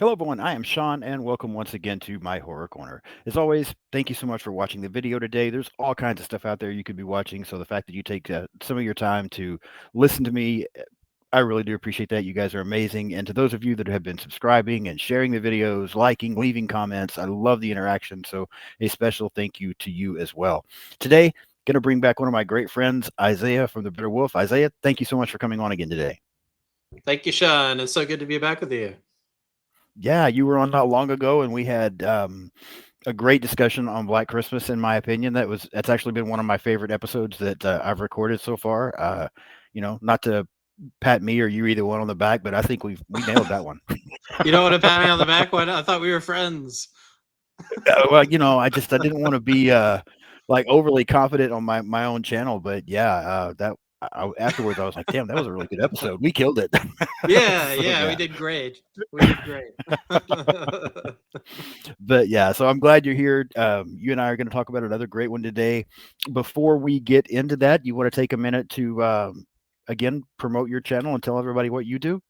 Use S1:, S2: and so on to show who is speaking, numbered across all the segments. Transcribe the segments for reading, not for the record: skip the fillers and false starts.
S1: Hello, everyone. I am Sean, and welcome once again to my Horror Corner. As always, thank you so much for watching the video today. There's all kinds of stuff out there you could be watching, so the fact that you take some of your time to listen to me, I really do appreciate that. You guys are amazing. And to those of you that have been subscribing and sharing the videos, liking, leaving comments, I love the interaction. So a special thank you to you as well. Today, going to bring back one of my great friends, Isaiah from the Bitter Wolf. Isaiah, thank you so much for coming on again today.
S2: Thank you, Sean. It's so good to be back with you.
S1: Yeah, you were on not long ago, and we had a great discussion on Black Christmas. In my opinion, that's actually been one of my favorite episodes that I've recorded so far. Not to pat me or you either one on the back, but I think we nailed that one.
S2: You don't want to pat me on the back? Why not? I thought we were friends.
S1: Well, I didn't want to be like overly confident on my own channel, but yeah, afterwards I was like, damn, that was a really good episode. We killed it.
S2: Yeah,
S1: So
S2: yeah, we
S1: yeah.
S2: did great. We did great.
S1: But yeah, so I'm glad you're here. You and I are going to talk about another great one today. Before we get into that, you want to take a minute to again promote your channel and tell everybody what you do?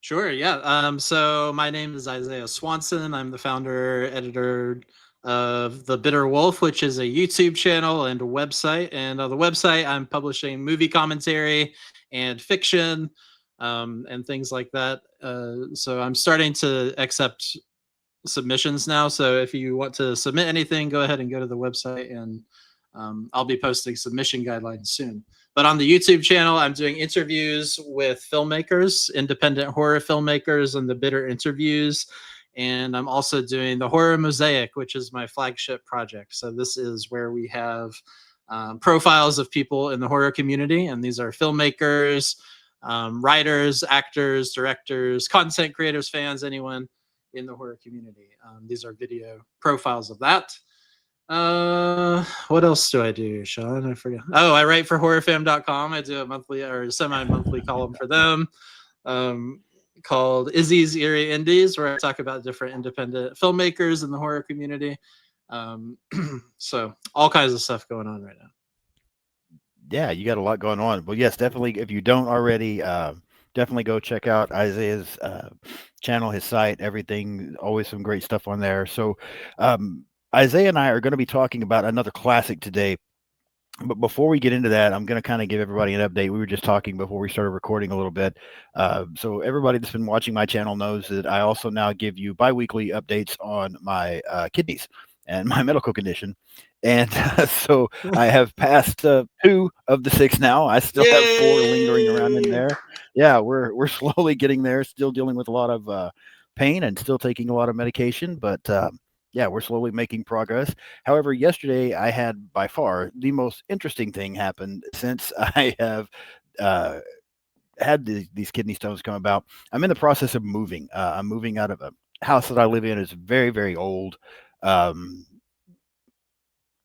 S2: Sure, yeah. So my name is Isaiah Swanson. I'm the founder, editor of The Bitter Wolf, which is a YouTube channel and a website. And on the website, I'm publishing movie commentary and fiction and things like that. So I'm starting to accept submissions now. So if you want to submit anything, go ahead and go to the website, and I'll be posting submission guidelines soon. But on the YouTube channel, I'm doing interviews with filmmakers, independent horror filmmakers, and the Bitter interviews. And I'm also doing the Horror Mosaic, which is my flagship project. So this is where we have profiles of people in the horror community, and these are filmmakers, writers, actors, directors, content creators, fans, anyone in the horror community. These are video profiles of that. What else do I do, Sean? I forget. Oh, I write for horrorfam.com. I do a monthly or semi-monthly column for them um, called Izzy's Eerie Indies, where I talk about different independent filmmakers in the horror community. So all kinds of stuff going on right now.
S1: Yeah, you got a lot going on. Well, yes, definitely. If you don't already, definitely go check out Isaiah's channel, his site, everything. Always some great stuff on there. So, Isaiah and I are going to be talking about another classic today. But before we get into that, I'm going to kind of give everybody an update. We were just talking before we started recording a little bit. So everybody that's been watching my channel knows that I also now give you biweekly updates on my kidneys and my medical condition. And so I have passed 2 of the 6 now. I still have 4 lingering around in
S2: Yay!
S1: there. Yeah, we're slowly getting there. Still dealing with a lot of pain and still taking a lot of medication, but yeah, we're slowly making progress. However, yesterday I had by far the most interesting thing happen since I have uh, had these kidney stones come about. I'm in the process of moving. I'm moving out of a house that I live in. It's very, very old. Um,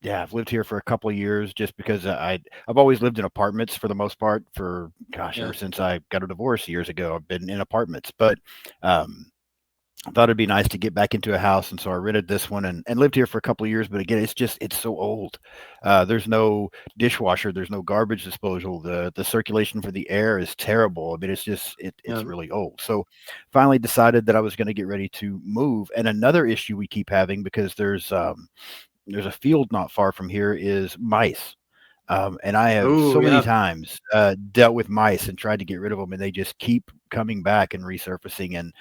S1: yeah, I've lived here for a couple of years just because I've always lived in apartments for the most part for gosh
S2: Yeah.
S1: ever since I got a divorce years ago. I've been in apartments, but um, I thought it'd be nice to get back into a house, and so I rented this one and lived here for a couple of years. But again, it's so old. There's no dishwasher, there's no garbage disposal. The circulation for the air is terrible. I mean, it's
S2: Yeah.
S1: really old. So finally decided that I was going to get ready to move. And another issue we keep having because there's a field not far from here is mice. And I have
S2: Oh,
S1: so many
S2: yeah.
S1: times dealt with mice and tried to get rid of them, and they just keep coming back and resurfacing. And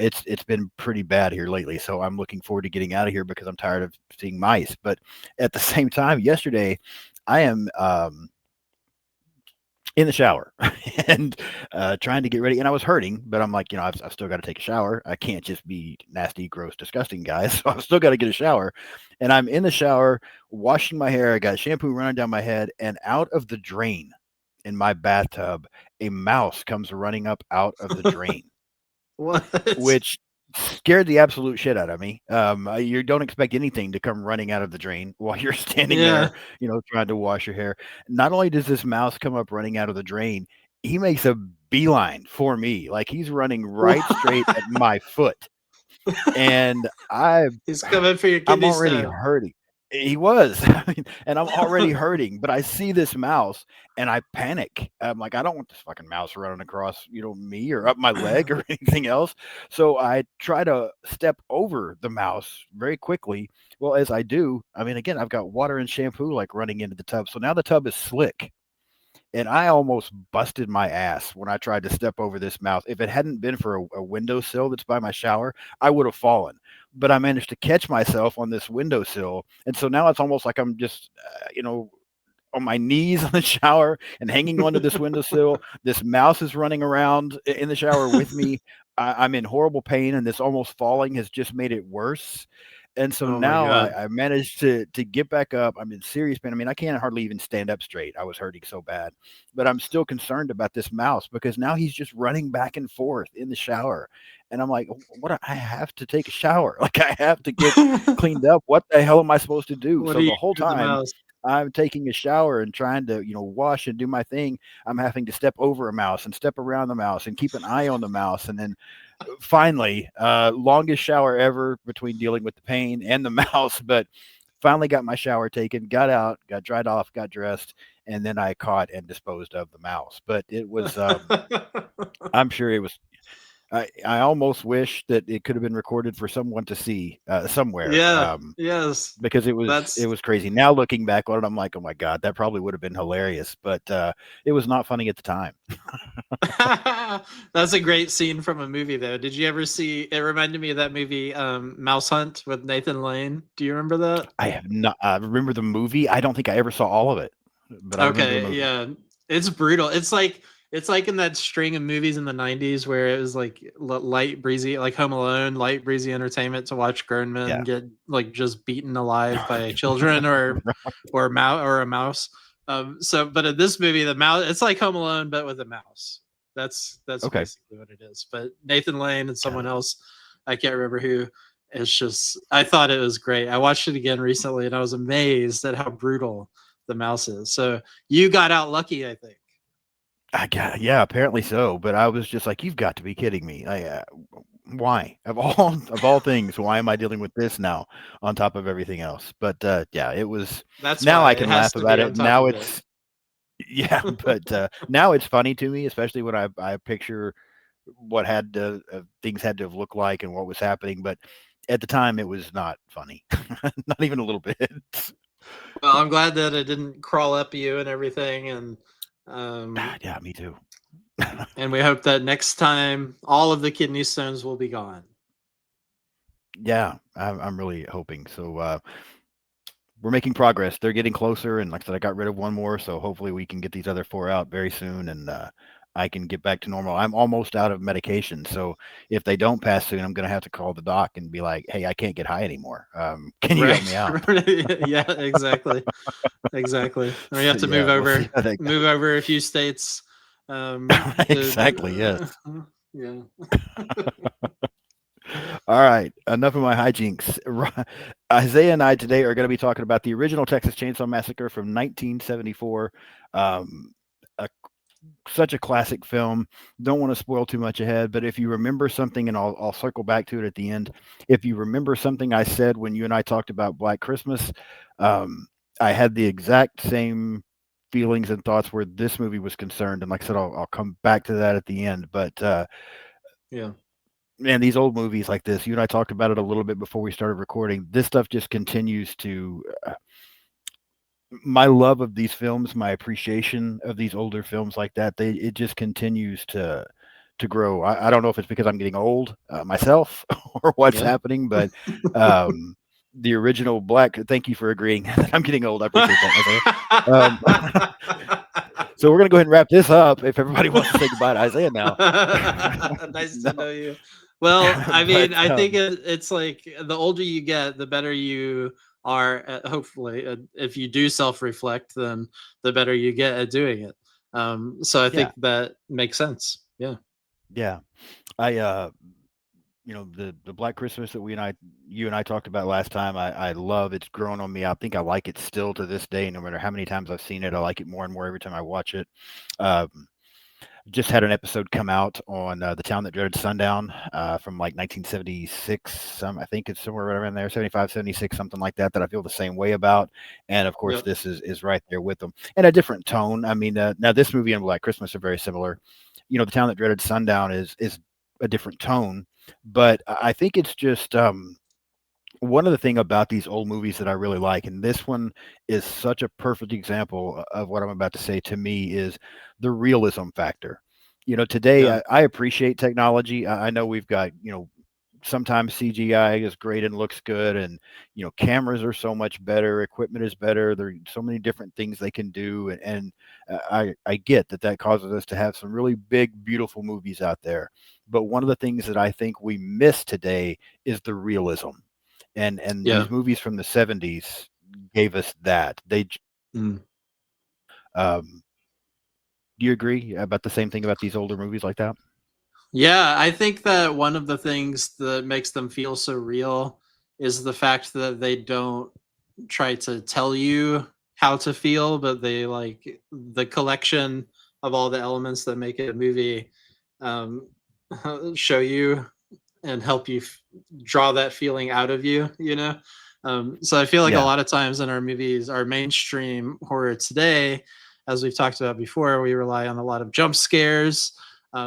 S1: it's been pretty bad here lately. So I'm looking forward to getting out of here because I'm tired of seeing mice. But at the same time, yesterday I am in the shower and trying to get ready. And I was hurting, but I'm like, I've still got to take a shower. I can't just be nasty, gross, disgusting, guys. So I've still got to get a shower. And I'm in the shower washing my hair. I got shampoo running down my head, and out of the drain in my bathtub, a mouse comes running up out of the drain,
S2: What?
S1: which scared the absolute shit out of me. You don't expect anything to come running out of the drain while you're standing there,
S2: Yeah.
S1: trying to wash your hair. Not only does this mouse come up running out of the drain, he makes a beeline for me. Like he's running right straight at
S2: What?
S1: my foot. And I
S2: He's coming for your
S1: I'm
S2: kidney
S1: already
S2: stone.
S1: hurting. He was. I mean, and I'm already hurting, but I see this mouse and I panic. I'm like, I don't want this fucking mouse running across, me or up my leg or anything else. So I try to step over the mouse very quickly. Well, as I do, I mean, again, I've got water and shampoo like running into the tub. So now the tub is slick. And I almost busted my ass when I tried to step over this mouse. If it hadn't been for a windowsill that's by my shower, I would have fallen. But I managed to catch myself on this windowsill, and so now it's almost like I'm just, on my knees on the shower and hanging onto this windowsill. This mouse is running around in the shower with me. I'm in horrible pain, and this almost falling has just made it worse. And so
S2: Oh my
S1: now
S2: god.
S1: I managed to get back up. I'm in serious pain. I mean, I can't hardly even stand up straight. I was hurting so bad, but I'm still concerned about this mouse because now he's just running back and forth in the shower, and I'm like, what? I have to take a shower. Like I have to get cleaned up. What the hell am I supposed to do?
S2: What do
S1: So
S2: you
S1: the whole
S2: do with the
S1: time
S2: mouse?
S1: I'm taking a shower and trying to, wash and do my thing, I'm having to step over a mouse and step around the mouse and keep an eye on the mouse. And then finally, longest shower ever between dealing with the pain and the mouse, but finally got my shower taken, got out, got dried off, got dressed, and then I caught and disposed of the mouse. But it was, I'm sure it was. I almost wish that it could have been recorded for someone to see somewhere.
S2: Yeah. Yes.
S1: Because it
S2: That's
S1: was crazy. Now looking back on it, I'm like, "Oh my god, that probably would have been hilarious," but, it was not funny at the time.
S2: that's a great scene from a movie though. Did you ever see it reminded me of that movie Mouse Hunt with Nathan Lane. Do you remember that?
S1: I have not I remember the movie. I don't think I ever saw all of it, but I remember the
S2: Okay,
S1: movie.
S2: yeah. It's brutal. It's like in that string of movies in the 90s where it was like light breezy, like Home Alone, light breezy entertainment to watch grown men
S1: Yeah.
S2: get like just beaten alive by children or a mouse. So but in this movie the mouse it's like Home Alone but with a mouse. That's
S1: Okay.
S2: basically what it is. But Nathan Lane and
S1: Got
S2: someone
S1: it.
S2: else, I can't remember who. It's just I thought it was great. I watched it again recently and I was amazed at how brutal the mouse is. So you got out lucky, I think.
S1: I got yeah, apparently so, but I was just like, "You've got to be kidding me." Why? Of all things, why am I dealing with this now on top of everything else? But, yeah, it was
S2: That's
S1: now
S2: why
S1: I
S2: it
S1: can
S2: has
S1: laugh
S2: to
S1: about
S2: be
S1: it.
S2: on top
S1: Now
S2: of it.
S1: it's yeah, but, now it's funny to me, especially when I picture what things had to have looked like and what was happening, but at the time, it was not funny. Not even a little bit.
S2: Well, I'm glad that it didn't crawl up you and everything, um,
S1: Yeah, me too.
S2: and we hope that next time all of the kidney stones will be gone.
S1: Yeah, I'm really hoping. So, we're making progress. They're getting closer, and like I said, I got rid of one more, so hopefully we can get these other 4 out very soon, and, I can get back to normal. I'm almost out of medication, so if they don't pass soon, I'm gonna have to call the doc and be like, "Hey, I can't get high anymore. Can you help
S2: Right?
S1: me out?"
S2: Yeah, exactly, exactly. Or you have
S1: So,
S2: to
S1: yeah, we'll see how that
S2: move over a few states.
S1: exactly, yes.
S2: Yeah.
S1: All right, enough of my hijinks. Isaiah and I today are going to be talking about the original Texas Chainsaw Massacre from 1974. Um, a, Such a classic film. Don't want to spoil too much ahead, but if you remember something, and I'll circle back to it at the end. If you remember something I said when you and I talked about Black Christmas, um, I had the exact same feelings and thoughts where this movie was concerned. And like I said, I'll come back to that at the end. But
S2: Yeah.
S1: man, these old movies like this, you and I talked about it a little bit before we started recording. This stuff just continues to my love of these films, my appreciation of these older films like that. It just continues to grow. I don't know if it's because I'm getting old myself or what's
S2: Yeah.
S1: happening, but um, the original Black. Thank you for agreeing that I'm getting old. I appreciate that, Isaiah. Um, so we're gonna go ahead and wrap this up. If everybody wants to say goodbye to Isaiah now,
S2: Nice
S1: no,
S2: to know you. Well, I
S1: but
S2: mean, I think it's like the older you get, the better you are. Hopefully, if you do self-reflect, then the better you get at doing it. So I
S1: yeah,
S2: think that makes sense. Yeah.
S1: yeah. I the Black Christmas that you and I talked about last time. I love it's grown on me. I think I like it still to this day. No matter how many times I've seen it, I like it more and more every time I watch it. Um, just had an episode come out on The Town That Dreaded Sundown from like 1976. I think it's somewhere right around there, 75, 76, something like that, that I feel the same way about. And of course,
S2: Yep.
S1: this is right there with them in a different tone. I mean, now this movie and Black Christmas are very similar. The Town That Dreaded Sundown is a different tone, but I think it's just one of the thing about these old movies that I really like, and this one is such a perfect example of what I'm about to say to me, is the realism factor. Today
S2: Yeah.
S1: I appreciate technology. I know we've got, sometimes CGI is great and looks good, and cameras are so much better, equipment is better. There are so many different things they can do, and I get that that causes us to have some really big, beautiful movies out there. But one of the things that I think we miss today is the realism, and
S2: Yeah.
S1: these movies from the 70s gave us that.
S2: Mm.
S1: Um, do you agree about the same thing about these older movies like that?
S2: Yeah, I think that one of the things that makes them feel so real is the fact that they don't try to tell you how to feel, but they like the collection of all the elements that make it a movie um, show you and help you draw that feeling out of you, you know? So I feel like a
S1: Yeah,
S2: lot of times in our movies, our mainstream horror today, as we've talked about before, we rely on a lot of jump scares.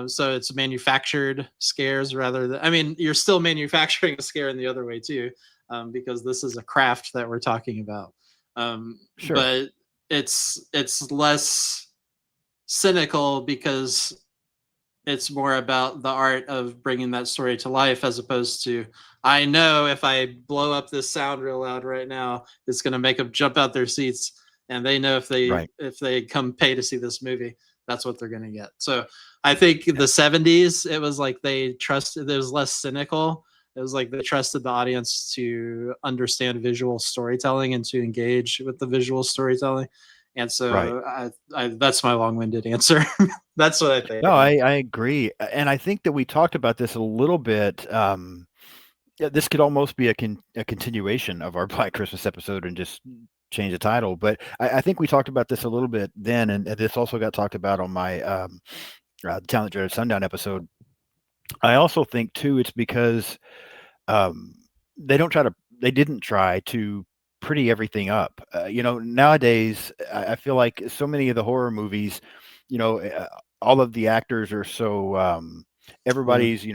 S2: So it's manufactured scares rather than, I mean, you're still manufacturing a scare in the other way too, because this is a craft that we're talking about.
S1: sure.
S2: But it's less cynical because it's more about the art of bringing that story to life as opposed to, I know if I blow up this sound real loud right now, it's going to make them jump out their seats, and they know
S1: Right.
S2: if they come pay to see this movie, that's what they're going to get. So I think
S1: Yeah.
S2: the 70s, it was like they trusted, it was less cynical. It was like they trusted the audience to understand visual storytelling and to engage with the visual storytelling. And
S1: Right.
S2: so that's my long-winded answer. That's what I think.
S1: No, I agree, and I think that we talked about this a little bit. Yeah, this could almost be a continuation of our Black Christmas episode and just change the title. But I think we talked about this a little bit then, and this also got talked about on my Talent Dreaded Sundown episode. I also think too, it's because um, they don't try to they didn't try to pretty everything up. Nowadays I feel like so many of the horror movies, you know, uh, all of the actors are so
S2: Yeah.
S1: everybody's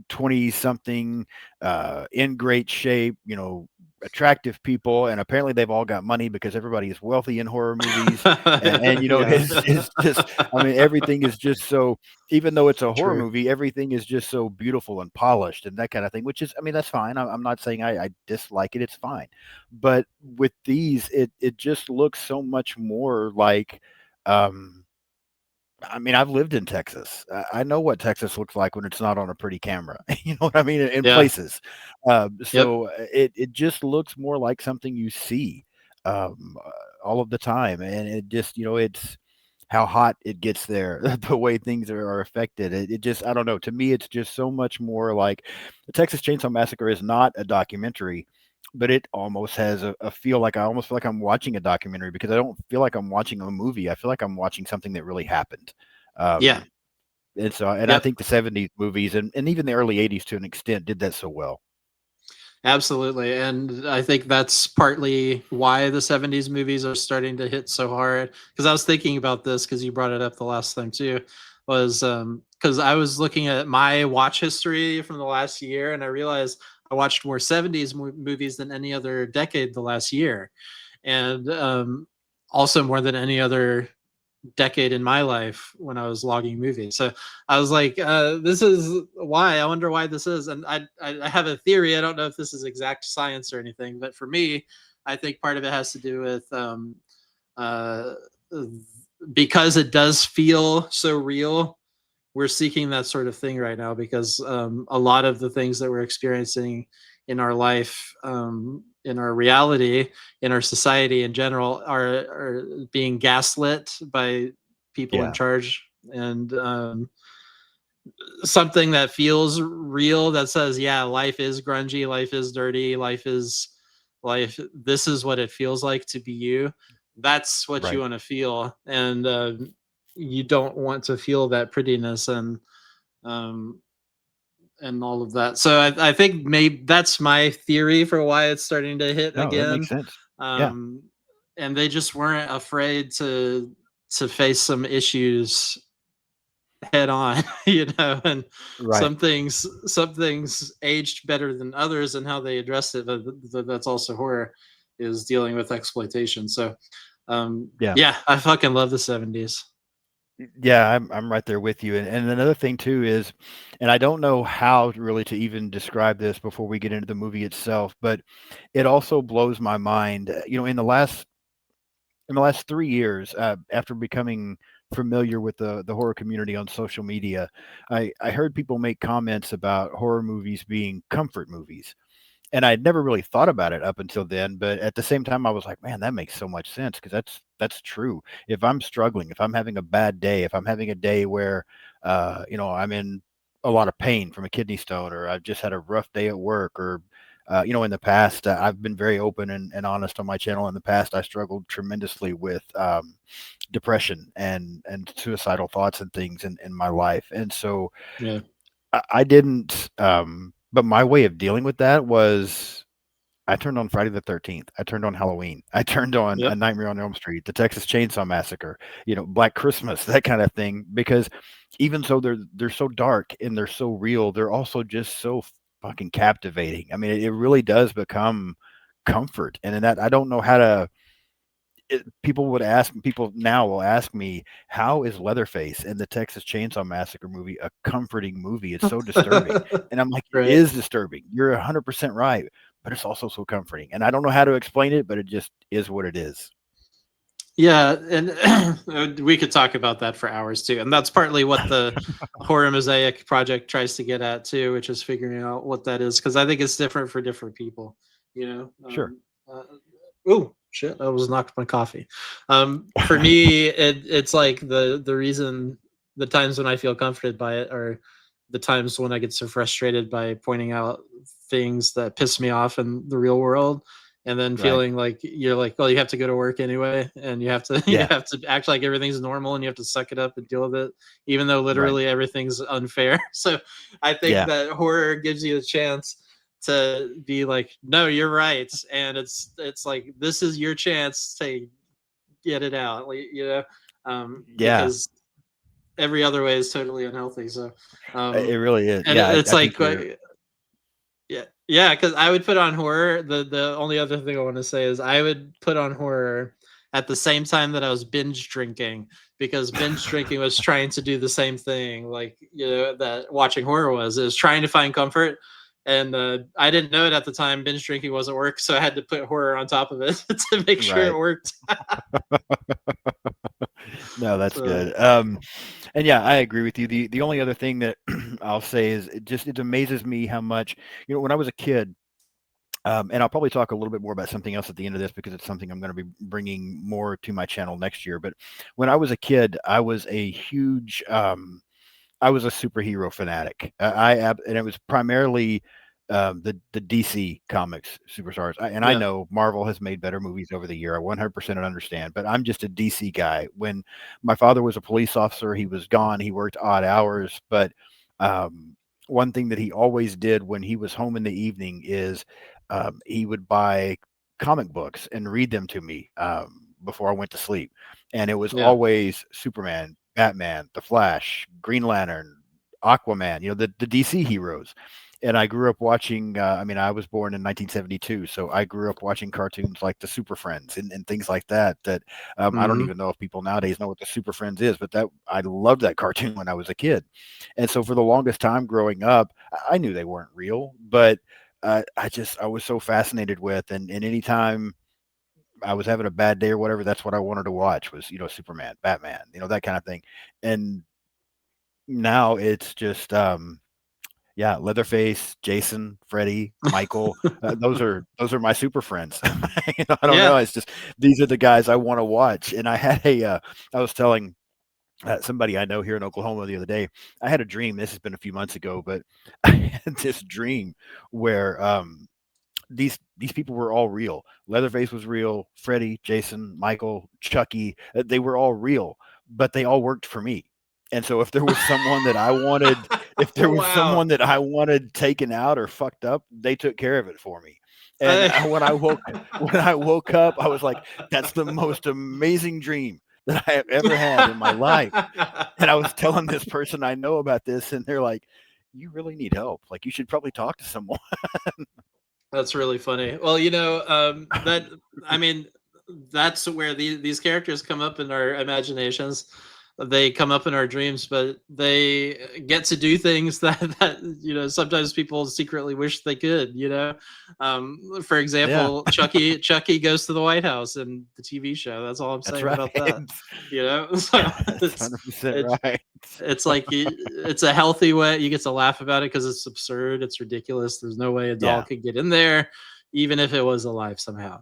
S1: 20 something, in great shape, attractive people, and apparently they've all got money because everybody is wealthy in horror movies, and
S2: Yeah.
S1: it's just, I mean, everything is just so, even though it's a horror
S2: True.
S1: movie, everything is just so beautiful and polished and that kind of thing, which is, I mean, that's fine. I'm not saying I dislike it. It's fine. But with these, it just looks so much more like, um, I mean, I've lived in Texas. I know what Texas looks like when it's not on a pretty camera. You know what I mean? In
S2: Yeah.
S1: places.
S2: Yep.
S1: It just looks more like something you see all of the time, and it just, it's how hot it gets there, the way things are affected. It just, I don't know. To me, it's just so much more like the Texas Chainsaw Massacre is not a documentary, but it almost has a feel like, I almost feel like I'm watching a documentary because I don't feel like I'm watching a movie. I feel like I'm watching something that really happened.
S2: Yeah.
S1: Um, and I
S2: Yep.
S1: think the 70s movies and even the early 80s to an extent did that so well.
S2: Absolutely. And I think that's partly why the 70s movies are starting to hit so hard. Because I was thinking about this because you brought it up the last time too, was because I was looking at my watch history from the last year and I realized I watched more 70s movies than any other decade the last year. And also more than any other decade in my life when I was logging movies. So I was like, this is why. I wonder why this is. And I have a theory. I don't know if this is exact science or anything, but for me, I think part of it has to do with uh, because it does feel so real. We're seeking that sort of thing right now because a lot of the things that we're experiencing in our life, in our reality, in our society in general, are being gaslit by people in
S1: Yeah,
S2: charge. And something that feels real that says, yeah, life is grungy, life is dirty, life. This is what it feels like to be you. That's what you
S1: right.
S2: want to feel. And you don't want to feel that prettiness um and all of that. So I think maybe that's my theory for why it's starting to hit
S1: No, that makes
S2: again.
S1: sense. Yeah,
S2: Um, and they just weren't afraid to face some issues head on, and
S1: right.
S2: some things aged better than others, and how they addressed it. That's also horror, is dealing with exploitation. So,
S1: Yeah.
S2: yeah, I fucking love the '70s.
S1: Yeah, I'm right there with you. And another thing too is, and I don't know how really to even describe this before we get into the movie itself, but it also blows my mind. In the last 3 years, after becoming familiar with the horror community on social media, I heard people make comments about horror movies being comfort movies. And I'd never really thought about it up until then, but at the same time, I was like, "Man, that makes so much sense because that's true. If I'm struggling, if I'm having a bad day, if I'm having a day where, I'm in a lot of pain from a kidney stone, or I've just had a rough day at work, or, in the past, I've been very open and honest on my channel. In the past, I struggled tremendously with depression and suicidal thoughts and things in my life, and so
S2: Yeah.
S1: I didn't. But my way of dealing with that was I turned on Friday the 13th. I turned on Halloween. I turned on A
S2: Yep.
S1: Nightmare on Elm Street, the Texas Chainsaw Massacre, Black Christmas, that kind of thing. Because even though they're so dark and they're so real, they're also just so fucking captivating. I mean, it really does become comfort. And in that, I don't know how to. People now will ask me, how is Leatherface in the Texas Chainsaw Massacre movie a comforting movie? It's so disturbing. And I'm like, it
S2: Right.
S1: is disturbing. You're 100% right, but it's also so comforting. And I don't know how to explain it, but it just is what it is.
S2: Yeah, and we could talk about that for hours too. And that's partly what the horror mosaic project tries to get at too, which is figuring out what that is, because I think it's different for different people. You know.
S1: Sure.
S2: Uh, oh shit! I was knocked my coffee. For me, it's like the reason, the times when I feel comforted by it are the times when I get so frustrated by pointing out things that piss me off in the real world, and then
S1: Right.
S2: feeling like you're like, well, you have to go to work anyway, and you have to you
S1: Yeah.
S2: have to act like everything's normal, and you have to suck it up and deal with it, even though
S1: Right.
S2: literally everything's unfair. So I think
S1: Yeah.
S2: that horror gives you a chance to be like, no, you're right, and it's like, this is your chance to get it out,
S1: Yeah.
S2: because every other way is totally unhealthy. So,
S1: It
S2: um,
S1: really is.
S2: and
S1: Yeah. I,
S2: it's
S1: I think
S2: like,
S1: you're
S2: yeah, yeah, because I would put on horror. The only other thing I want to say is I would put on horror at the same time that I was binge drinking, because binge drinking was trying to do the same thing, like, that watching horror was. It was trying to find comfort, and I didn't know it at the time. Binge drinking wasn't work, so I had to put horror on top of it to make sure it
S1: right.
S2: worked.
S1: No, that's
S2: So
S1: good. And yeah, I agree with you. The only other thing that I'll say is it amazes me how much, when I was a kid, and I'll probably talk a little bit more about something else at the end of this because it's something I'm going to be bringing more to my channel next year. But when I was a kid, I was a superhero fanatic. And it was primarily the DC comics superstars. And I
S2: yeah.
S1: know Marvel has made better movies over the year. I 100% understand, but I'm just a DC guy. When my father was a police officer, he was gone. He worked odd hours, but um, one thing that he always did when he was home in the evening is he would buy comic books and read them to me before I went to sleep, and it was
S2: Yeah.
S1: always Superman, Batman, The Flash, Green Lantern, Aquaman, the DC heroes. And I grew up watching, I was born in 1972, so I grew up watching cartoons like the Super Friends and things like that. I don't
S2: Hmm.
S1: even know if people nowadays know what the Super Friends is, but I loved that cartoon when I was a kid. And so for the longest time growing up, I knew they weren't real, but I was so fascinated with, and anytime I was having a bad day or whatever, that's what I wanted to watch was, Superman, Batman, that kind of thing. And now it's just, yeah, Leatherface, Jason, Freddy, Michael. Those are my super friends. I don't know.
S2: Yeah.
S1: It's just these are the guys I want to watch. And I was telling somebody I know here in Oklahoma the other day. I had a dream. This has been a few months ago, but I had this dream where these people were all real. Leatherface was real. Freddy, Jason, Michael, Chucky, they were all real. but they all worked for me. And so if there was someone that I wanted if there was
S2: Wow.
S1: someone that I wanted taken out or fucked up, they took care of it for me. And
S2: I-
S1: when I woke up, I was like, "That's the most amazing dream that I have ever had in my life." And I was telling this person I know about this, and they're like, "You really need help. Like, you should probably talk to someone."
S2: That's really funny. Well, that I mean, that's where these characters come up in our imaginations. They come up in our dreams, but they get to do things that sometimes people secretly wish they could. For
S1: Yeah,
S2: example, Chucky goes to the White House in the TV show. That's all I'm
S1: that's
S2: saying
S1: right.
S2: about that. So
S1: That's
S2: it's
S1: 100%
S2: it's
S1: right.
S2: it's like it's a healthy way. You get to laugh about it because it's absurd. It's ridiculous. There's no way a doll
S1: Yeah,
S2: could get in there, even if it was alive somehow.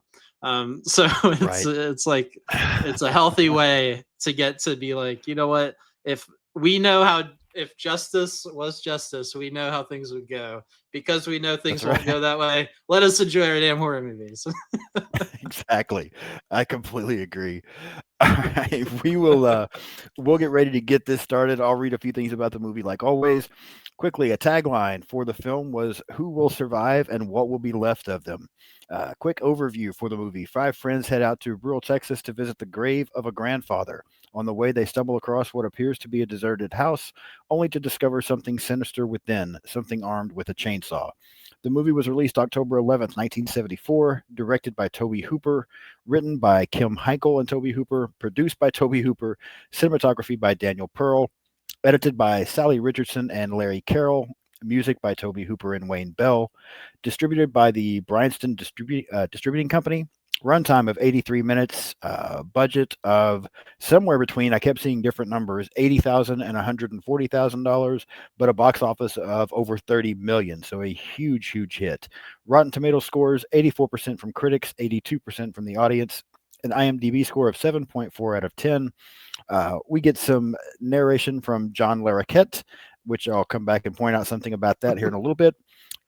S2: So it's
S1: right.
S2: it's like it's a healthy way to get to be like, you know what? If we know how if justice was justice, we know how things would go. Because we know
S1: That's
S2: things won't
S1: right.
S2: go that way, let us enjoy our damn horror movies.
S1: Exactly. I completely agree. All right, we'll get ready to get this started. I'll read a few things about the movie like always. Quickly, a tagline for the film was "Who will survive and what will be left of them?" Quick overview for the movie: five friends head out to rural Texas to visit the grave of a grandfather. On the way, they stumble across what appears to be a deserted house, only to discover something sinister within, something armed with a chainsaw. The movie was released October 11th, 1974, directed by Tobe Hooper, written by Kim Heichel and Tobe Hooper, produced by Tobe Hooper, cinematography by Daniel Pearl, edited by Sally Richardson and Larry Carroll, music by Tobe Hooper and Wayne Bell, distributed by the Bryanston Distributing Company. Runtime of 83 minutes, budget of somewhere between, I kept seeing different numbers, $80,000 and $140,000, but a box office of over 30 million. So a huge, huge hit. Rotten Tomato scores 84% from critics, 82% from the audience, an IMDb score of 7.4 out of 10. We get some narration from John Larroquette, which I'll come back and point out something about that here in a little bit.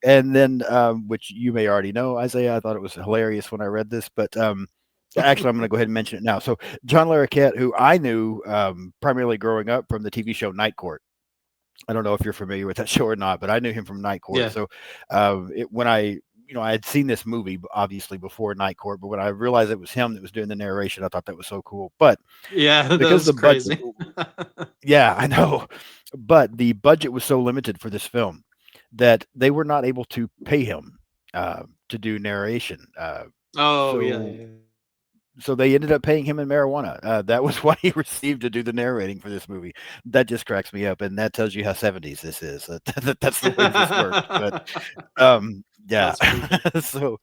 S1: And then, which you may already know, Isaiah, I thought it was hilarious when I read this, but actually, I'm going to go ahead and mention it now. So, John Larroquette, who I knew primarily growing up from the TV show Night Court. I don't know if you're familiar with that show or not, but I knew him from Night Court.
S2: Yeah.
S1: So, when I had seen this movie obviously before Night Court, but when I realized it was him that was doing the narration, I thought that was so cool. But
S2: Yeah, that
S1: because
S2: was
S1: the budget,
S2: crazy.
S1: yeah, I know, but the budget was so limited for this film that they were not able to pay him to do narration.
S2: Oh, yeah,
S1: So
S2: yeah.
S1: so they ended up paying him in marijuana. That was what he received to do the narrating for this movie. That just cracks me up, and that tells you how 70s this is. That's the way this worked. But yeah,
S2: That's pretty good.
S1: so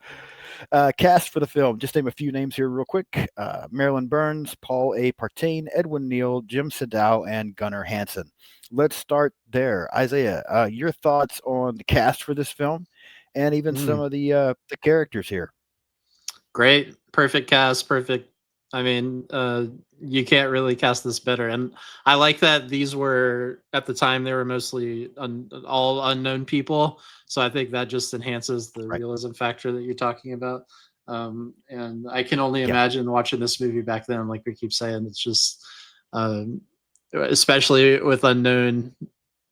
S1: cast for the film. Just name a few names here, real quick: Marilyn Burns, Paul A. Partain, Edwin Neal, Jim Sadow, and Gunnar Hansen. Let's start there. Isaiah, your thoughts on the cast for this film, and even some
S2: Mm.
S1: of the characters here.
S2: Great, perfect cast, perfect. I mean, you can't really cast this better. And I like that these were at the time they were mostly all unknown people. So I think that just enhances the
S1: Right?
S2: realism factor that you're talking about. And I can only
S1: Yeah.
S2: imagine watching this movie back then. Like we keep saying, it's just, um, especially with unknown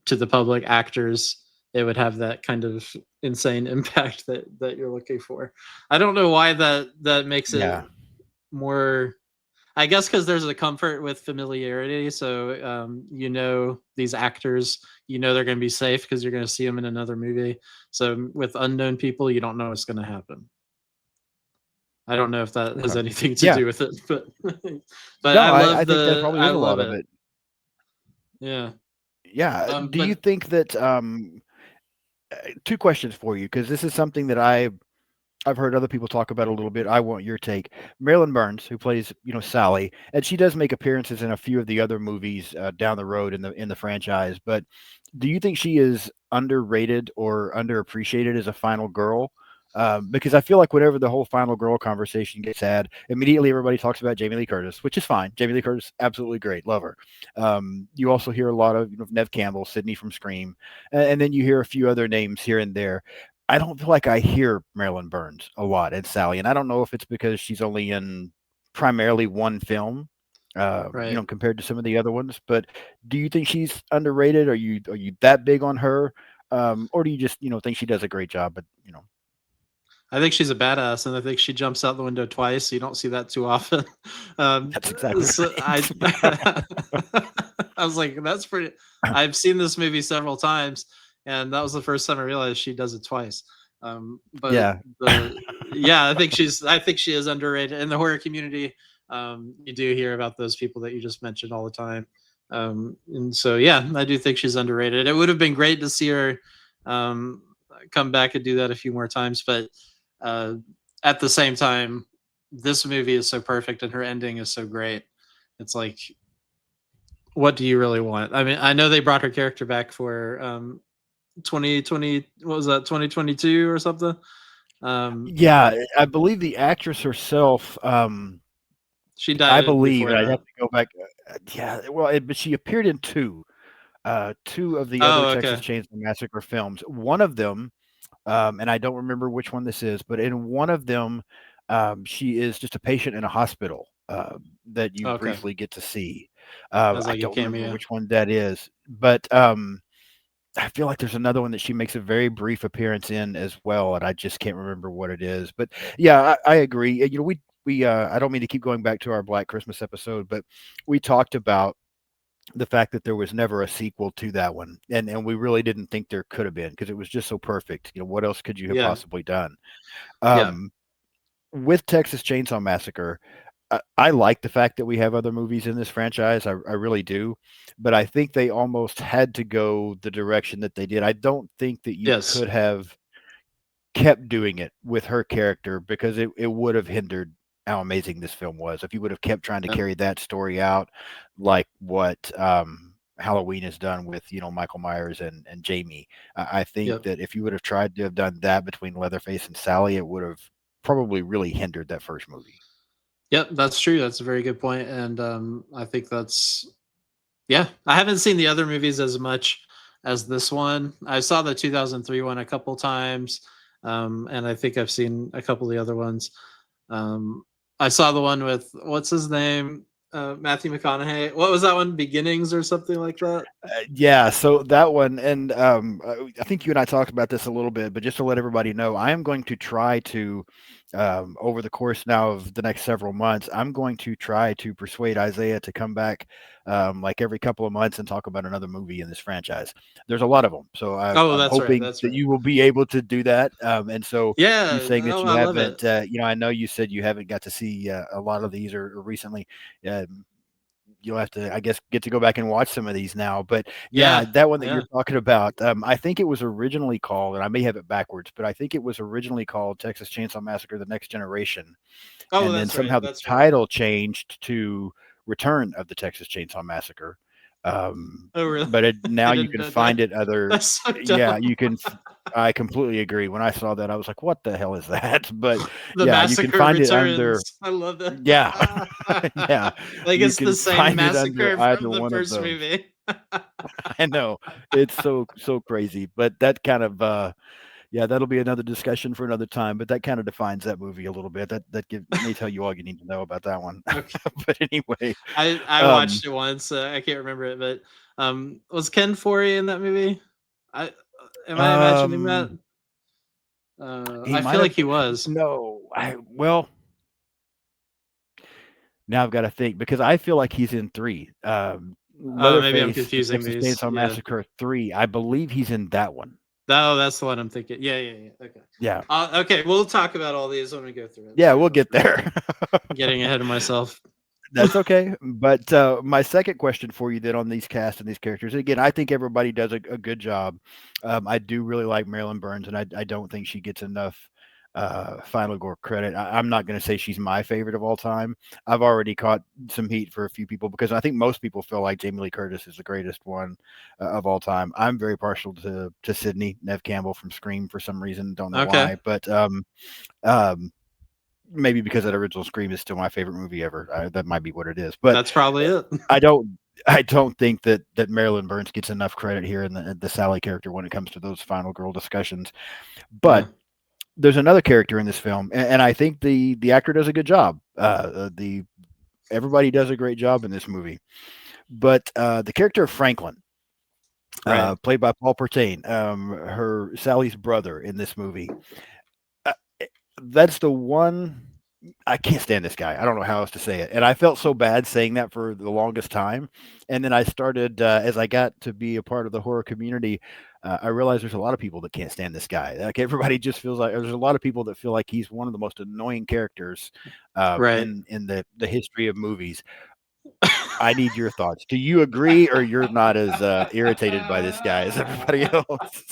S2: to the public actors, it would have that kind of insane impact that you're looking for. I don't know why that makes it
S1: Yeah.
S2: more. I guess because there's a comfort with familiarity, so these actors, they're going to be safe because you're going to see them in another movie. So with unknown people, you don't know what's going to happen. I don't know if that has
S1: Okay.
S2: anything to
S1: Yeah.
S2: do with it, but but
S1: No,
S2: I
S1: I
S2: love
S1: think that
S2: the
S1: probably
S2: I
S1: is a lot
S2: love
S1: of
S2: it.
S1: it.
S2: Yeah.
S1: Yeah. Do you
S2: But
S1: think that 2 questions for you, because this is something that I've heard other people talk about a little bit. I want your take. Marilyn Burns, who plays, Sally, and she does make appearances in a few of the other movies down the road in the franchise. But do you think she is underrated or underappreciated as a final girl? Because I feel like whenever the whole final girl conversation gets had, immediately everybody talks about Jamie Lee Curtis, which is fine. Jamie Lee Curtis, absolutely great, love her. You also hear a lot of Nev Campbell, Sydney from Scream, and then you hear a few other names here and there. I don't feel like I hear Marilyn Burns a lot and Sally, and I don't know if it's because she's only in primarily one film,
S2: Right.
S1: compared to some of the other ones. But do you think she's underrated? Are you that big on her, or do you just think she does a great job? But
S2: I think she's a badass, and I think she jumps out the window twice. You don't see that too often. Um,
S1: that's exactly
S2: so I,
S1: right.
S2: I was like, that's pretty. I've seen this movie several times, and that was the first time I realized she does it twice. But
S1: Yeah,
S2: the yeah, I think she is underrated in the horror community. You do hear about those people that you just mentioned all the time, and so yeah, I do think she's underrated. It would have been great to see her um, come back and do that a few more times, but uh, at the same time, this movie is so perfect and her ending is so great. It's like, what do you really want? I mean, I know they brought her character back for 2020. What was that? 2022 or something?
S1: yeah.
S2: But
S1: I believe the actress herself.
S2: she
S1: I
S2: died
S1: believe,
S2: before
S1: and I'd have
S2: that.
S1: to go back. Yeah, well, but she appeared in two of the other
S2: Oh,
S1: Texas
S2: okay.
S1: Chainsaw Massacre films. One of them, and I don't remember which one this is, but in one of them, she is just a patient in a hospital that you
S2: Okay.
S1: briefly get to see.
S2: As
S1: I
S2: like a
S1: don't remember
S2: cameo.
S1: which one that is, but I feel like there's another one that she makes a very brief appearance in as well, and I just can't remember what it is. But yeah, I agree. We I don't mean to keep going back to our Black Christmas episode, but we talked about the fact that there was never a sequel to that one, and we really didn't think there could have been because it was just so perfect. What else could you have
S2: Yeah.
S1: possibly done?
S2: Yeah.
S1: Um, with Texas Chainsaw Massacre, I like the fact that we have other movies in this franchise. I really do, but I think they almost had to go the direction that they did. I don't think that you
S2: Yes.
S1: could have kept doing it with her character because it would have hindered how amazing this film was. If you would have kept trying to
S2: Yep.
S1: carry that story out, like what Halloween has done with Michael Myers and Jamie, I think
S2: Yep.
S1: that if you would have tried to have done that between Leatherface and Sally, it would have probably really hindered that first movie.
S2: Yep. That's true. That's a very good point, and I think that's yeah. I haven't seen the other movies as much as this one. I saw the 2003 one a couple times, and I think I've seen a couple of the other ones. Um, I saw the one with what's his name, Matthew McConaughey. What was that one? Beginnings or something like that.
S1: Yeah, so that one, and I think you and I talked about this a little bit, but just to let everybody know, I am going to try to, over the course now of the next several months, I'm going to try to persuade Isaiah to come back like every couple of months and talk about another movie in this franchise. There's a lot of them, so
S2: Oh,
S1: I'm
S2: that's right.
S1: hoping
S2: That's
S1: that
S2: right.
S1: you will be able to do that. And so you
S2: Yeah.
S1: saying that
S2: Oh,
S1: you
S2: I love it.
S1: haven't, I know you said you haven't got to see a lot of these or recently. You'll have to, I guess, get to go back and watch some of these now. But yeah,
S2: Yeah.
S1: that one that you're
S2: Yeah.
S1: talking about, I think it was originally called, and I may have it backwards, but I think it was originally called Texas Chainsaw Massacre: The Next Generation,
S2: Oh,
S1: and then
S2: that's right.
S1: somehow the
S2: That's right.
S1: title changed to Return of the Texas Chainsaw Massacre.
S2: Oh, really?
S1: But
S2: I
S1: now you
S2: didn't
S1: can
S2: know
S1: find
S2: that.
S1: it other.
S2: That's so
S1: Yeah,
S2: dumb.
S1: you can. I completely agree. When I saw that, I was like, "What the hell is that?" But
S2: The
S1: yeah, you can
S2: massacre
S1: find it under.
S2: returns. I love that.
S1: Yeah, yeah,
S2: Like
S1: you
S2: it's the
S1: can
S2: same
S1: find it under
S2: massacre
S1: either
S2: from the
S1: one of
S2: first
S1: those.
S2: movie.
S1: I know. It's so crazy, but that kind of yeah, that'll be another discussion for another time, but that kind of defines that movie a little bit. Let me tell you all you need to know about that one.
S2: Okay.
S1: But anyway,
S2: I
S1: um
S2: watched it once. I can't remember it, but was Ken Foree in that movie? I am I imagining that?
S1: um he
S2: I
S1: might
S2: feel like
S1: have
S2: he was.
S1: no, I well, now I've got to think because I feel like he's in 3.
S2: Maybe I'm
S1: Leatherface, The
S2: confusing
S1: Texas
S2: these.
S1: Chainsaw
S2: Yeah.
S1: Massacre 3. I believe he's in that one.
S2: Oh, that's the one I'm thinking. Yeah, yeah, yeah. Okay.
S1: Yeah.
S2: Okay, we'll talk about all these when we go through it.
S1: Yeah,
S2: Sorry
S1: we'll
S2: about
S1: get
S2: that.
S1: there.
S2: Getting ahead of myself.
S1: That's okay. But my second question for you then on these casts and these characters, again, I think everybody does a good job. I do really like Marilyn Burns, and I don't think she gets enough final gore credit. I'm not going to say she's my favorite of all time. I've already caught some heat for a few people because I think most people feel like Jamie Lee Curtis is the greatest one of all time. I'm very partial to Sydney Nev Campbell from Scream for some reason. Don't know
S2: Okay,
S1: why, but um, maybe because that original Scream is still my favorite movie ever. That might be what it is. But
S2: that's probably it.
S1: I don't I don't think that Marilyn Burns gets enough credit here in the Sally character when it comes to those final girl discussions.
S2: Yeah.
S1: But there's another character in this film, and I think the actor does a good job. The everybody does a great job in this movie. But the character of Franklin,
S2: Right.
S1: played by Paul Pertain, her Sally's brother in this movie, uh, that's the one. I can't stand this guy. I don't know how else to say it. And I felt so bad saying that for the longest time. And then I started, as I got to be a part of the horror community, I realized there's a lot of people that can't stand this guy. Like everybody just feels like there's a lot of people that feel like he's one of the most annoying characters
S2: Right.
S1: in the history of movies. I need your thoughts. Do you agree, or you're not as irritated by this guy as everybody else?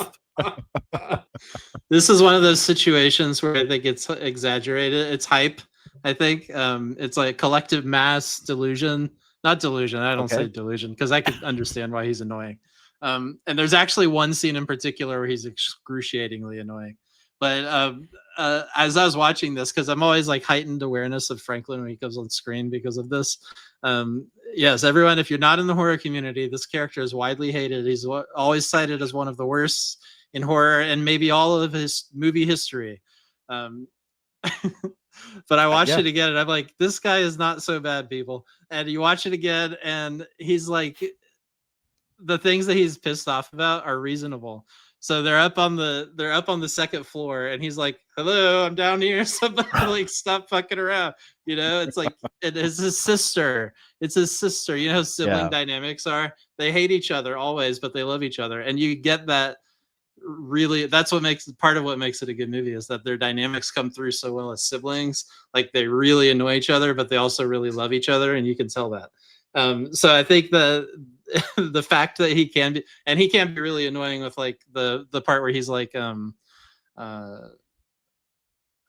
S2: This is one of those situations where I think it's exaggerated. It's hype. I think it's like collective mass delusion. Not delusion. I don't say
S1: Okay.
S2: delusion because I could understand why he's annoying. And there's actually one scene in particular where he's excruciatingly annoying. But as I was watching this, because I'm always like heightened awareness of Franklin when he comes on screen because of this. Yes, everyone, if you're not in the horror community, this character is widely hated. He's always cited as one of the worst in horror and maybe all of his movie history. Um, but I watched
S1: Yeah.
S2: it again and I'm like, this guy is not so bad, people. And you watch it again and he's like, the things that he's pissed off about are reasonable. So they're up on the second floor and he's like, hello, I'm down here. Somebody like stop fucking around. You know, it's like it is his sister. It's his sister. You know how sibling
S1: Yeah.
S2: dynamics are? They hate each other always, but they love each other. And you get that really that's what makes part of what makes it a good movie is that their dynamics come through so well as siblings. Like they really annoy each other, but they also really love each other, and you can tell that. So I think the fact that he can be really annoying with like the part where he's like uh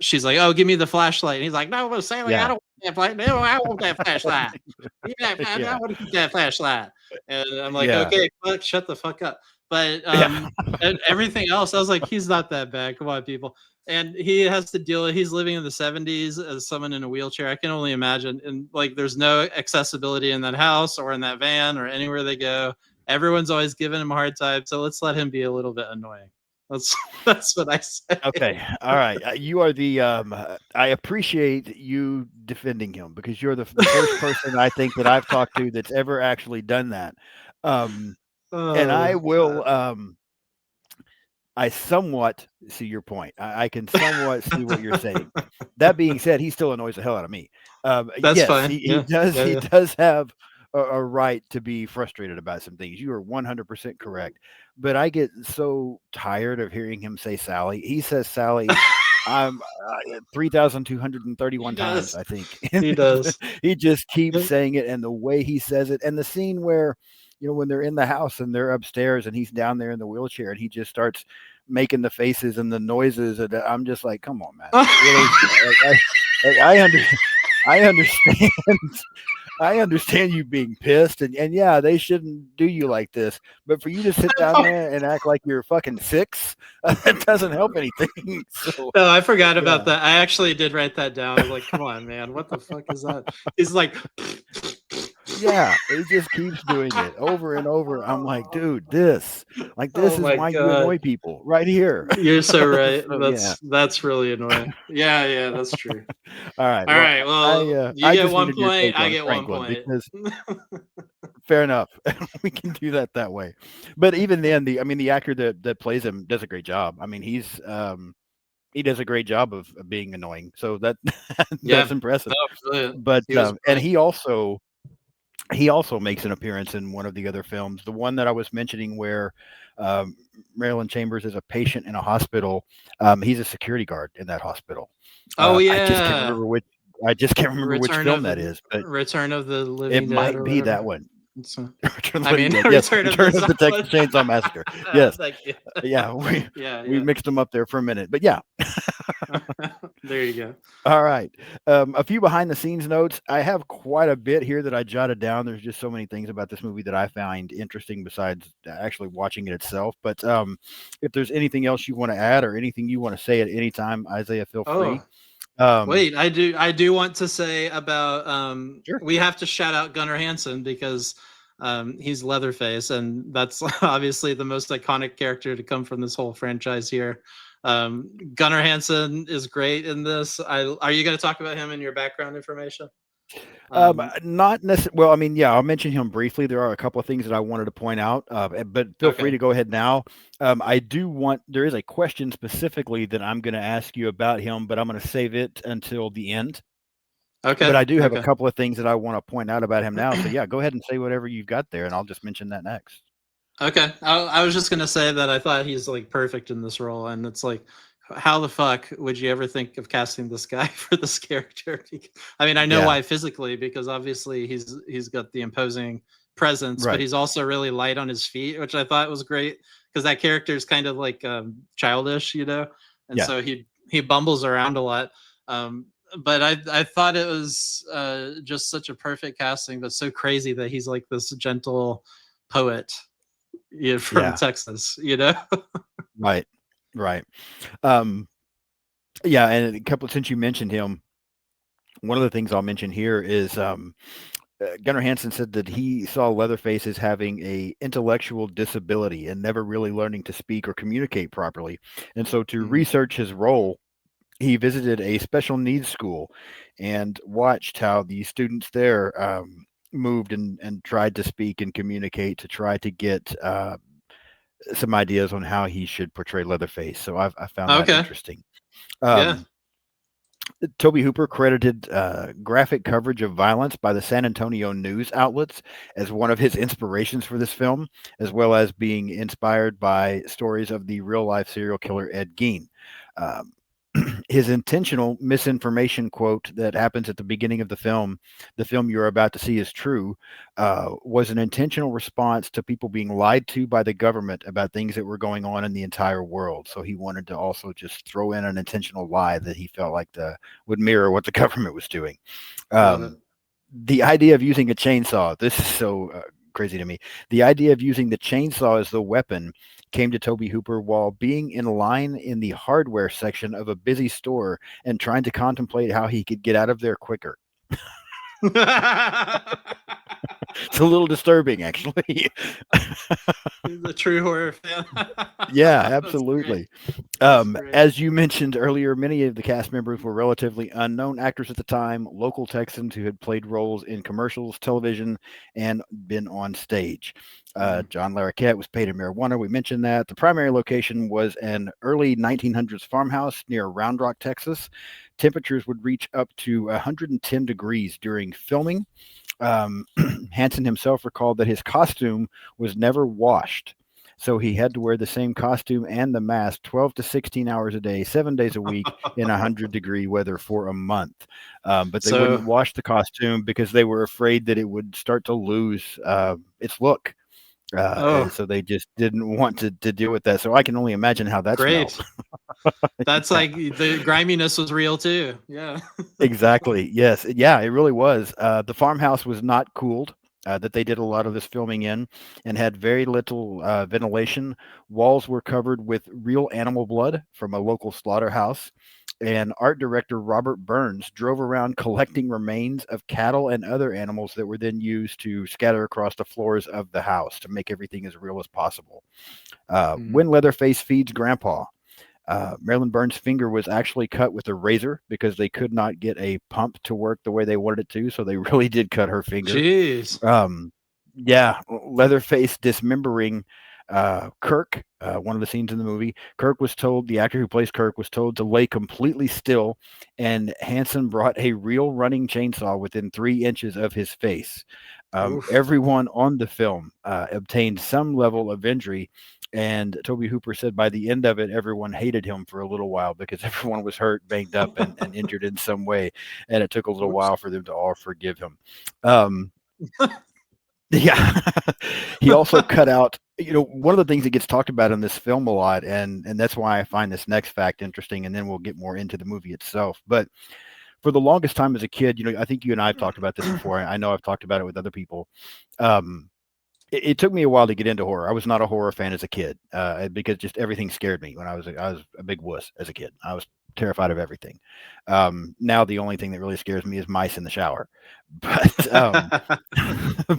S2: she's like, oh, give me the flashlight, and he's like, no, Sally, I
S1: Yeah.
S2: don't want that flashlight. No, I want that flashlight. I
S1: Yeah.
S2: want to keep that flashlight. And I'm like,
S1: Yeah.
S2: okay, fuck, shut the fuck up. But
S1: Yeah.
S2: and everything else, I was like, he's not that bad. Come on, people. And he has to deal. He's living in the 70s as someone in a wheelchair. I can only imagine. And like, there's no accessibility in that house or in that van or anywhere they go. Everyone's always giving him a hard time. So let's let him be a little bit annoying. That's that's what I say.
S1: Okay. All right. You are the. I appreciate you defending him because you're the first person I think that I've talked to that's ever actually done that. Um, and I
S2: Oh
S1: will.
S2: God.
S1: I somewhat see your point. I can somewhat see what you're saying. That being said, he still annoys the hell out of me.
S2: That's
S1: Yes,
S2: fine.
S1: he
S2: Yeah.
S1: does.
S2: Yeah.
S1: He
S2: Yeah.
S1: does have a right to be frustrated about some things. You are 100% correct. But I get so tired of hearing him say Sally. He says Sally. I'm 3,231
S2: He
S1: times,
S2: does.
S1: I think.
S2: He does.
S1: He just keeps
S2: Yeah.
S1: saying it, and the way he says it, and the scene where, when they're in the house and they're upstairs and he's down there in the wheelchair and he just starts making the faces and the noises, and I'm just like, come on, man, really? Like I understand. I understand you being pissed, and yeah, they shouldn't do you like this. But for you to sit down there and act like you're fucking six, that doesn't help anything. So
S2: No, I forgot about
S1: yeah,
S2: that. I actually did write that down. I was like, come on, man. What the fuck is that? He's like,
S1: yeah, he just keeps doing it over and over. I'm like, dude, this
S2: oh
S1: is
S2: my
S1: why you
S2: God.
S1: annoy people right here.
S2: You're so right.
S1: So yeah,
S2: That's really annoying. Yeah, yeah, that's true.
S1: all right.
S2: All
S1: Well,
S2: right. Well, you
S1: I
S2: get
S1: just
S2: one
S1: needed your
S2: point.
S1: take
S2: I
S1: on
S2: get one
S1: Franklin
S2: point.
S1: because fair enough. We can do that that way. But even then, the actor that plays him does a great job. I mean, he does a great job of being annoying. So that that's
S2: Yeah.
S1: impressive.
S2: No, brilliant.
S1: But
S2: He was
S1: and
S2: brilliant.
S1: he also makes an appearance in one of the other films, the one that I was mentioning where um, Marilyn Chambers is a patient in a hospital. He's a security guard in that hospital.
S2: Oh
S1: I just can't
S2: yeah.
S1: remember which. I just can't remember which film that is, but
S2: Return of the
S1: it
S2: Living Dead
S1: might
S2: or
S1: be that
S2: whatever.
S1: one.
S2: It's,
S1: Return of the
S2: I
S1: Living
S2: mean,
S1: Dead. Yes,
S2: Return of the
S1: Return of the Texas
S2: Zombie.
S1: Chainsaw Massacre. Yes,
S2: Thank you.
S1: yeah,
S2: Yeah,
S1: we
S2: yeah.
S1: mixed them up there for a minute, but yeah.
S2: There you go.
S1: All right. A few behind the scenes notes. I have quite a bit here that I jotted down. There's just so many things about this movie that I find interesting besides actually watching it itself. But if there's anything else you want to add or anything you want to say at any time, Isaiah, feel free.
S2: Oh,
S1: Um,
S2: wait, I do want to say about
S1: sure.
S2: we have to shout out Gunnar Hansen because he's Leatherface and that's obviously the most iconic character to come from this whole franchise here. Gunnar Hansen is great in this. Are you going to talk about him in your background information? Um,
S1: Not necessarily. Well, I mean, yeah, I'll mention him briefly. There are a couple of things that I wanted to point out, but feel free
S2: okay,
S1: to go ahead now. I do want. There is a question specifically that I'm going to ask you about him, but I'm going to save it until the end. But
S2: okay,
S1: I do have a
S2: okay.
S1: couple of things that I want to point out about him now. So yeah, go ahead and say whatever you've got there, and I'll just mention that next.
S2: Okay, I was just gonna say that I thought he's like perfect in this role, and it's like, how the fuck would you ever think of casting this guy for this character? I mean, I know
S1: Yeah,
S2: why physically, because obviously he's got the imposing presence, but
S1: right.
S2: he's also really light on his feet, which I thought was great because that character is kind of like childish, you know, and
S1: Yeah,
S2: so he bumbles around a lot. Um, but I thought it was just such a perfect casting, but so crazy that he's like this gentle poet, yeah, from
S1: yeah,
S2: Texas, you know?
S1: right, right. Um, yeah, and a couple since you mentioned him, one of the things I'll mention here is Gunnar Hansen said that he saw Leatherface as having a intellectual disability and never really learning to speak or communicate properly. And so to
S2: Mm.
S1: research his role, he visited a special needs school and watched how the students there moved and tried to speak and communicate to try to get some ideas on how he should portray Leatherface. So I found that
S2: Okay.
S1: interesting.
S2: Yeah.
S1: Um, Tobe Hooper credited graphic coverage of violence by the San Antonio news outlets as one of his inspirations for this film, as well as being inspired by stories of the real life serial killer Ed Gein. Um, his intentional misinformation quote that happens at the film you're about to see is true, was an intentional response to people being lied to by the government about things that were going on in the entire world. So he wanted to also just throw in an intentional lie that he felt like the would mirror what the government was doing.
S2: Love it.
S1: Um, the idea of using a chainsaw, this is so crazy to me. The idea of using the chainsaw as the weapon came to Tobe Hooper while being in line in the hardware section of a busy store and trying to contemplate how he could get out of there quicker. It's a little disturbing, actually.
S2: He's a true horror fan.
S1: Yeah,
S2: That's great.
S1: absolutely.
S2: That's great.
S1: As you mentioned earlier, many of the cast members were relatively unknown actors at the time, local Texans who had played roles in commercials, television, and been on stage.
S2: Mm.
S1: John Larroquette was paid in marijuana. We mentioned that. The primary location was an early 1900s farmhouse near Round Rock, Texas. Temperatures would reach up to 110 degrees during filming. Hansen himself recalled that his costume was never washed. So he had to wear the same costume and the mask 12 to 16 hours a day, 7 days a week in 100-degree weather for a month. But they wouldn't
S2: So,
S1: wash the costume because they were afraid that it would start to lose its look. And
S2: oh,
S1: so they just didn't want to deal with that. So I can only imagine how that smelled.
S2: great. That's
S1: Yeah.
S2: like the griminess was real too. Yeah.
S1: Exactly. Yes. Yeah, it really was. The farmhouse was not cooled. That they did a lot of this filming in, and had very little ventilation. Walls were covered with real animal blood from a local slaughterhouse. And art director Robert Burns drove around collecting remains of cattle and other animals that were then used to scatter across the floors of the house to make everything as real as possible.
S2: Mm.
S1: When Leatherface feeds Grandpa, Marilyn Burns' finger was actually cut with a razor because they could not get a pump to work the way they wanted it to. So they really did cut her finger.
S2: Jeez.
S1: Um, yeah, Leatherface dismembering Kirk, one of the scenes in the movie. Kirk was told, the actor who plays Kirk was told to lay completely still, and Hansen brought a real running chainsaw within 3 inches of his face.
S2: Oof.
S1: Everyone on the film obtained some level of injury, and Tobe Hooper said by the end of it, everyone hated him for a little while because everyone was hurt, banged up, and injured in some way, and it took a little
S2: Oops.
S1: while for them to all forgive him. Um, yeah. He also cut out, one of the things that gets talked about in this film a lot, and that's why I find this next fact interesting, and then we'll get more into the movie itself. But for the longest time as a kid, I think you and I have talked about this before. I know I've talked about it with other people. Um, it took me a while to get into horror. I was not a horror fan as a kid because just everything scared me when I was a big wuss as a kid. I was terrified of everything. Now the only thing that really scares me is mice in the shower, but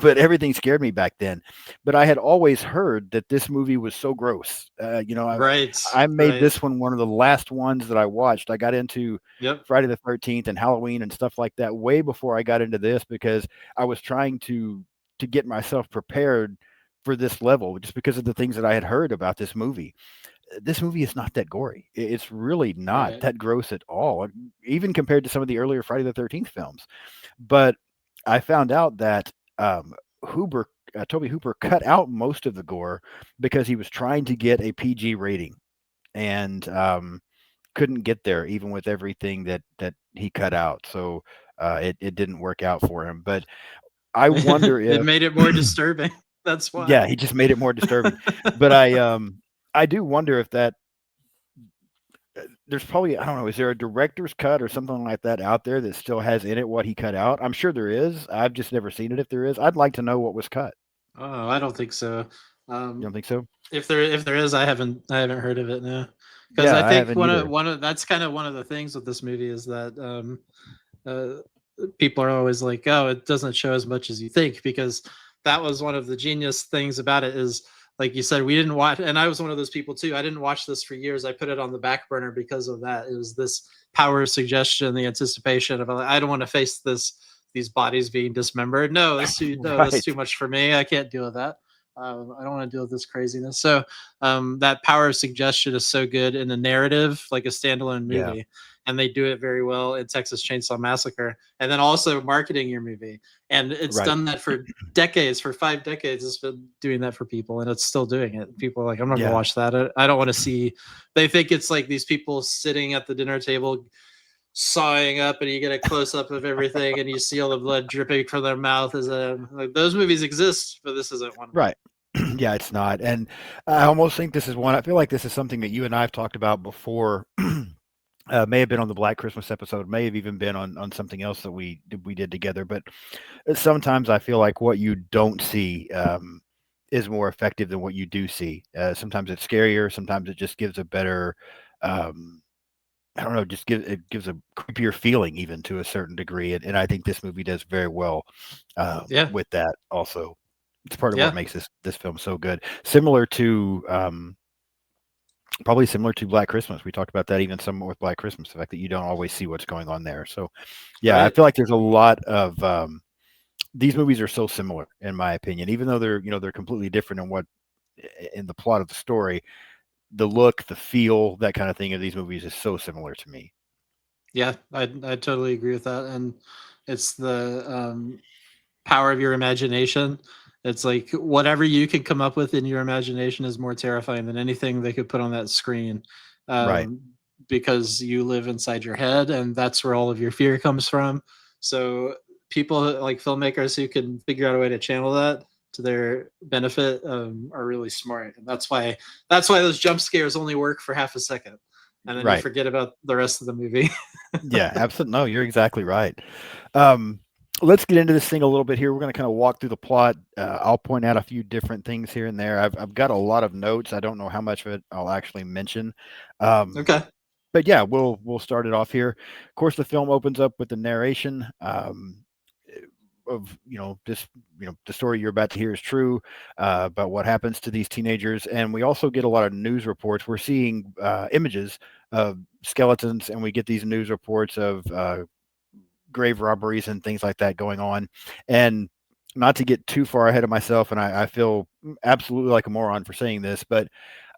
S1: but everything scared me back then. But I had always heard that this movie was so gross.
S2: Right,
S1: I made
S2: right.
S1: this one of the last ones that I watched. I got into
S2: Yep.
S1: Friday the 13th and Halloween and stuff like that way before I got into this because I was trying to get myself prepared for this level just because of the things that I had heard about this movie. This movie is not that gory. It's really not
S2: Right.
S1: that gross at all, even compared to some of the earlier Friday the 13th films. But I found out that Hooper, Toby Hooper, cut out most of the gore because he was trying to get a PG rating and couldn't get there even with everything that he cut out. So it didn't work out for him. But I wonder
S2: It
S1: if
S2: made it more disturbing. That's why.
S1: yeah, he just made it more disturbing. But I do wonder if that there's probably I don't know, is there a director's cut or something like that out there that still has in it what he cut out? I'm sure there is. I've just never seen it if there is. I'd like to know what was cut.
S2: Oh, I don't think so.
S1: You
S2: Um,
S1: don't think so?
S2: if there is, I haven't heard of it now. Because I
S1: Yeah, I
S2: think
S1: haven't either.
S2: one of that's kind of one of the things with this movie is that uh, people are always like, "Oh, it doesn't show as much as you think," because that was one of the genius things about it is, like you said, we didn't watch, and I was one of those people too. I didn't watch this for years. I put it on the back burner because of that. It was this power of suggestion, the anticipation of like, I don't want to face these bodies being dismembered. No, that's too
S1: Right.
S2: much for me. I can't deal with that. I don't want to deal with this craziness. So that power of suggestion is so good in a narrative, like a standalone
S1: Yeah.
S2: movie, and they do it very well in Texas Chainsaw Massacre, and then also marketing your movie, and it's
S1: Right.
S2: done that for decades, for 5 decades. It's been doing that for people, and it's still doing it. People are like, I'm not gonna
S1: Yeah.
S2: watch that. I don't want to see. They think it's like these people sitting at the dinner table sawing up, and you get a close up of everything, and you see all the blood dripping from their mouth. Is like those movies exist, but this isn't one of them.
S1: Right. Yeah, it's not. And I almost think this is one I feel like this is something that you and I have talked about before. May have been on the Black Christmas episode, may have even been on something else that we did together. But sometimes I feel like what you don't see is more effective than what you do see. Sometimes it's scarier. Sometimes it just gives a better, um, I don't know, it gives a creepier feeling even to a certain degree. And I think this movie does very well
S2: Yeah,
S1: with that. Also, it's part of what
S2: yeah,
S1: makes this film so good. Similar to probably similar to Black Christmas. We talked about that even some with Black Christmas, the fact that you don't always see what's going on there. So, yeah, I
S2: right.
S1: feel like there's a lot of these movies are so similar in my opinion, even though they're completely different in what in the plot of the story, the look, the feel, that kind of thing of these movies is so similar to me.
S2: Yeah, I totally agree with that, and it's the power of your imagination. It's like whatever you can come up with in your imagination is more terrifying than anything they could put on that screen,
S1: Right.
S2: um, because you live inside your head, and that's where all of your fear comes from. So people like filmmakers who can figure out a way to channel that to their benefit are really smart, and that's why those jump scares only work for half a second, and then you
S1: Right.
S2: forget about the rest of the movie.
S1: Yeah, absolutely. No, you're exactly right. Um, let's get into this thing a little bit here. We're going to kind of walk through the plot. I'll point out a few different things here and there. I've got a lot of notes. I don't know how much of it I'll actually mention. Um,
S2: Okay.
S1: but yeah, we'll start it off here. Of course, the film opens up with the narration of this the story you're about to hear is true about what happens to these teenagers, and we also get a lot of news reports. We're seeing images of skeletons, and we get these news reports of grave robberies and things like that going on. And not to get too far ahead of myself, and I feel absolutely like a moron for saying this, but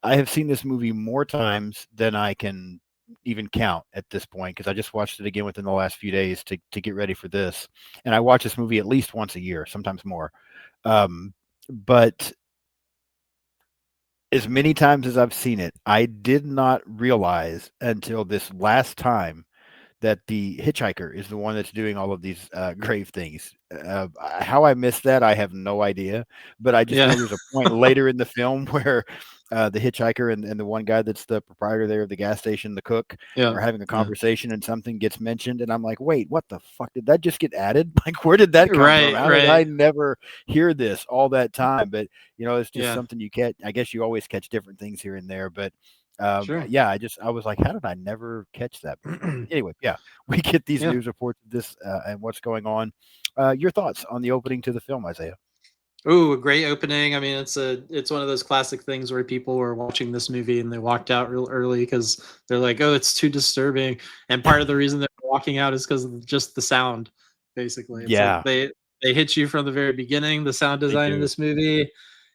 S1: I have seen this movie more times than I can even count at this point because I just watched it again within the last few days to get ready for this. And I watch this movie at least once a year, sometimes more. But as many times as I've seen it, I did not realize until this last time that the hitchhiker is the one that's doing all of these grave things. How I missed that, I have no idea. But I just
S2: Yeah.
S1: know there's a point later in the film where the hitchhiker and the one guy that's the proprietor there of the gas station, the cook,
S2: Yeah.
S1: are having a
S2: Yeah.
S1: conversation and something gets mentioned. And I'm like, wait, what the fuck? Did that just get added? Like, where did that come from?
S2: Right,
S1: How did I
S2: right.
S1: never hear this all that time? But, it's just
S2: Yeah.
S1: something you catch. I guess you always catch different things here and there. But
S2: Sure.
S1: Yeah, I was like, how did I never catch that before? But anyway, yeah, we get these
S2: Yeah.
S1: news reports of this and what's going on. Your thoughts on the opening to the film, Isaiah?
S2: Ooh, a great opening. I mean, it's one of those classic things where people were watching this movie and they walked out real early because they're like, "Oh, it's too disturbing." And part of the reason they're walking out is because of just the sound. Basically, it's like
S1: Yeah,
S2: they hit you from the very beginning. The sound
S1: they
S2: design in
S1: do.
S2: this movie,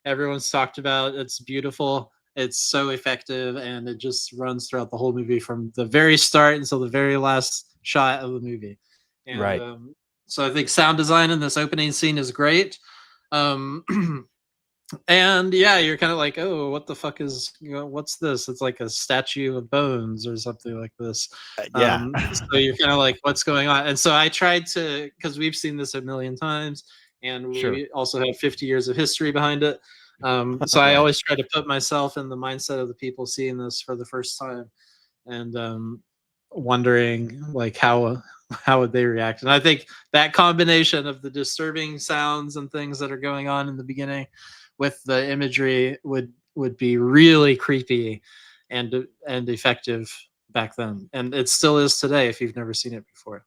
S2: everyone's talked about. It's beautiful. It's so effective, and it just runs throughout the whole movie from the very start until the very last shot of the movie. And
S1: Right.
S2: so I think sound design in this opening scene is great. Um, and yeah, you're kind of like, oh, what the fuck is, what's this? It's like a statue of bones or something like this.
S1: Yeah,
S2: So you're kind of like, what's going on? And so I tried to, because we've seen this a million times, and
S1: sure.
S2: we also have 50 years of history behind it. So I
S1: Right.
S2: always try to put myself in the mindset of the people seeing this for the first time, and wondering like how would they react. And I think that combination of the disturbing sounds and things that are going on in the beginning with the imagery would be really creepy and effective back then, and it still is today if you've never seen it before.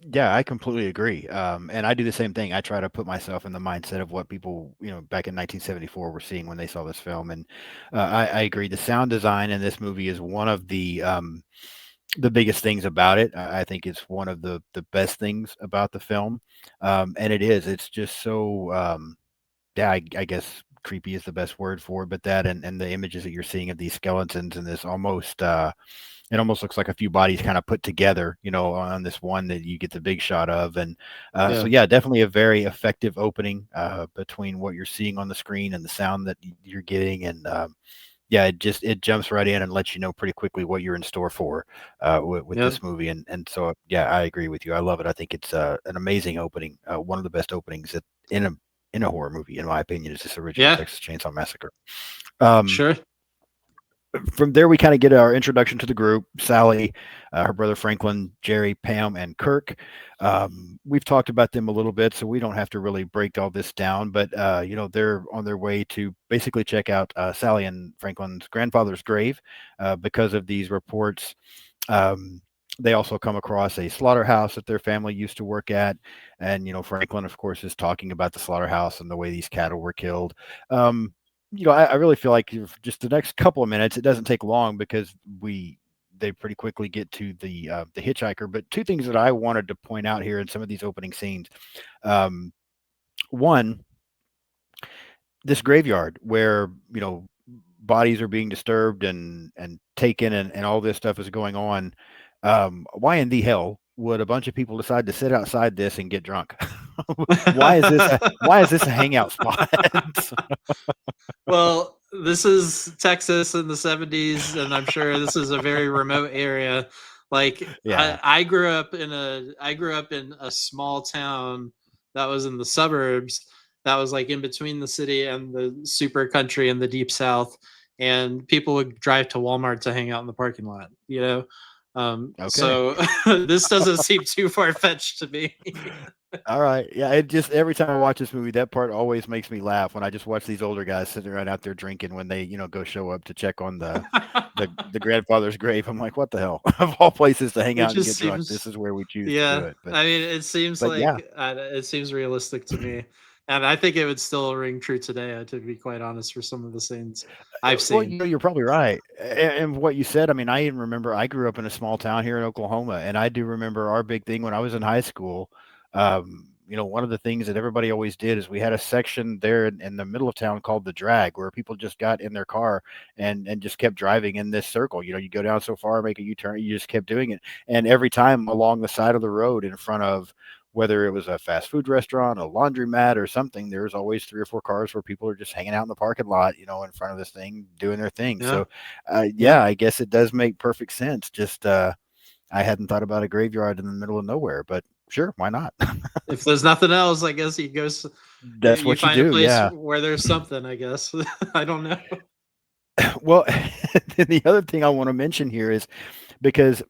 S1: Yeah, I completely agree. And I do the same thing. I try to put myself in the mindset of what people, back in 1974 were seeing when they saw this film. And I agree. The sound design in this movie is one of the biggest things about it. I think it's one of the best things about the film. And it is. It's just so. Yeah, I guess creepy is the best word for it. But that and the images that you're seeing of these skeletons and this almost. It almost looks like a few bodies kind of put together, on this one that you get the big shot of. And so,
S2: Yeah.
S1: yeah, definitely a very effective opening between what you're seeing on the screen and the sound that you're getting. And yeah, it jumps right in and lets you know pretty quickly what you're in store for with
S2: Yeah.
S1: this movie. And so, yeah, I agree with you. I love it. I think it's an amazing opening. One of the best openings in a horror movie, in my opinion, is this original
S2: Yeah.
S1: Texas Chainsaw Massacre. Um,
S2: Sure.
S1: from there, we kind of get our introduction to the group: Sally, her brother Franklin, Jerry, Pam, and Kirk. We've talked about them a little bit, so we don't have to really break all this down. But they're on their way to basically check out Sally and Franklin's grandfather's grave because of these reports. Um, they also come across a slaughterhouse that their family used to work at, and Franklin, of course, is talking about the slaughterhouse and the way these cattle were killed. Um, I really feel like if just the next couple of minutes, it doesn't take long because they pretty quickly get to the hitchhiker. But two things that I wanted to point out here in some of these opening scenes. Um, One, this graveyard where bodies are being disturbed and taken and all this stuff is going on. Why in the hell would a bunch of people decide to sit outside this and get drunk? Why is this a hangout spot?
S2: Well, this is Texas in the 70s, and I'm sure this is a very remote area. Like
S1: Yeah.
S2: I grew up in a small town that was in the suburbs, that was like in between the city and the super country in the deep south, and people would drive to Walmart to hang out in the parking lot, you know.
S1: Okay.
S2: So this doesn't seem too far fetched to me.
S1: All right. Yeah, it just every time I watch this movie, that part always makes me laugh when I just watch these older guys sitting around out there drinking when they, go show up to check on the grandfather's grave. I'm like, what the hell? Of all places to hang
S2: It
S1: out and
S2: just
S1: get drunk, this
S2: seems,
S1: is where we choose to do
S2: yeah.
S1: it.
S2: I mean, it seems
S1: But yeah.
S2: like it seems realistic to me, and I think it would still ring true today. To be quite honest, for some of the scenes I've
S1: Well,
S2: seen.
S1: you're probably right. And what you said, I mean, I even remember I grew up in a small town here in Oklahoma, and I do remember our big thing when I was in high school. One of the things that everybody always did is we had a section there in the middle of town called the drag, where people just got in their car and just kept driving in this circle. You go down so far, make a U-turn, you just kept doing it. And every time along the side of the road in front of whether it was a fast food restaurant, a laundromat, or something, there's always three or four cars where people are just hanging out in the parking lot, in front of this thing, doing their thing.
S2: Yeah,
S1: So,
S2: yeah.
S1: yeah, I guess it does make perfect sense. Just I hadn't thought about a graveyard in the middle of nowhere, but sure, why not?
S2: If there's nothing else, I guess you go.
S1: That's
S2: You
S1: what you
S2: find a
S1: do.
S2: place
S1: Yeah.
S2: where there's something. I guess I don't know.
S1: Well, the other thing I want to mention here is because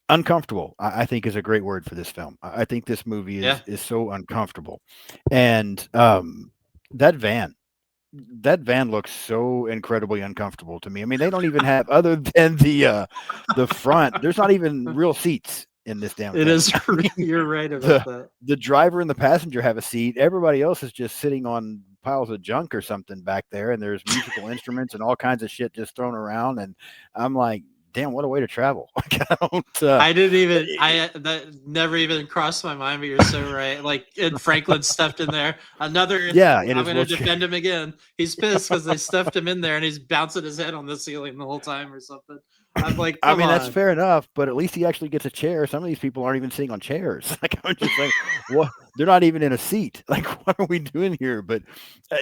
S1: uncomfortable, I think, is a great word for this film. I think this movie
S2: Yeah,
S1: is so uncomfortable, and that van. that van looks so incredibly uncomfortable to me. I mean, they don't even have other than the front. There's not even real seats in this damn
S2: It
S1: thing.
S2: is.
S1: I mean,
S2: You're right about
S1: the
S2: that.
S1: the driver and the passenger have a seat. Everybody else is just sitting on piles of junk or something back there, and there's musical instruments and all kinds of shit just thrown around. And I'm like, damn, what a way to travel. Like, I don't.
S2: I didn't even. That never even crossed my mind. But you're so right. Like, and Franklin stuffed in there. Another.
S1: Yeah, in
S2: I'm
S1: his
S2: going to
S1: wheelchair.
S2: defend him again. He's pissed because they stuffed him in there, and he's bouncing his head on the ceiling the whole time or something. I'm like,
S1: I
S2: come
S1: mean, that's
S2: on.
S1: fair enough, but at least he actually gets a chair. Some of these people aren't even sitting on chairs. Like, I'm just like, what? They're not even in a seat. Like, what are we doing here? But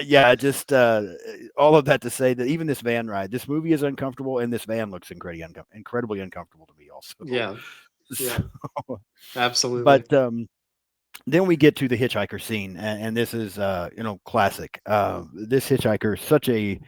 S1: yeah, just all of that to say that even this van ride, this movie is uncomfortable, and this van looks incredibly uncomfortable to me, also.
S2: Yeah. Yeah.
S1: So,
S2: Absolutely.
S1: but then we get to the hitchhiker scene, and this is, classic. This hitchhiker, such a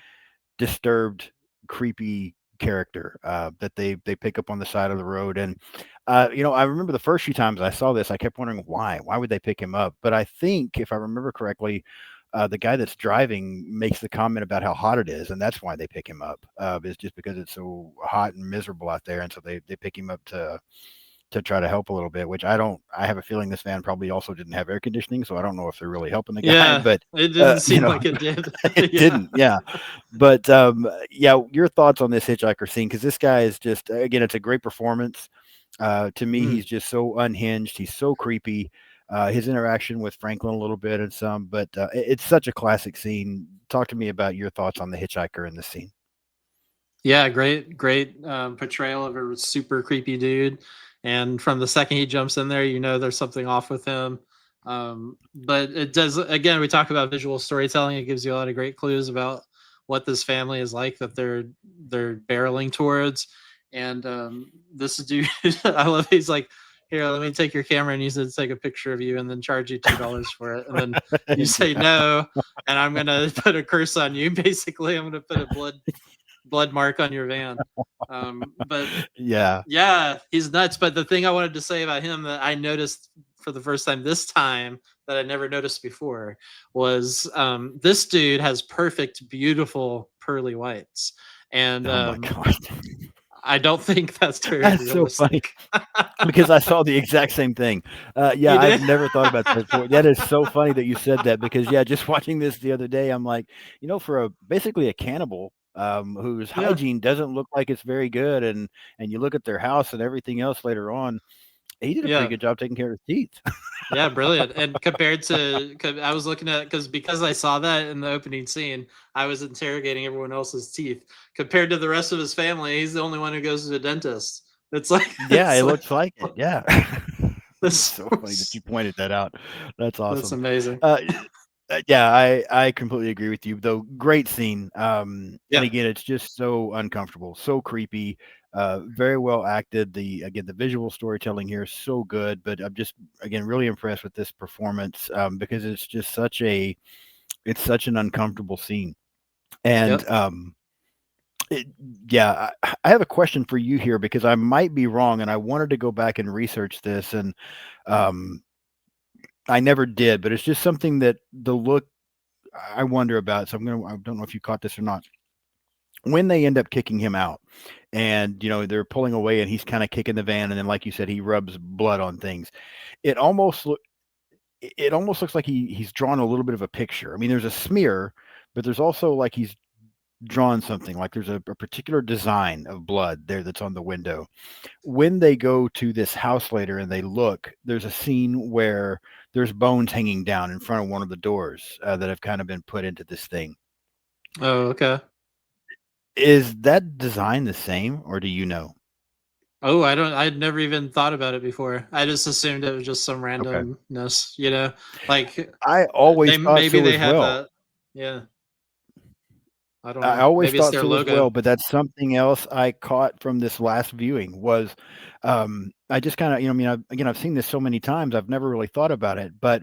S1: disturbed, creepy character that they pick up on the side of the road. And I remember the first few times I saw this, I kept wondering why. Why would they pick him up? But I think, if I remember correctly, the guy that's driving makes the comment about how hot it is, and that's why they pick him up. Is just because it's so hot and miserable out there, and so they pick him up to try to help a little bit, which I don't. I have a feeling this van probably also didn't have air conditioning, so I don't know if they're really helping the guy.
S2: Yeah.
S1: But
S2: It didn't
S1: you
S2: seem
S1: know,
S2: like it did.
S1: it
S2: Yeah.
S1: didn't. Yeah, but yeah, your thoughts on this hitchhiker scene? Because this guy is just, again, it's a great performance. To me,
S2: Mm.
S1: he's just so unhinged. He's so creepy. His interaction with Franklin a little bit and some, but it's such a classic scene. Talk to me about your thoughts on the hitchhiker in this scene.
S2: Yeah, great portrayal of a super creepy dude. And from the second he jumps in there, you know there's something off with him. But it does, again, we talk about visual storytelling. It gives you a lot of great clues about what this family is like that they're barreling towards. And this dude, I love. He's like, "Here, let me take your camera and use it to take a picture of you, and then charge you $2 for it." And then you say
S1: Yeah.
S2: no, and I'm gonna put a curse on you. Basically, I'm gonna put a blood mark on your van. But
S1: Yeah.
S2: yeah, he's nuts. But the thing I wanted to say about him that I noticed for the first time this time that I never noticed before was this dude has perfect, beautiful pearly whites, and
S1: Oh my god.
S2: I don't think that's very
S1: That's so funny.
S2: realistic.
S1: Because I saw the exact same thing. Yeah,
S2: You
S1: I've
S2: did?
S1: never thought about that before. That is so funny that you said that because, yeah, just watching this the other day, I'm like, for basically a cannibal, whose
S2: Yeah,
S1: hygiene doesn't look like it's very good, and you look at their house and everything else later on, he did a pretty
S2: yeah.
S1: good job taking care of his teeth.
S2: Yeah, brilliant. And compared to, I was looking at because I saw that in the opening scene, I was interrogating everyone else's teeth. Compared to the rest of his family, he's the only one who goes to the dentist. It's like
S1: Yeah,
S2: it's
S1: it
S2: like
S1: looks like it. Yeah. It's
S2: this.
S1: so funny that you pointed that out. That's
S2: That's
S1: awesome.
S2: amazing.
S1: Uh, yeah, I completely agree with you. Though great scene. And
S2: Yeah.
S1: again, it's just so uncomfortable, so creepy. Very well acted. The visual storytelling here is so good. But I'm just, again, really impressed with this performance, because it's just it's such an uncomfortable scene. And
S2: Yep.
S1: it, yeah, I have a question for you here because I might be wrong, and I wanted to go back and research this, and um, I never did. But it's just something that the look I wonder about. So I don't know if you caught this or not. When they end up kicking him out, and they're pulling away, and he's kind of kicking the van, and then, like you said, he rubs blood on things. It almost look it almost looks like he's drawn a little bit of a picture. I mean, there's a smear, but there's also like he's drawn something. Like there's a particular design of blood there that's on the window. When they go to this house later and they look, there's a scene where there's bones hanging down in front of one of the doors that have kind of been put into this thing.
S2: Oh, okay.
S1: Is that design the same, or do you know?
S2: Oh, I don't. I'd never even thought about it before. I just assumed it was just some
S1: Okay.
S2: randomness. Like
S1: I
S2: they
S1: always thought
S2: maybe
S1: so
S2: they
S1: as
S2: have
S1: well.
S2: that. Yeah, I don't
S1: I
S2: know.
S1: always
S2: Maybe it's
S1: thought
S2: their
S1: so as
S2: logo.
S1: well, but that's something else I caught from this last viewing was, I just kind of, I mean, I've seen this so many times, I've never really thought about it, but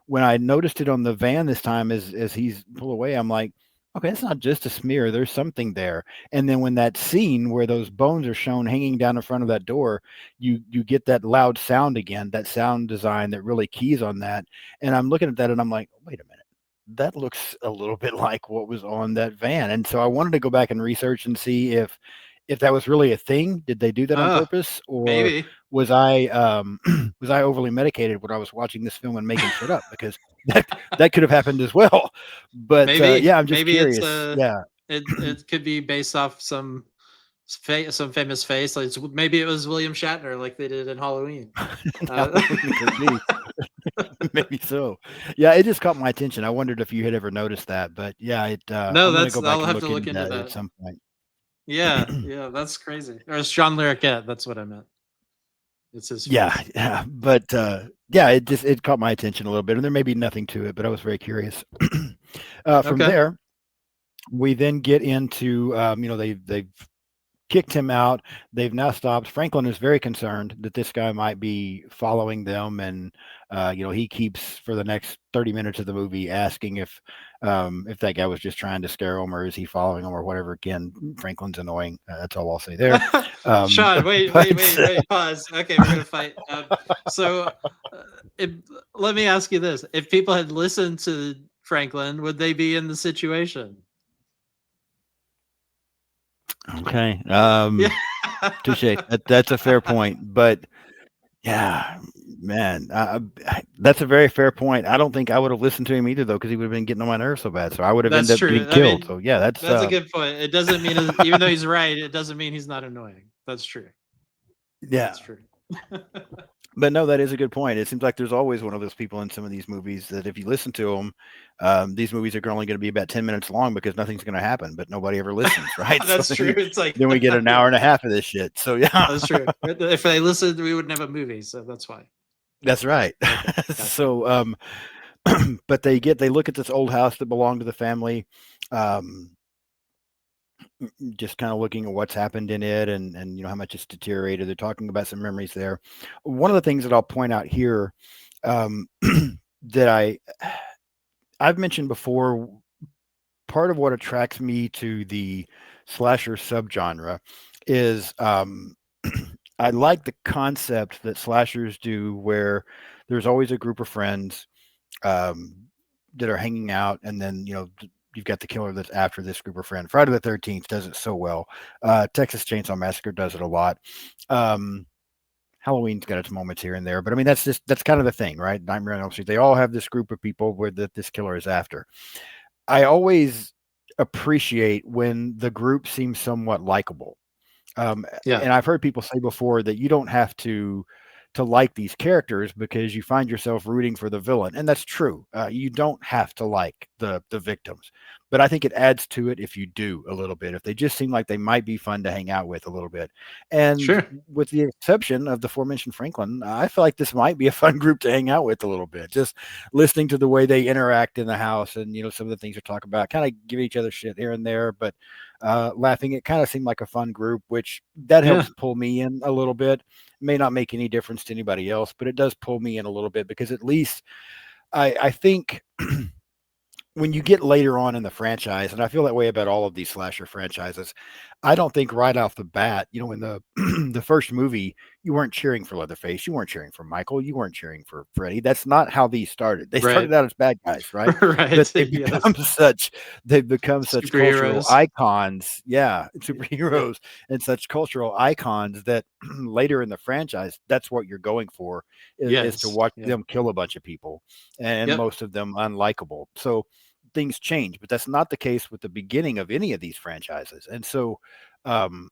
S1: when I noticed it on the van this time as he's pull away, I'm like, okay, it's not just a smear. There's something there. And then when that scene where those bones are shown hanging down in front of that door, you get that loud sound again, that sound design that really keys on that. And I'm looking at that and I'm like, wait a minute. that looks a little bit like what was on that van. And so I wanted to go back and research and see if that was really a thing. Did they do that on
S2: Oh,
S1: purpose, or
S2: maybe.
S1: was I was I overly medicated when I was watching this film and making shit up? Because that that could have happened as well. But
S2: Maybe
S1: yeah, I'm just
S2: maybe it's
S1: curious. Yeah,
S2: it could be based off some famous face. Like maybe it was William Shatner, like they did in Halloween. Uh,
S1: Halloween it could be. Maybe so. Yeah, it just caught my attention. I wondered if you had ever noticed that, but yeah,
S2: no,
S1: I'm gonna
S2: that's
S1: go back
S2: I'll
S1: and
S2: have to
S1: look
S2: look
S1: into
S2: into
S1: that at
S2: that.
S1: some point.
S2: Yeah, yeah, that's crazy. Or it's John Larroquette. That's what I meant. It's his
S1: Yeah,
S2: face.
S1: yeah, but yeah, it caught my attention a little bit, and there may be nothing to it, but I was very curious. From
S2: Okay.
S1: there, we then get into they've kicked him out. They've now stopped. Franklin is very concerned that this guy might be following them, and he keeps for the next 30 minutes of the movie asking if that guy was just trying to scare him or is he following him or whatever. Again, Franklin's annoying. That's all I'll say there. Um,
S2: Sean, wait, wait,
S1: but
S2: wait, wait. Pause. Okay, we're gonna fight. So, uh, if, let me ask you this: if people had listened to Franklin, would they be in the situation?
S1: okay,
S2: Yeah.
S1: touche. That's a fair point, but yeah, man, that's a very fair point. I don't think I would have listened to him either, though, because he would have been getting on my nerves so bad. So I would have
S2: That's
S1: ended up
S2: true.
S1: getting
S2: I
S1: killed.
S2: mean,
S1: So yeah, that's
S2: that's a good point. It doesn't mean even though he's right, it doesn't mean he's not annoying. That's true.
S1: yeah.
S2: That's true.
S1: But no, that is a good point. It seems like there's always one of those people in some of these movies that if you listen to them, these movies are only going to be about 10 minutes long because nothing's going to happen, but nobody ever listens, right? So
S2: That's true. It's like
S1: then we get an
S2: yeah,
S1: hour and a half of this shit. So yeah,
S2: that's true. If they listened, we wouldn't have a movie, so that's why.
S1: that's right.
S2: Okay, gotcha.
S1: So but they look at this old house that belonged to the family. Um, just kind of looking at what's happened in it and how much it's deteriorated. They're talking about some memories there. One of the things that I'll point out here um, that I've mentioned before, part of what attracts me to the slasher subgenre is I like the concept that slashers do, where there's always a group of friends um, that are hanging out, and then you've got the killer that's after this group of friends. Friday the 13th does it so well. Texas Chainsaw Massacre does it a lot. Um, Halloween's got its moments here and there, but I mean that's kind of the thing, right? Nightmare on Elm Street. They all have this group of people where this killer is after. I always appreciate when the group seems somewhat likable. Um,
S2: Yeah,
S1: and I've heard people say before that you don't have to like these characters because you find yourself rooting for the villain, and that's true. You don't have to like the victims, but I think it adds to it if you do a little bit. If they just seem like they might be fun to hang out with a little bit, and
S2: sure.
S1: with the exception of the aforementioned Franklin, I feel like this might be a fun group to hang out with a little bit. Just listening to the way they interact in the house, and some of the things they talk about, kind of give each other shit here and there, but laughing. It kind of seemed like a fun group, which that
S2: Yeah,
S1: helps pull me in a little bit. May not make any difference to anybody else, but it does pull me in a little bit because at least I think when you get later on in the franchise, and I feel that way about all of these slasher franchises, I don't think right off the bat, in the the first movie, you weren't cheering for Leatherface, you weren't cheering for Michael, you weren't cheering for Freddy. That's not how these started. They
S2: right.
S1: started out as bad guys, right? But
S2: Right.
S1: they've
S2: Yes.
S1: become such cultural
S2: Superheroes.
S1: icons, yeah,
S2: Yep.
S1: superheroes and such cultural icons that later in the franchise, that's what you're going for is to
S2: Yes.
S1: watch
S2: Yeah.
S1: them kill a bunch of people, and
S2: Yep.
S1: most of them unlikable. So things change, but that's not the case with the beginning of any of these franchises. And so, um,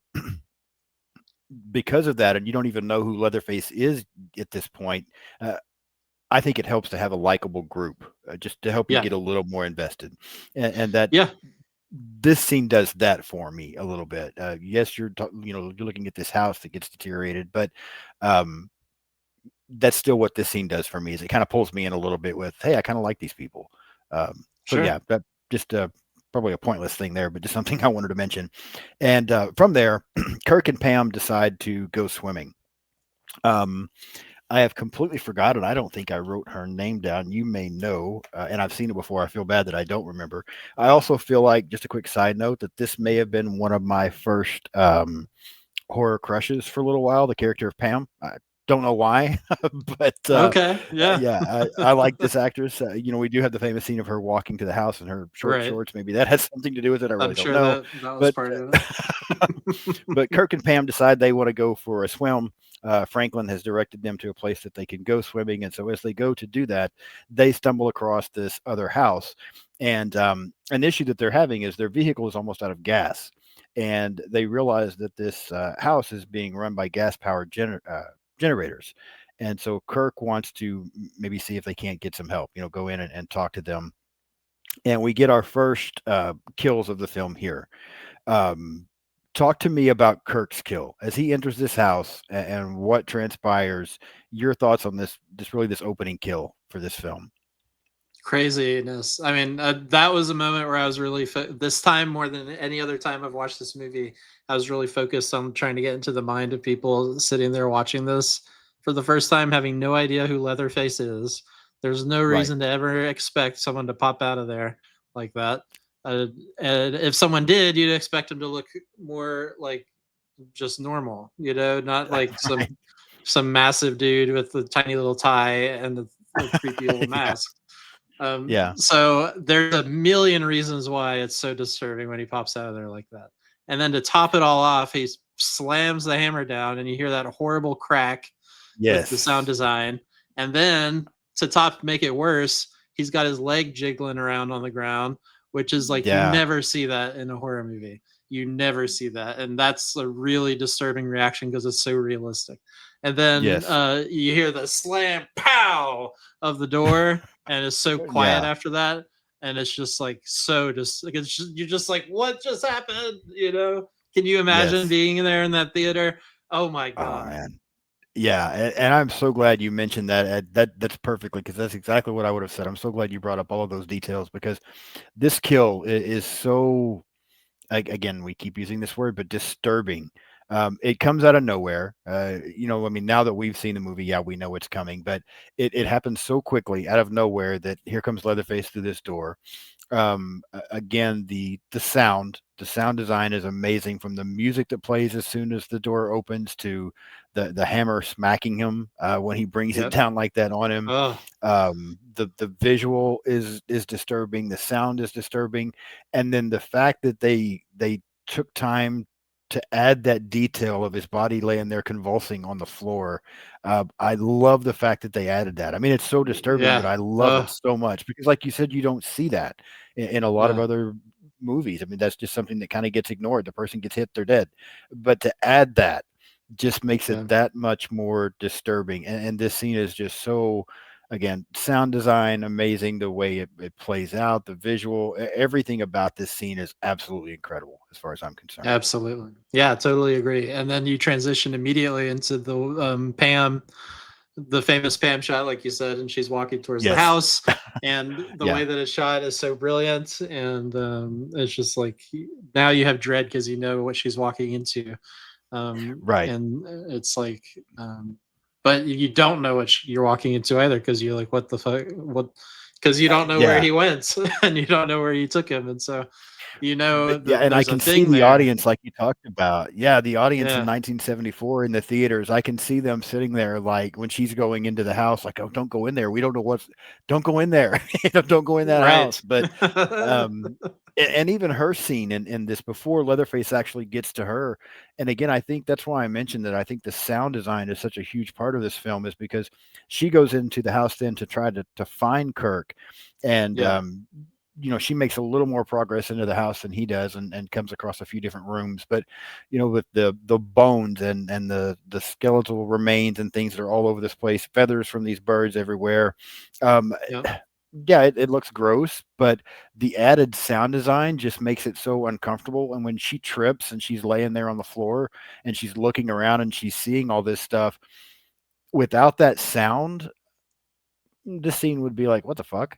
S1: because of that, and you don't even know who Leatherface is at this point, uh, I think it helps to have a likable group, just to help you
S2: Yeah.
S1: get a little more invested. And that
S2: Yeah.
S1: this scene does that for me a little bit. Yes, you're looking at this house that gets deteriorated, but um, that's still what this scene does for me. Is it kind of pulls me in a little bit with, hey, I kind of like these people. So
S2: Sure.
S1: yeah, that just probably a pointless thing there, but just something I wanted to mention. And from there, Kirk and Pam decide to go swimming. Um, I have completely forgotten. I don't think I wrote her name down. You may know, and I've seen it before. I feel bad that I don't remember. I also feel like, just a quick side note, that this may have been one of my first horror crushes for a little while. The character of Pam. Don't know why, but
S2: Okay, yeah.
S1: yeah, I like this actress. We do have the famous scene of her walking to the house in her short
S2: Right.
S1: shorts. Maybe that has something to do with it. I
S2: I'm
S1: really don't
S2: sure
S1: know.
S2: that was
S1: But
S2: part of it.
S1: but Kirk and Pam decide they want to go for a swim. Franklin has directed them to a place that they can go swimming, and so as they go to do that, they stumble across this other house. And an issue that they're having is their vehicle is almost out of gas, and they realize that this house is being run by gas-powered generators. And so Kirk wants to maybe see if they can't get some help. Go in and talk to them. And we get our first kills of the film here. Um, Talk to me about Kirk's kill as he enters this house and what transpires. Your thoughts on this opening kill for this film?
S2: Craziness. I mean, that was a moment where I was really this time more than any other time I've watched this movie. I was really focused on trying to get into the mind of people sitting there watching this for the first time, having no idea who Leatherface is. There's no
S1: Right.
S2: reason to ever expect someone to pop out of there like that. Uh, and if someone did, you'd expect him to look more like just normal, not like
S1: Right.
S2: some massive dude with the tiny little tie and the creepy old
S1: Yeah.
S2: mask.
S1: Yeah.
S2: So there's a million reasons why it's so disturbing when he pops out of there like that. And then to top it all off, he slams the hammer down and you hear that horrible crack with the sound
S1: Yes.
S2: design. And then to make it worse, he's got his leg jiggling around on the ground, which is like you
S1: Yeah.
S2: never see that in a horror movie. You never see that. And that's a really disturbing reaction because it's so realistic. And then
S1: Yes.
S2: you hear the slam pow of the door and it's so quiet
S1: Yeah.
S2: after that, and it's just like so just like you're just like what just happened, can you imagine
S1: Yes.
S2: being there in that theater? Oh my
S1: Oh
S2: god.
S1: man. Yeah, and I'm so glad you mentioned that. That's perfectly because that's exactly what I would have said. I'm so glad you brought up all of those details because this kill is so again, we keep using this word, but disturbing. It comes out of nowhere. I mean, now that we've seen the movie, yeah, we know it's coming, but it happens so quickly out of nowhere that here comes Leatherface through this door. Again, the sound design is amazing from the music that plays as soon as the door opens to the hammer smacking him when he brings it
S2: Yep.
S1: down like that on him.
S2: Oh,
S1: The visual is disturbing, the sound is disturbing, and then the fact that they took time to add that detail of his body laying there convulsing on the floor. I love the fact that they added that. I mean, it's so disturbing, but
S2: yeah.
S1: I love it
S2: Oh,
S1: so much because, like you said, you don't see that in a lot of
S2: yeah.
S1: other movies. I mean, that's just something that kind of gets ignored. The person gets hit, they're dead. But to add that just makes it
S2: Yeah.
S1: that much more disturbing. And this scene is just so, again, sound design amazing, the way it plays out, the visual, everything about this scene is absolutely incredible as far as I'm concerned.
S2: Absolutely. Yeah, totally agree. And then you transition immediately into the Pam, the famous Pam shot, like you said, and she's walking towards the
S1: Yes.
S2: house. And the
S1: Yeah.
S2: way that it's shot is so brilliant. And it's just like now you have dread because you know what she's walking into.
S1: Right.
S2: And it's like, but you don't know what you're walking into either because you're like, what the fuck? What? Because you don't know where
S1: Yeah.
S2: he went and you don't know where you took him. And so you know
S1: Yeah,
S2: that
S1: and I
S2: there's a
S1: can see
S2: thing
S1: the
S2: there.
S1: audience like you talked about. Yeah, the audience in
S2: Yeah.
S1: 1974 in the theaters, I can see them sitting there like when she's going into the house, like, "Oh, don't go in there. We don't know don't go in there. Don't go in that
S2: Right.
S1: house." But um and even her scene in this before Leatherface actually gets to her. And again, I think that's why I mentioned that I think the sound design is such a huge part of this film is because she goes into the house then to try to find Kirk and
S2: Yeah.
S1: she makes a little more progress into the house than he does and comes across a few different rooms. But, with the bones and the skeletal remains and things that are all over this place, feathers from these birds everywhere. Um,
S2: Yeah.
S1: yeah, it looks gross, but the added sound design just makes it so uncomfortable. And when she trips and she's laying there on the floor and she's looking around and she's seeing all this stuff, without that sound, this scene would be like, "What the fuck?"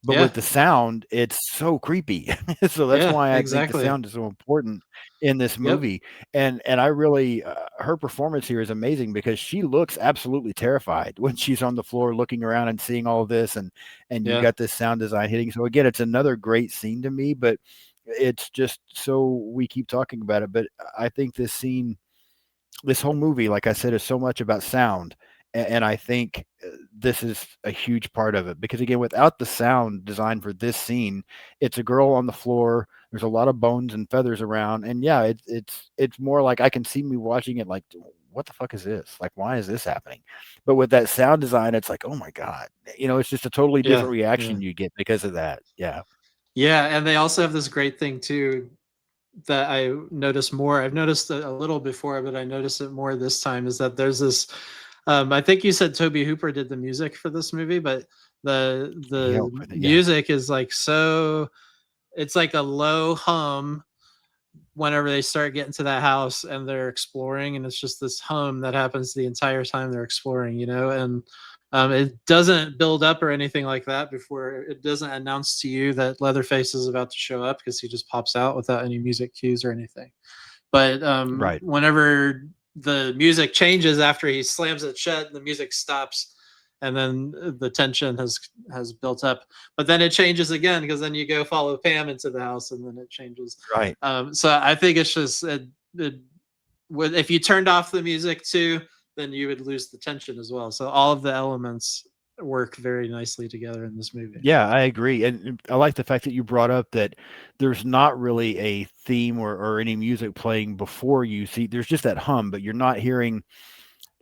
S1: But
S2: Yeah.
S1: with the sound, it's so creepy. So that's
S2: Yeah.
S1: why I think the
S2: Exactly.
S1: sound is so important in this
S2: Yep.
S1: movie. And I really her performance here is amazing because she looks absolutely terrified when she's on the floor looking around and seeing all of this and you've
S2: Yeah.
S1: got this sound design hitting. So again, it's another great scene to me, but it's just so we keep talking about it, but I think this whole movie, like I said, is so much about sound and I think this is a huge part of it because again, without the sound designed for this scene, it's a girl on the floor. There's a lot of bones and feathers around, and yeah, it's more like I can see me watching it like, what the fuck is this? Like, why is this happening? But with that sound design, it's like, oh my god, it's just a totally
S2: Yeah,
S1: different
S2: yeah,
S1: reaction you get because of that. Yeah,
S2: yeah. And they also have this great thing too that I noticed more. I've noticed it a little before, but I noticed it more this time. Is that there's this? I think you said Tobe Hooper did the music for this movie, but
S1: he
S2: the
S1: helped with it. Yeah,
S2: music is like so. It's like a low hum whenever they start getting to that house and they're exploring, and it's just this hum that happens the entire time they're exploring, and it doesn't build up or anything like that before. It doesn't announce to you that Leatherface is about to show up because he just pops out without any music cues or anything. But
S1: right,
S2: whenever the music changes after he slams it shut, the music stops, and then the tension has built up. But then it changes again because then you go follow Pam into the house, and then it changes.
S1: right.
S2: So I think it's just if you turned off the music too, then you would lose the tension as well. So all of the elements work very nicely together in this movie.
S1: Yeah, I agree, and I like the fact that you brought up that there's not really a theme or any music playing before you see. There's just that hum, but you're not hearing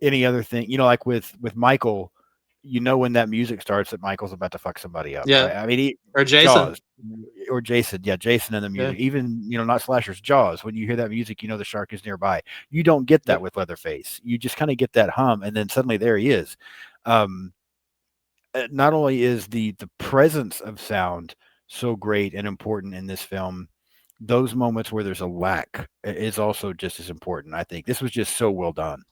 S1: any other thing. Like with Michael, when that music starts that Michael's about to fuck somebody up,
S2: Yeah,
S1: right? I mean,
S2: or Jason.
S1: Jaws or Jason, yeah, Jason in the
S2: Yeah,
S1: music. Even not slashers, Jaws. When you hear that music, the shark is nearby. You don't get that
S2: yep,
S1: with Leatherface. You just kind of get that hum, and then suddenly there he is. Um, not only is the presence of sound so great and important in this film, those moments where there's a lack is also just as important. I think this was just so well done.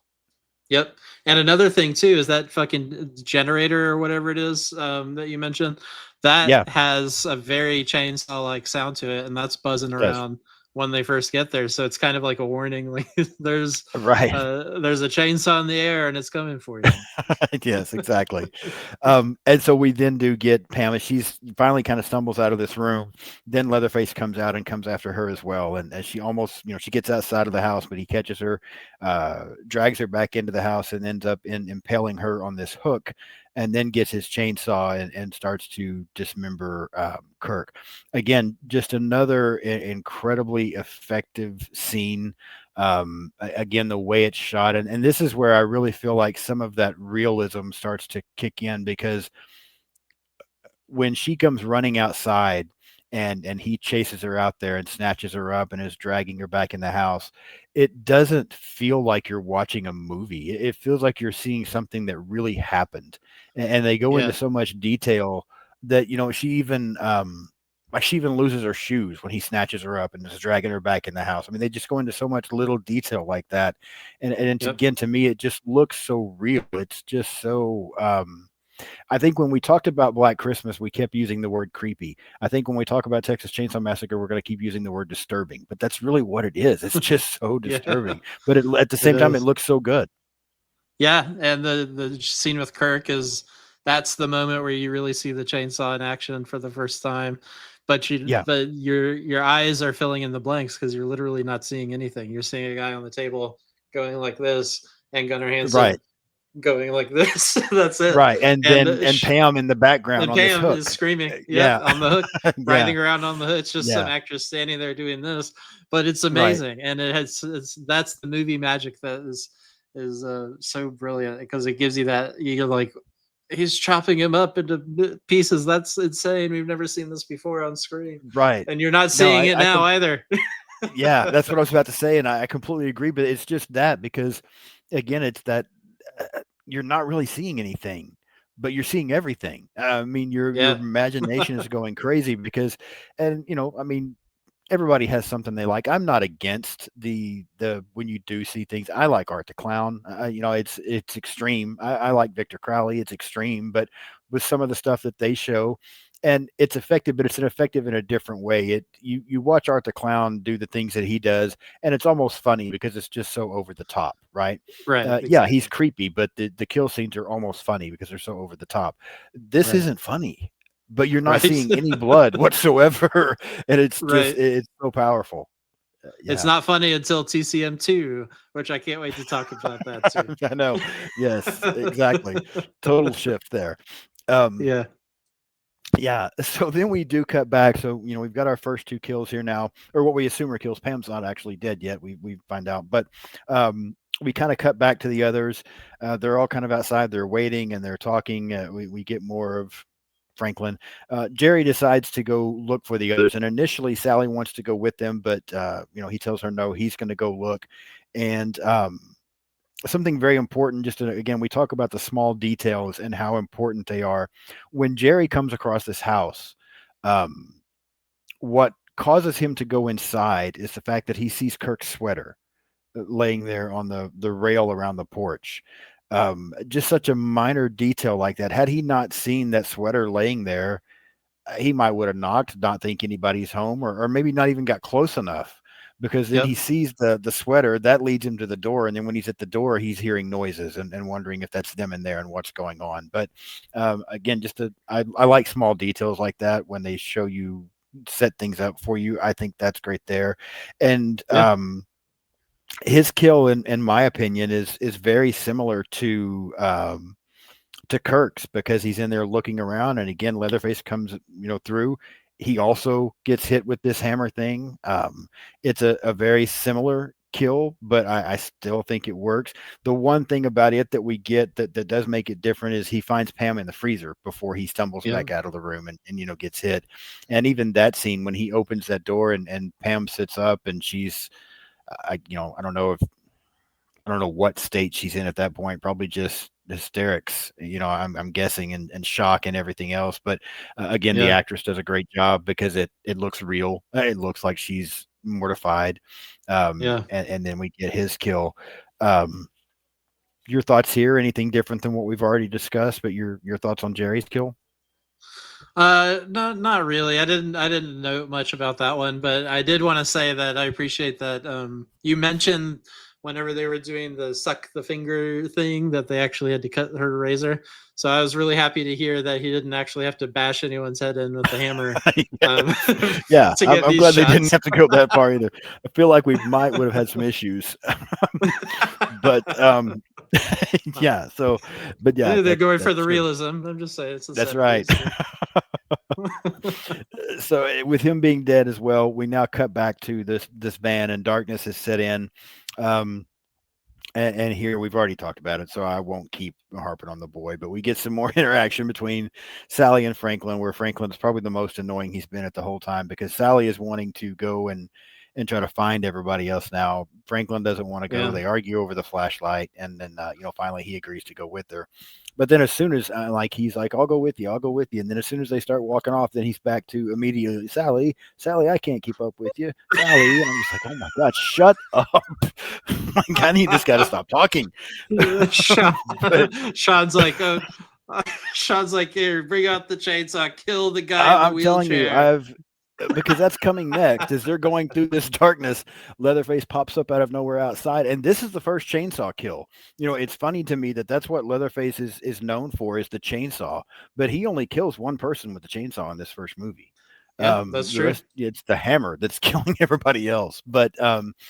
S2: yep. And another thing too is that fucking generator or whatever it is that you mentioned, that
S1: Yeah,
S2: has a very chainsaw like sound to it, and that's buzzing
S1: it does.
S2: around when they first get there. So it's kind of like a warning, like
S1: Right.
S2: there's a chainsaw in the air and it's coming for you.
S1: Yes, exactly. And so we then do get Pam, and she's finally kind of stumbles out of this room. Then Leatherface comes out and comes after her as well. And as she almost, she gets outside of the house, but he catches her, drags her back into the house, and ends up impaling her on this hook, and then gets his chainsaw and starts to dismember Kirk. Again, just another incredibly effective scene. Again, the way it's shot, and this is where I really feel like some of that realism starts to kick in because when she comes running outside and he chases her out there and snatches her up and is dragging her back in the house, it doesn't feel like you're watching a movie. It feels like you're seeing something that really happened. And they go into
S2: Yeah,
S1: so much detail that she even loses her shoes when he snatches her up and is dragging her back in the house. I mean, they just go into so much little detail like that. And
S2: yep,
S1: again, to me, it just looks so real. It's just so I think when we talked about Black Christmas, we kept using the word creepy. I think when we talk about Texas Chainsaw Massacre, we're going to keep using the word disturbing, but that's really what it is. It's just so
S2: yeah,
S1: disturbing, but at the
S2: it
S1: same time, it
S2: is.
S1: looks so good.
S2: Yeah, and the scene with Kirk is that's the moment where you really see the chainsaw in action for the first time.
S1: Yeah,
S2: But your eyes are filling in the blanks because you're literally not seeing anything. You're seeing a guy on the table going like this, and Gunnar
S1: right,
S2: Hansen going like this. That's it.
S1: right, and
S2: And
S1: then and Pam in the background on this
S2: Pam is
S1: hook.
S2: screaming, yep,
S1: Yeah,
S2: on the hook,
S1: yeah,
S2: writhing around on the hook. It's just some
S1: yeah,
S2: actress standing there doing this, but it's
S1: right,
S2: amazing, and it's that's the movie magic that is so brilliant because it gives you that you're like he's chopping him up into pieces. That's insane. We've never seen this before on screen,
S1: right.
S2: and you're not
S1: No,
S2: seeing it now either.
S1: yeah, that's what I was about to say, and I completely agree. But it's just that because, again, it's that you're not really seeing anything, but you're seeing everything. I mean, your
S2: Yeah,
S1: imagination is going crazy because, and I mean, everybody has something they like. I'm not against the when you do see things. I like Art the Clown. It's extreme. I like Victor Crowley. It's extreme, but with some of the stuff that they show, and it's effective, but it's effective in a different way. You watch Art the Clown do the things that he does, and it's almost funny because it's just so over the top, right?
S2: right,
S1: Yeah, he's
S2: exactly,
S1: creepy, but the kill scenes are almost funny because they're so over the top. This
S2: right,
S1: isn't funny, but you're not
S2: right,
S1: seeing any blood whatsoever, and it's just
S2: right.
S1: it's so powerful.
S2: It's
S1: Yeah.
S2: not funny until TCM2, which I can't wait to talk about that too.
S1: I know. Yes, exactly. Total shift there. Um,
S2: Yeah.
S1: yeah. So then we do cut back. So we've got our first two kills here now, or what we assume are kills. Pam's not actually dead yet. We find out, but we kind of cut back to the others. They're all kind of outside. They're waiting and they're talking. We get more of Franklin. Jerry decides to go look for the others, and initially Sally wants to go with them, but he tells her no. He's going to go look, and something very important, just to, again, we talk about the small details and how important they are. When Jerry comes across this house, um, what causes him to go inside is the fact that he sees Kirk's sweater laying there on the rail around the porch. Just such a minor detail like that. Had he not seen that sweater laying there, he might would have knocked, not think anybody's home, or maybe not even got close enough, because then he
S2: Yep.
S1: sees the sweater that leads him to the door, and then when he's at the door, he's hearing noises and wondering if that's them in there and what's going on. But again, I like small details like that when they show you, set things up for you. I think that's great there, and
S2: Yeah.
S1: his kill, in my opinion, is very similar to Kirk's, because he's in there looking around, and again, Leatherface comes, through. He also gets hit with this hammer thing. It's a very similar kill, but I still think it works. The one thing about it that we get that does make it different is he finds Pam in the freezer before he stumbles
S2: Yeah.
S1: back out of the room and gets hit. And even that scene when he opens that door and Pam sits up and she's, I don't know if I don't know what state she's in at that point. Probably just hysterics. I'm guessing, and shock and everything else. But again, the
S2: Yeah.
S1: actress does a great job because it looks real. It looks like she's mortified.
S2: Yeah.
S1: And then we get his kill. Um, your thoughts here? Anything different than what we've already discussed? But your thoughts on Jerry's kill?
S2: No, not really. I didn't know much about that one, but I did want to say that I appreciate that you mentioned whenever they were doing the suck the finger thing that they actually had to cut her razor. So I was really happy to hear that he didn't actually have to bash anyone's head in with the hammer um,
S1: Yes. Yeah,
S2: to
S1: I'm,
S2: get
S1: I'm
S2: these
S1: glad they didn't
S2: shots.
S1: have to go that far either. I feel like we would have had some issues. But yeah, so but yeah,
S2: They're going for
S1: that's
S2: the
S1: true.
S2: realism. I'm just saying it's a
S1: That's
S2: set
S1: right.
S2: piece. So.
S1: So with him being dead as well, we now cut back to this van, and darkness has set in. Um, and here we've already talked about it, so I won't keep harping on the boy. But we get some more interaction between Sally and Franklin, where Franklin's probably the most annoying he's been at the whole time, because Sally is wanting to go and try to find everybody else now. Franklin doesn't want to go.
S2: Yeah.
S1: They argue over the flashlight, and then finally he agrees to go with her. But then as soon as he's like, I'll go with you, I'll go with you. And then as soon as they start walking off, then he's back to immediately, Sally, I can't keep up with you, Sally. And I'm just like, oh my God, shut up. Like, I need this guy to stop talking.
S2: Sean,
S1: But
S2: Sean's like, oh, Sean's like, here, bring out the chainsaw, kill the guy in the
S1: I'm telling you,
S2: wheelchair.
S1: because that's coming next. As they're going through this darkness, Leatherface pops up out of nowhere outside, and this is the first chainsaw kill. It's funny to me that that's what Leatherface is known for, is the chainsaw, but he only kills one person with the chainsaw in this first movie.
S2: Yeah, that's
S1: The
S2: true.
S1: rest, it's the hammer that's killing everybody else. But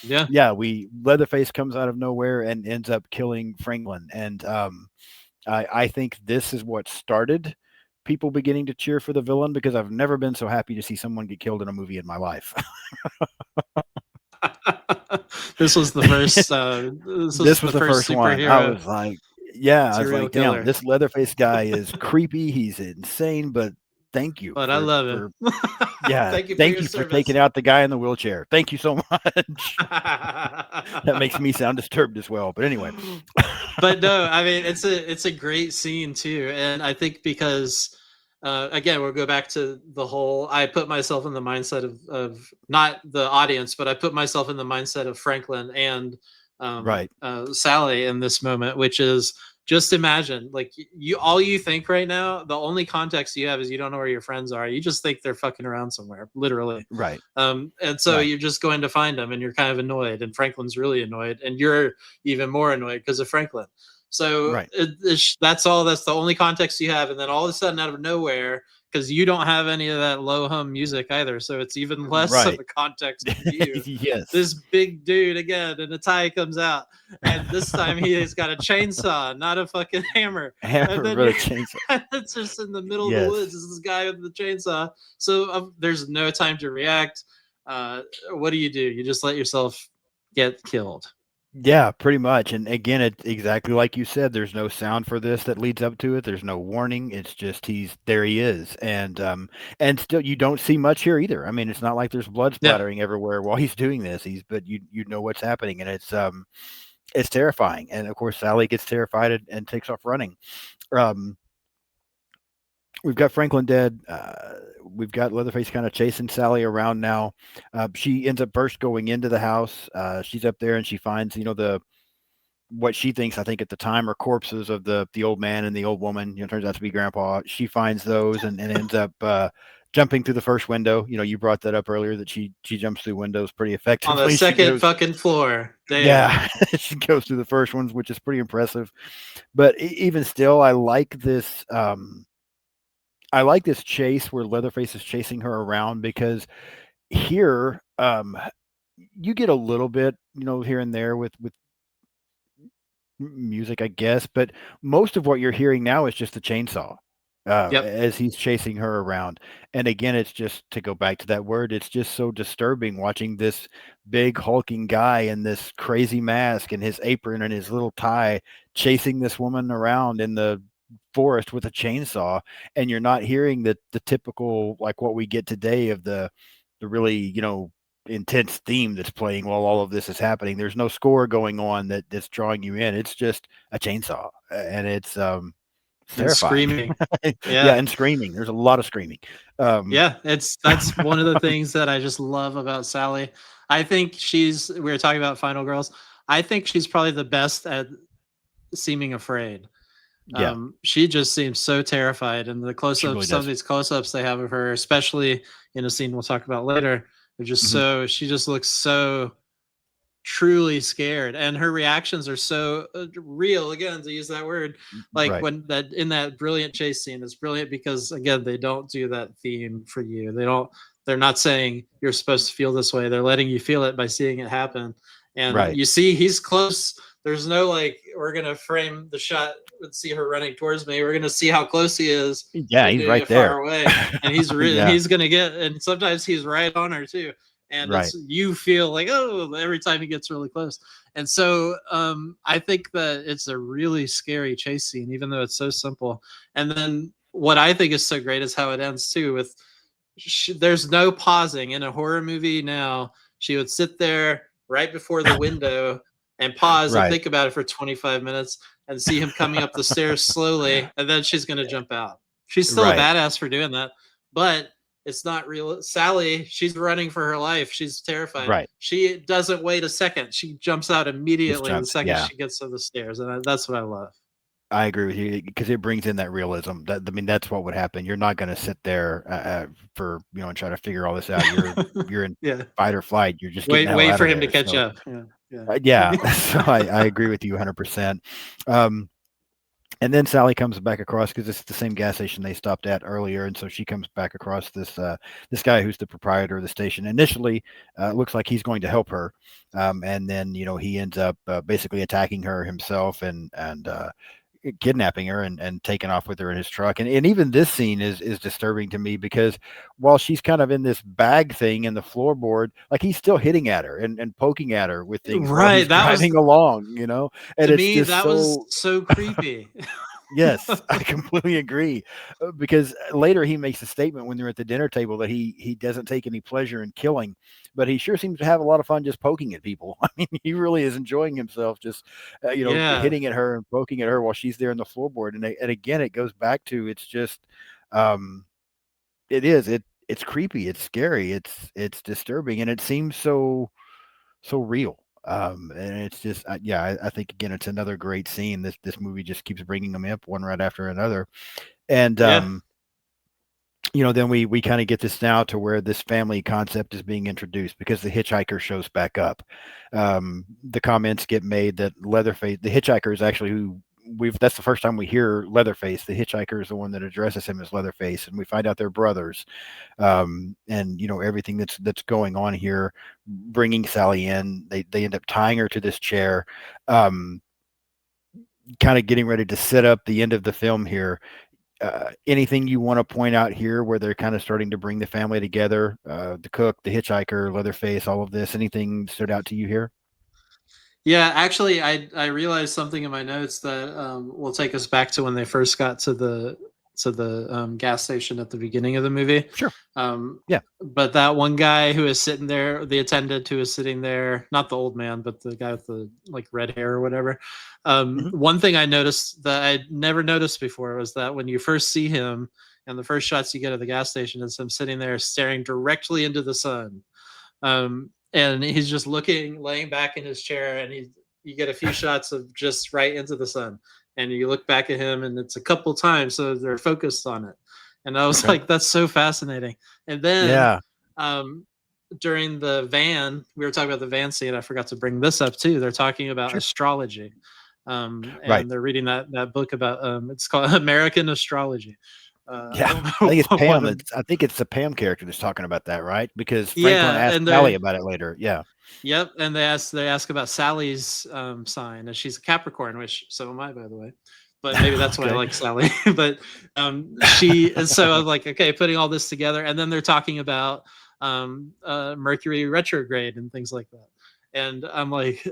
S2: Yeah.
S1: yeah, we Leatherface comes out of nowhere and ends up killing Franklin, and I think this is what started people beginning to cheer for the villain, because I've never been so happy to see someone get killed in a movie in my life.
S2: This was the first. This was
S1: This was
S2: the
S1: the
S2: first
S1: first one. I
S2: superhero
S1: was like, yeah, I was
S2: serial
S1: like, damn,
S2: killer,
S1: this Leatherface guy is creepy. He's insane, but thank you
S2: but I
S1: for
S2: love him.
S1: for yeah,
S2: Thank you for
S1: thank
S2: your
S1: you for taking
S2: service.
S1: out the guy in the wheelchair. Thank you so much. That makes me sound disturbed as well. But anyway,
S2: But no, I mean it's a great scene too, and I think because again we'll go back to the whole. I put myself in the mindset of not the audience, but I put myself in the mindset of Franklin and
S1: right,
S2: Sally in this moment, which is just imagine like you all you think right now. The only context you have is you don't know where your friends are. You just think they're fucking around somewhere, literally.
S1: right,
S2: And so
S1: right.
S2: you're just going to find them, and you're kind of annoyed, and Franklin's really annoyed, and you're even more annoyed because of Franklin. So
S1: Right.
S2: that's all. That's the only context you have, and then all of a sudden, out of nowhere, because you don't have any of that low hum music either, so it's even less of
S1: Right.
S2: a context for you.
S1: Yes.
S2: This big dude again, and a tie comes out, and this time he has got a chainsaw, not a fucking hammer. And
S1: Hammer
S2: then
S1: with a
S2: you're
S1: chainsaw.
S2: it's just in the middle of the woods.
S1: Yes.
S2: This is this guy with the chainsaw. So there's no time to react. What do? You just let yourself get killed.
S1: Yeah, pretty much. And again, it's exactly like you said. There's no sound for this that leads up to it. There's no warning. It's just he's there. He is, and still you don't see much here either. I mean, it's not like there's blood
S2: Yeah,
S1: splattering everywhere while he's doing this. But you know what's happening, and it's terrifying. And of course, Sally gets terrified and takes off running. Um, we've got Franklin dead. We've got Leatherface kind of chasing Sally around now. She ends up first going into the house. She's up there and she finds the what she thinks, I think at the time, are corpses of the old man and the old woman. Turns out to be Grandpa. She finds those and ends up jumping through the first window. You brought that up earlier that she jumps through windows pretty
S2: on the
S1: effectively. She
S2: second
S1: goes,
S2: fucking floor. Damn.
S1: yeah, she goes through the first ones, which is pretty impressive. But even still, I like this. I like this chase where Leatherface is chasing her around because here, you get a little bit, here and there with music, I guess, but most of what you're hearing now is just the chainsaw
S2: Yep.
S1: as he's chasing her around. And again, it's just to go back to that word, it's just so disturbing watching this big hulking guy in this crazy mask and his apron and his little tie chasing this woman around in the forest with a chainsaw, and you're not hearing the typical like what we get today of the really intense theme that's playing while all of this is happening. There's no score going on that's drawing you in. It's just a chainsaw, and it's
S2: And
S1: terrifying.
S2: screaming.
S1: Yeah,
S2: Yeah.
S1: and screaming. There's a lot of screaming. Um,
S2: Yeah, that's one of the things that I just love about Sally. I think we were talking about Final Girls. I think she's probably the best at seeming afraid.
S1: yeah,
S2: She just seems so terrified, and the
S1: she
S2: close-ups,
S1: really
S2: some of
S1: does.
S2: these close-ups they have of her, especially in a scene we'll talk about later, are just
S1: Hmm.
S2: so. She just looks so truly scared, and her reactions are so real, again, to use that word, like
S1: Right,
S2: when that in that brilliant chase scene. It's brilliant because again they don't do that theme for you. They're not saying you're supposed to feel this way. They're letting you feel it by seeing it happen. And
S1: right.
S2: you see he's close. There's no like, we're gonna frame the shot and see her running towards me. We're gonna see how close he is
S1: Yeah,
S2: by
S1: he's
S2: doing
S1: right
S2: it
S1: there.
S2: far away. And
S1: Yeah,
S2: he's gonna get, and sometimes he's right on her too. And
S1: right.
S2: it's, you feel like, oh, every time he gets really close. And so I think that it's a really scary chase scene, even though it's so simple. And then what I think is so great is how it ends too, with there's no pausing in a horror movie. Now she would sit there right before the window and pause and
S1: Right,
S2: think about it for 25 minutes and see him coming up the stairs slowly, and then she's going to jump out. She's still a
S1: right,
S2: badass for doing that, but it's not real. Sally, she's running for her life. She's terrified.
S1: right.
S2: She doesn't wait a second. She jumps out
S1: Just
S2: immediately the
S1: jumps.
S2: second
S1: Yeah.
S2: she gets to the stairs, and that's what I love.
S1: I agree with you because it brings in that realism. I mean, that's what would happen. You're not going to sit there for and try to figure all this out. You're in
S2: Yeah.
S1: fight or flight. You're just getting the hell
S2: Wait
S1: out
S2: for
S1: of
S2: him to
S1: there.
S2: catch
S1: So
S2: up. Yeah. Yeah.
S1: yeah, so I agree with you 100%. Um, and then Sally comes back across because it's the same gas station they stopped at earlier, and so she comes back across this guy who's the proprietor of the station. Initially, looks like he's going to help her, and then he ends up basically attacking her himself and kidnapping her and taking off with her in his truck. And even this scene is disturbing to me because while she's kind of in this bag thing in the floorboard, like he's still hitting at her and poking at her with things while
S2: Right.
S1: he's
S2: That was,
S1: driving along, and
S2: to
S1: it's
S2: me,
S1: just
S2: that was
S1: so.
S2: so creepy.
S1: Yes, I completely agree. Because later he makes a statement when they're at the dinner table that he doesn't take any pleasure in killing, but he sure seems to have a lot of fun just poking at people. I mean, he really is enjoying himself, just
S2: Yeah.
S1: hitting at her and poking at her while she's there in the floorboard. And again, it goes back to it's just, um, it's creepy, it's scary, it's disturbing, and it seems so real. And it's just, yeah, I think again, it's another great scene. This movie just keeps bringing them up one right after another, and
S2: Yeah.
S1: then we kind of get this now to where this family concept is being introduced because the hitchhiker shows back up. The comments get made that Leatherface, the hitchhiker, is actually who we've that's the first time we hear Leatherface. The hitchhiker is the one that addresses him as Leatherface, and we find out they're brothers. And everything that's going on here, bringing Sally in, they end up tying her to this chair, um, kind of getting ready to set up the end of the film here. Anything you want to point out here where they're kind of starting to bring the family together? The cook, the hitchhiker, Leatherface, all of this. Anything stood out to you here?
S2: Yeah, actually, I realized something in my notes that will take us back to when they first got to the gas station at the beginning of the movie.
S1: Sure.
S2: Um,
S1: Yeah.
S2: but that one guy who is sitting there, the attendant who is sitting there, not the old man, but the guy with the like red hair or whatever.
S1: Hmm.
S2: One thing I noticed that I'd never noticed before was that when you first see him and the first shots you get at the gas station is him sitting there staring directly into the sun, and he's just looking, laying back in his chair, and you get a few shots of just right into the sun, and you look back at him, and it's a couple times, so they're focused on it, and I was
S1: Okay.
S2: like, that's so fascinating. And then
S1: Yeah.
S2: um, during the van, we were talking about the van scene. I forgot to bring this up too. They're talking about
S1: Sure.
S2: astrology,
S1: Right.
S2: and they're reading that book about it's called American Astrology. I
S1: Yeah.
S2: don't
S1: I
S2: know
S1: think it's
S2: what
S1: Pam.
S2: the
S1: I think it's the Pam character that's talking about that, right? Because Franklin
S2: yeah,
S1: asked
S2: and
S1: Sally
S2: they're
S1: about it later. Yeah.
S2: yep, and they ask about Sally's sign, and she's a Capricorn, which so am I, by the way. But maybe that's why I
S1: Okay.
S2: like Sally. But she, and so I was like, okay, putting all this together, and then they're talking about Mercury retrograde and things like that, and I'm like,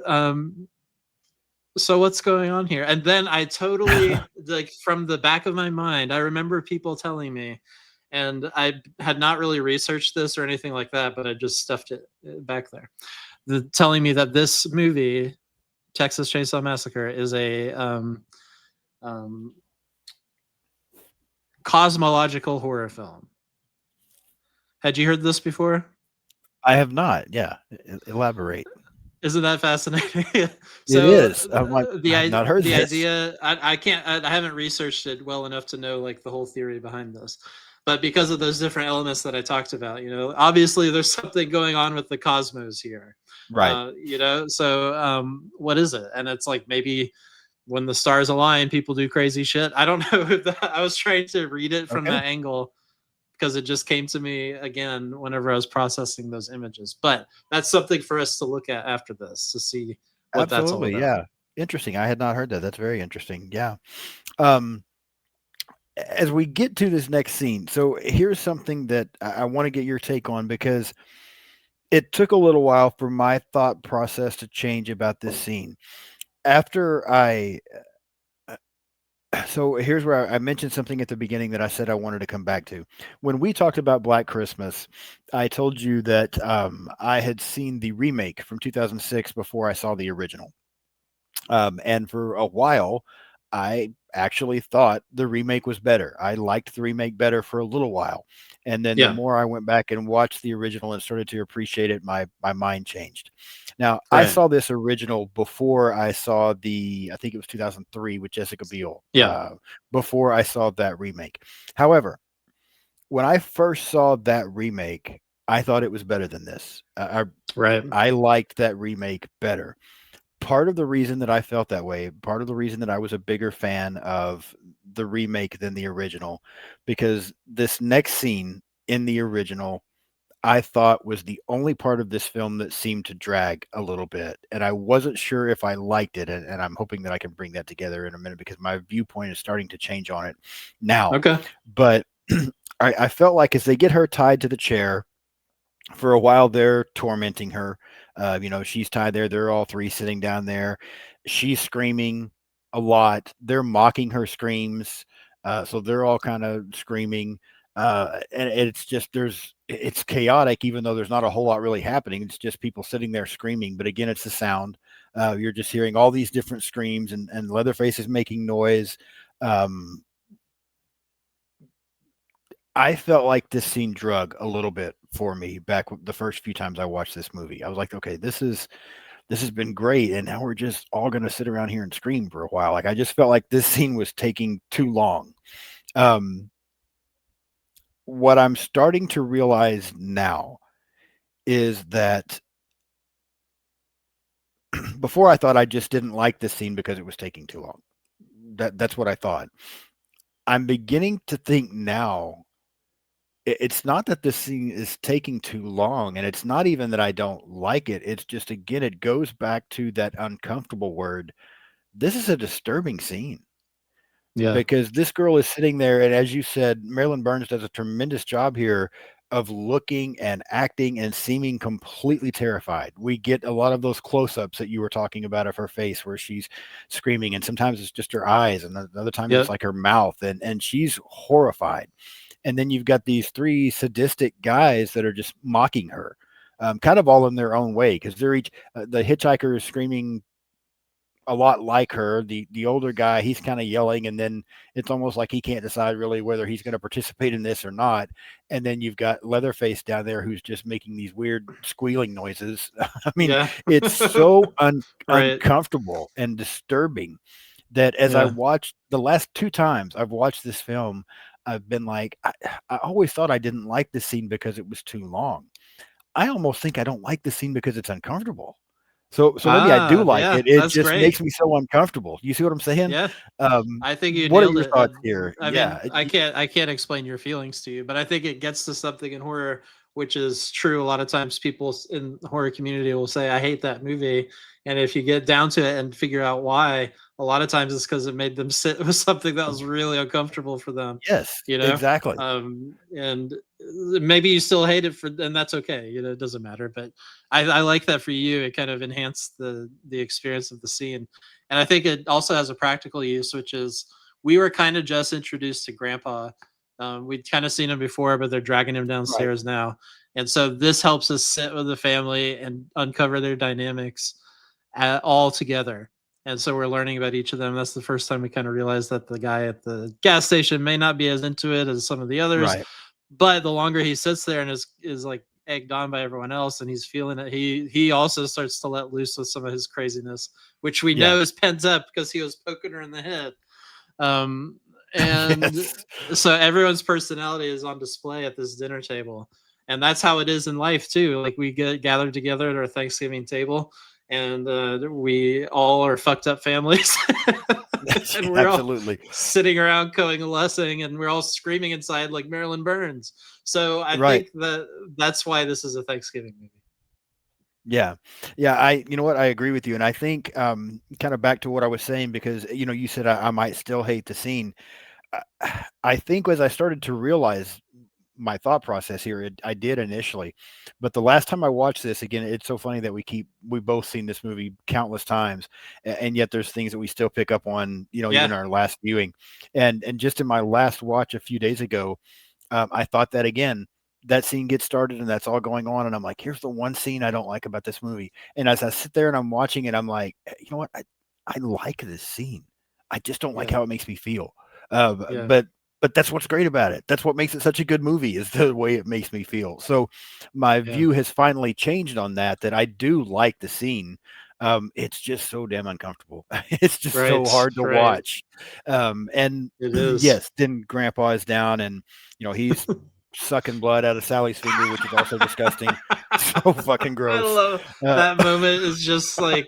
S2: so what's going on here? And then I totally, like, from the back of my mind, I remember people telling me, and I had not really researched this or anything like that, but I just stuffed it back there, telling me that this movie, Texas Chainsaw Massacre, is a um, cosmological horror film. Had you heard this before?
S1: I have not. Yeah. Elaborate.
S2: Isn't that fascinating?
S1: It
S2: So
S1: is. I'm like, I have not heard
S2: the
S1: this.
S2: idea, I can't, I haven't researched it well enough to know like the whole theory behind this, but because of those different elements that I talked about, obviously there's something going on with the cosmos here,
S1: Right.
S2: so what is it? And it's like, maybe when the stars align, people do crazy shit. I don't know if that, I was trying to read it from
S1: Okay.
S2: that angle because it just came to me again whenever I was processing those images. But that's something for us to look at after this to see what that's all
S1: Absolutely.
S2: about.
S1: Yeah. Interesting. I had not heard that. That's very interesting. Yeah. Um, as we get to this next scene, so here's something that I want to get your take on because it took a little while for my thought process to change about this scene. After I So here's where I mentioned something at the beginning that I said I wanted to come back to. When we talked about Black Christmas, I told you that I had seen the remake from 2006 before I saw the original. And for a while, I actually thought the remake was better. I liked the remake better for a little while. And then the
S2: Yeah,
S1: more I went back and watched the original and started to appreciate it, my mind changed. Now, I
S2: right.
S1: saw this original before I saw I think it was 2003 with Jessica Biel,
S2: Yeah,
S1: before I saw that remake. However, when I first saw that remake, I thought it was better than this.
S2: right.
S1: I liked that remake better. Part of the reason that I felt that way, part of the reason that I was a bigger fan of the remake than the original, because this next scene in the original, I thought was the only part of this film that seemed to drag a little bit. And I wasn't sure if I liked it. And I'm hoping that I can bring that together in a minute because my viewpoint is starting to change on it now.
S2: Okay.
S1: But I felt like as they get her tied to the chair, for a while they're tormenting her. She's tied there. They're all three sitting down there. She's screaming a lot. They're mocking her screams. So they're all kind of screaming. And it's just it's chaotic, even though there's not a whole lot really happening. It's just people sitting there screaming. But again, it's the sound. You're just hearing all these different screams, and Leatherface is making noise. Um, I felt like this scene drug a little bit for me back the first few times I watched this movie. I was like, okay, this has been great, and now we're just all going to sit around here and scream for a while. Like I just felt like this scene was taking too long. Um, what I'm starting to realize now is that before I thought I just didn't like this scene because it was taking too long. That's what I thought. I'm beginning to think now it's not that this scene is taking too long, and it's not even that I don't like it. It's just again, it goes back to that uncomfortable word. This is a disturbing scene
S2: Yeah.
S1: because this girl is sitting there, and as you said, Marilyn Burns does a tremendous job here of looking and acting and seeming completely terrified. We get a lot of those close-ups that you were talking about of her face where she's screaming, and sometimes it's just her eyes, and other times it's
S2: Yep.
S1: like her mouth, and she's horrified. And then you've got these three sadistic guys that are just mocking her, kind of all in their own way because they're each the hitchhiker is screaming a lot like her. The older guy, he's kind of yelling, and then it's almost like he can't decide really whether he's going to participate in this or not. And then you've got Leatherface down there who's just making these weird squealing noises. I mean,
S2: Yeah.
S1: it's so
S2: Right.
S1: uncomfortable and disturbing that as I
S2: Yeah.
S1: watched the last two times I've watched this film, I've been like, I always thought I didn't like this scene because it was too long. I almost think I don't like this scene because it's uncomfortable. So maybe I do like
S2: Yeah,
S1: it. It
S2: that's
S1: just
S2: great.
S1: makes me so uncomfortable. You see what I'm saying?
S2: Yeah. I think you
S1: What are
S2: nailed
S1: your
S2: it.
S1: thoughts here?
S2: I mean,
S1: Yeah,
S2: I can't explain your feelings to you, but I think it gets to something in horror, which is true. A lot of times, people in the horror community will say, "I hate that movie," and if you get down to it and figure out why, a lot of times it's because it made them sit with something that was really uncomfortable for them.
S1: yes,
S2: You know,
S1: exactly.
S2: and maybe you still hate it for, and that's okay. You know, it doesn't matter. But I like that for you. It kind of enhanced the experience of the scene, and I think it also has a practical use, which is we were kind of just introduced to Grandpa. We'd kind of seen him before, but they're dragging him
S1: Right,
S2: downstairs now, and so this helps us sit with the family and uncover their dynamics all together. And so we're learning about each of them. That's the first time we kind of realized that the guy at the gas station may not be as into it as some of the others,
S1: right.
S2: but the longer he sits there and is like egged on by everyone else and he's feeling it, he also starts to let loose with some of his craziness, which we
S1: Yeah.
S2: know is pent up because he was poking her in the head. um and
S1: Yes.
S2: so everyone's personality is on display at this dinner table, and that's how it is in life too. Like we get gathered together at our Thanksgiving table, and we all are fucked up families and we're all
S1: Absolutely.
S2: sitting around coalescing and we're all screaming inside like Marilyn Burns. So I
S1: Right.
S2: think that that's why this is a Thanksgiving movie.
S1: Yeah. Yeah, you know what? I agree with you, and I think, kinda back to what I was saying because, you said I might still hate the scene. I think as I started to realize my thought process here, I did initially, but the last time I watched this again, it's so funny that we both seen this movie countless times, and yet there's things that we still pick up on, even
S2: Yeah.
S1: our last viewing, and just in my last watch a few days ago, I thought that again. That scene gets started and that's all going on, and I'm like, here's the one scene I don't like about this movie. And as I sit there and I'm watching it, I'm like, you know what? I like this scene. I just don't like
S2: Yeah.
S1: how it makes me feel. Uh,
S2: Yeah.
S1: but but that's what's great about it. That's what makes it such a good movie is the way it makes me feel. So my
S2: Yeah.
S1: view has finally changed on that. That I do like the scene. It's just so damn uncomfortable. It's just so
S2: Right.
S1: hard to
S2: Right.
S1: watch. And
S2: It is.
S1: yes, then Grandpa is down, and he's sucking blood out of Sally's finger, which is also disgusting. So fucking
S2: I
S1: gross.
S2: love
S1: Uh,
S2: that moment. Is just like,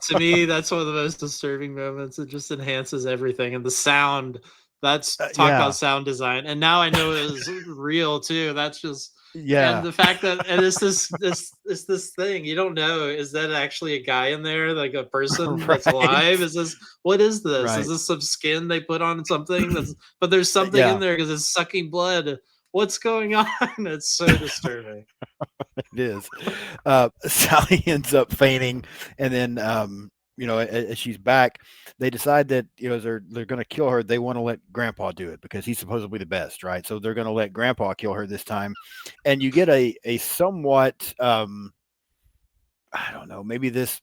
S2: to me, that's one of the most disturbing moments. It just enhances everything, and the sound. That's talk about
S1: yeah,
S2: sound design. And now I know it is real too. That's just, and
S1: yeah,
S2: the fact that, and it's this thing you don't know, is that actually a guy in there, like a person that's alive?
S1: right,
S2: Is this, what is this? Is
S1: right.
S2: this some skin they put on something that's, but there's something in
S1: Yeah,
S2: there because it's sucking blood. What's going on? It's so disturbing.
S1: it is. Sally ends up fainting, and then as she's back, they decide that as they're going to kill her. They want to let Grandpa do it because he's supposedly the best, right? So they're going to let Grandpa kill her this time, and you get a somewhat I don't know, maybe this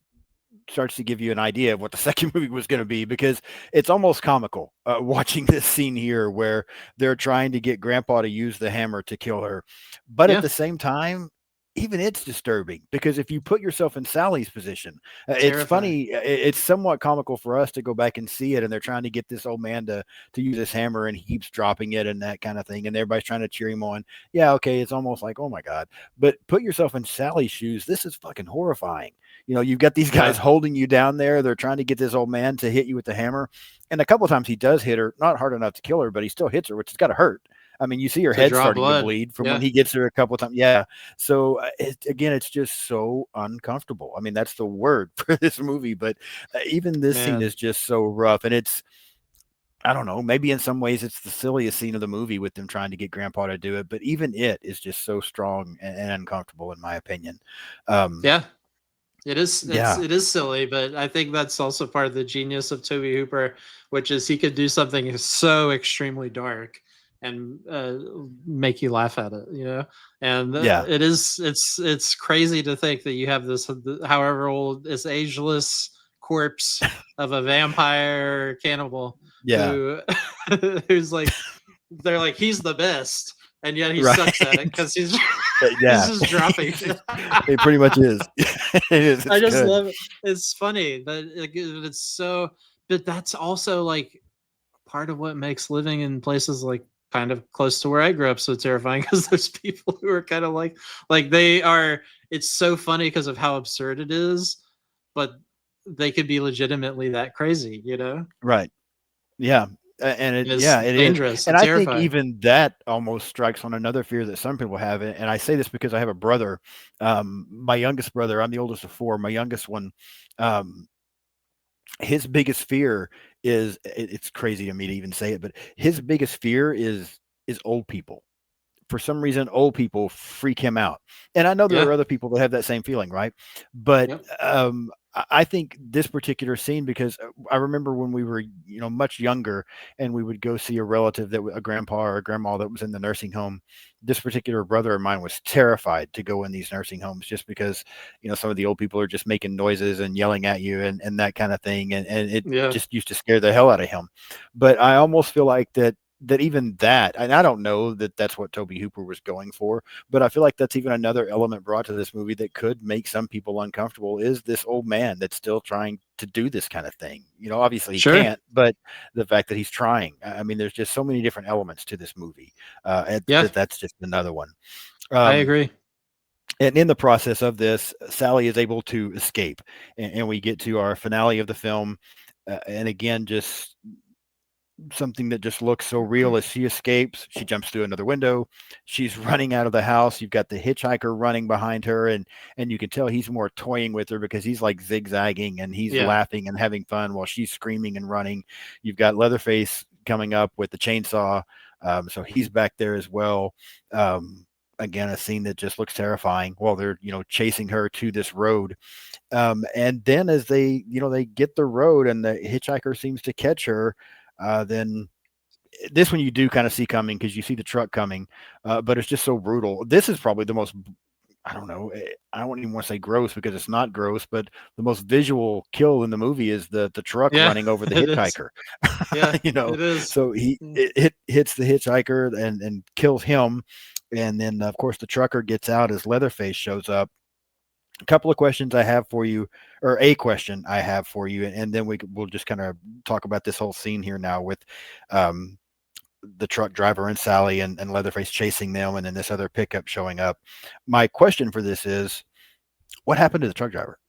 S1: starts to give you an idea of what the second movie was going to be because it's almost comical watching this scene here where they're trying to get Grandpa to use the hammer to kill her, but at
S2: Yeah.
S1: the same time. even it's disturbing because if you put yourself in Sally's position, it's
S2: Terrifying.
S1: funny. It's somewhat comical for us to go back and see it, and they're trying to get this old man to use his hammer, and he keeps dropping it and that kind of thing, and everybody's trying to cheer him on. Yeah, okay, it's almost like, oh my god, but put yourself in Sally's shoes. This is fucking horrifying. You've got these guys
S2: Yeah.
S1: holding you down there. They're trying to get this old man to hit you with the hammer, and a couple of times he does hit her, not hard enough to kill her, but he still hits her, which has got to hurt. I mean, you see her
S2: To
S1: head
S2: draw
S1: starting to
S2: blood.
S1: bleed from when
S2: Yeah.
S1: he gets her a couple of times. Yeah, so again, it's just so uncomfortable. I mean, that's the word for this movie. But even this scene
S2: Man.
S1: is just so rough, and it's I don't know. Maybe in some ways it's the silliest scene of the movie with them trying to get Grandpa to do it. But even it is just so strong and uncomfortable, in my opinion. Um,
S2: Yeah. It is
S1: yeah,
S2: it is silly, but I think that's also part of the genius of Tobe Hooper, which is he could do something so extremely dark and make you laugh at it, you know. And
S1: yeah,
S2: it's crazy to think that you have this however old, this ageless corpse of a vampire cannibal
S1: yeah,
S2: who who's like they're like he's the best, and yet he
S1: right,
S2: sucks at it because he's he's
S1: yeah.
S2: just dropping.
S1: It pretty much is. It is.
S2: I
S1: It's
S2: just
S1: good.
S2: love it. It's funny, but like, it's so. But that's also like part of what makes living in places like kind of close to where I grew up so terrifying because there's people who are kind of like they are. It's so funny because of how absurd it is, but they could be legitimately that crazy, you know.
S1: Right. Yeah, and
S2: It's
S1: yeah, it is,
S2: dangerous
S1: and
S2: and
S1: I think
S2: terrifying.
S1: even that almost strikes on another fear that some people have, and I say this because I have a brother, my youngest brother. I'm the oldest of four. My youngest one, um, his biggest fear is it's crazy to me to even say it, but his biggest fear is old people. For some reason, old people freak him out. And I know there are
S2: Yeah.
S1: other people that have that same feeling, right? But
S2: Yep.
S1: I think this particular scene, because I remember when we were, much younger, and we would go see a relative a grandpa or a grandma that was in the nursing home. This particular brother of mine was terrified to go in these nursing homes just because, some of the old people are just making noises and yelling at you and that kind of thing. And it
S2: Yeah.
S1: just used to scare the hell out of him. But I almost feel like that even that, and I don't know that that's what Toby Hooper was going for, but I feel like that's even another element brought to this movie that could make some people uncomfortable is this old man that's still trying to do this kind of thing. Obviously he
S2: Sure.
S1: can't, but the fact that he's trying, I mean, there's just so many different elements to this movie.
S2: Yeah.
S1: That's just another one.
S2: I
S1: Um,
S2: agree.
S1: and in the process of this, Sally is able to escape, and we get to our finale of the film. And again, just something that just looks so real as she escapes. She jumps through another window. She's running out of the house. You've got the hitchhiker running behind her, and you can tell he's more toying with her because he's like zigzagging and he's
S2: Yeah.
S1: laughing and having fun while she's screaming and running. You've got Leatherface coming up with the chainsaw, so he's back there as well. Again, a scene that just looks terrifying while they're chasing her to this road. And then as they get the road and the hitchhiker seems to catch her, then this one you do kind of see coming because you see the truck coming, but it's just so brutal. This is probably the most, I don't know, I don't even want to say gross because it's not gross, but the most visual kill in the movie is the truck
S2: Yeah.
S1: running over the
S2: It is.
S1: hitchhiker.
S2: Yeah.
S1: you know,
S2: It is.
S1: so
S2: Mm.
S1: it hits the hitchhiker and kills him, and then of course the trucker gets out as Leatherface shows up. A couple of questions I have for you, or a question I have for you, and then we'll just kind of talk about this whole scene here now with um, the truck driver and Sally and Leatherface chasing them, and then this other pickup showing up. My question for this is, what happened to the truck driver?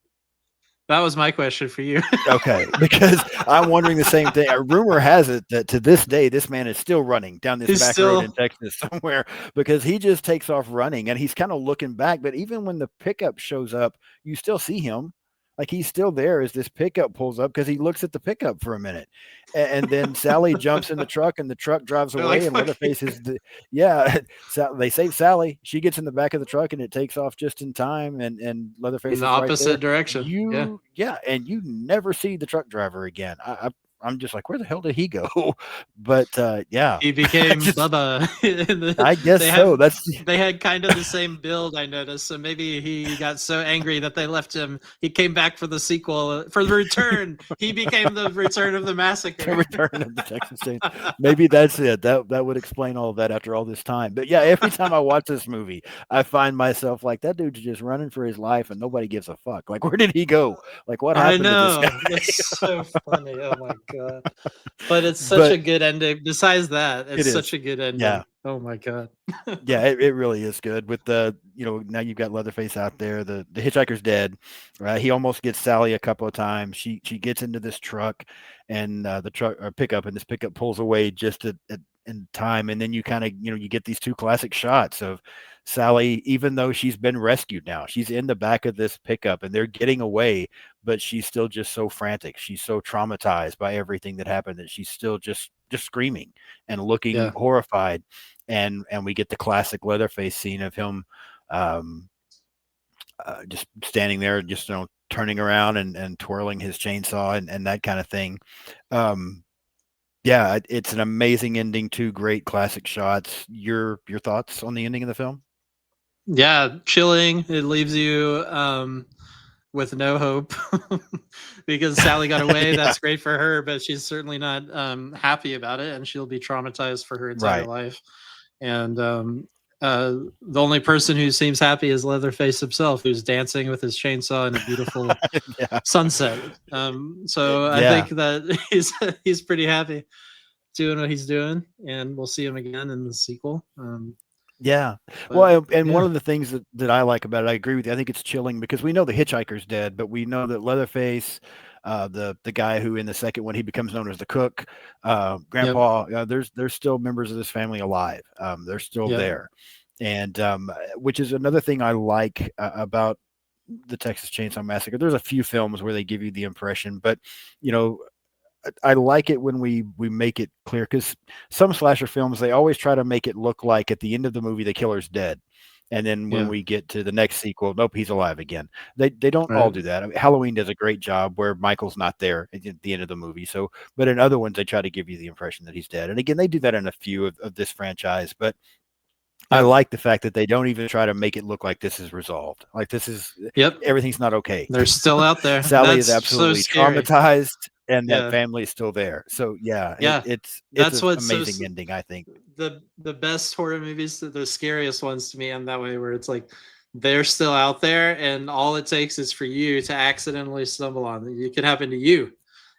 S2: That was my question for you.
S1: Okay, because I'm wondering the same thing. A rumor has it that to this day, this man is still running down this
S2: He's
S1: back road in
S2: still
S1: Texas somewhere because he just takes off running and he's kind of looking back. But even when the pickup shows up, you still see him. Like he's still there as this pickup pulls up because he looks at the pickup for a minute. And then Sally jumps in the truck and the truck drives
S2: they're like
S1: away. And
S2: fuck you.
S1: Leatherface is yeah, they save Sally. She gets in the back of the truck and it takes off just in time. And
S2: In
S1: Leatherface
S2: the
S1: is right there.
S2: opposite direction. Yeah.
S1: Yeah, and you never see the truck driver again. I'm just like, where the hell did he go? But yeah,
S2: He
S1: I
S2: became
S1: just
S2: Bubba.
S1: I guess
S2: They
S1: so.
S2: have
S1: That's
S2: they had kind of the same build, I noticed. So maybe he got so angry that they left him. He came back for the sequel, for the return. He became the Return of the
S1: the
S2: Massacre.
S1: return of the Texas Chain. Maybe that's it. That would explain all of that after all this time. But yeah, every time I watch this movie, I find myself like that dude's just running for his life and nobody gives a fuck. Like where did he go? Like what
S2: I
S1: happened to this guy?
S2: know. That's so funny. Oh my god. But it's such
S1: But
S2: a good ending. Besides that,
S1: it
S2: it's such
S1: is.
S2: a good
S1: Yeah.
S2: ending. Oh my god.
S1: Yeah, it really is good. With the now you've got Leatherface out there. The hitchhiker's dead. Right, he almost gets Sally a couple of times. She gets into this truck, and the truck or pickup, and this pickup pulls away just in time. And then you kind of you get these two classic shots of Sally, even though she's been rescued now, she's in the back of this pickup, and they're getting away, but she's still just so frantic. She's so traumatized by everything that happened that she's still just screaming and looking
S2: Yeah.
S1: horrified, and we get the classic Leatherface scene of him um, just standing there, just turning around and twirling his chainsaw and that kind of thing. Um, yeah, it's an amazing ending. Two great classic shots. Your thoughts on the ending of the film?
S2: Yeah, chilling. It leaves you with no hope because Sally got away.
S1: Yeah,
S2: That's great for her, but she's certainly not happy about it, and she'll be traumatized for her entire
S1: right.
S2: life. And the only person who seems happy is Leatherface himself, who's dancing with his chainsaw in a beautiful
S1: Yeah,
S2: sunset. So I
S1: yeah,
S2: think that he's pretty happy doing what he's doing, and we'll see him again in the sequel.
S1: yeah.
S2: But
S1: Well, and one
S2: yeah,
S1: of the things that I like about it, I agree with you. I think it's chilling because we know the hitchhiker's dead, but we know that Leatherface, the guy who in the second one he becomes known as the cook,
S2: yep,
S1: Grandpa, there's still members of this family alive. They're still
S2: yep,
S1: there, and which is another thing I like about the Texas Chainsaw Massacre. There's a few films where they give you the impression, but you know, I like it when we make it clear because some slasher films they always try to make it look like at the end of the movie the killer's dead, and then when
S2: yeah,
S1: we get to the next sequel, nope, he's alive again. They don't all
S2: right,
S1: do that. I mean, Halloween does a great job where Michael's not there at the end of the movie. So, but in other ones they try to give you the impression that he's dead, and again they do that in a few of this franchise, but. I
S2: yep,
S1: like the fact that they don't even try to make it look like this is resolved. Like this is
S2: yep.
S1: everything's not okay.
S2: They're still out there.
S1: Sally
S2: That's
S1: is
S2: so
S1: absolutely
S2: scary.
S1: traumatized, and that
S2: Yeah,
S1: family is still there. So yeah,
S2: yeah.
S1: it's
S2: That's
S1: an
S2: what's
S1: amazing ending, I think.
S2: the best horror movies, the scariest ones to me, and that way where it's like they're still out there, and all it takes is for you to accidentally stumble on them. It could happen to you,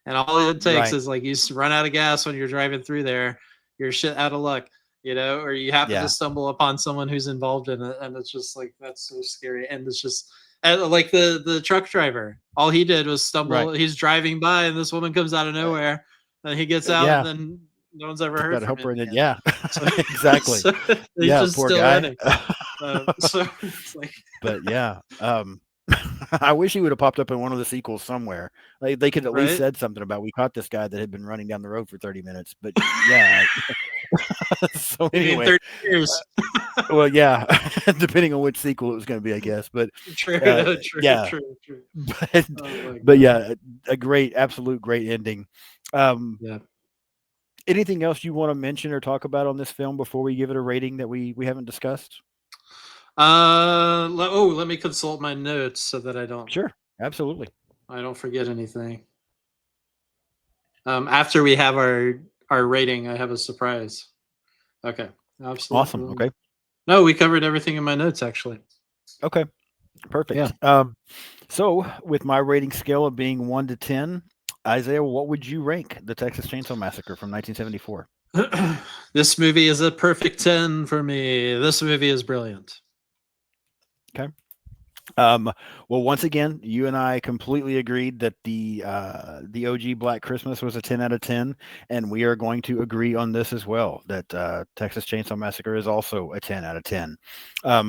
S2: and all it takes
S1: Right.
S2: is like you run out of gas when you're driving through there, you're shit out of luck, or you happen to
S1: Yeah.
S2: stumble upon someone who's involved in it, and it's just like that's so scary, and it's just. And like the truck driver, all he did was
S1: Right.
S2: stumble. He's driving by, and this woman comes out of
S1: Uh,
S2: nowhere, and he gets out, and
S1: yeah.
S2: then no one's ever
S1: Got
S2: heard
S1: to
S2: from
S1: help her,
S2: him
S1: and then
S2: again.
S1: yeah,
S2: So,
S1: exactly.
S2: so he's
S1: Yeah,
S2: just
S1: poor
S2: still
S1: guy.
S2: running. So it's like,
S1: But yeah, I wish he would have popped up in one of the sequels somewhere. Like they could at least
S2: right?
S1: said something about we caught this guy that had been running down the road for 30 minutes. But yeah, so
S2: Maybe in
S1: anyway,
S2: 30 years.
S1: well, yeah, depending on which sequel it was going to be, I guess. But
S2: True,
S1: uh,
S2: true,
S1: yeah,
S2: true, true.
S1: but
S2: Oh my
S1: but
S2: god.
S1: yeah, a great, absolute great ending. Um,
S2: Yeah.
S1: anything else you want to mention or talk about on this film before we give it a rating that we haven't discussed?
S2: Let me consult my notes so that
S1: Sure, absolutely.
S2: I don't forget anything. After we have our rating, I have a surprise. Okay.
S1: Awesome.
S2: Absolutely.
S1: Okay.
S2: No, we covered everything in my notes actually.
S1: Okay.
S2: Yeah.
S1: Perfect. So with my rating scale of being 1 to 10, Isaiah, what would you rank the Texas Chainsaw Massacre from 1974?
S2: This movie is a perfect 10 for me. This movie is brilliant.
S1: Okay. Um, well, once again, you and I completely agreed that the OG Black Christmas was a 10 out of 10, and we are going to agree on this as well. That Texas Chainsaw Massacre is also a 10 out of 10.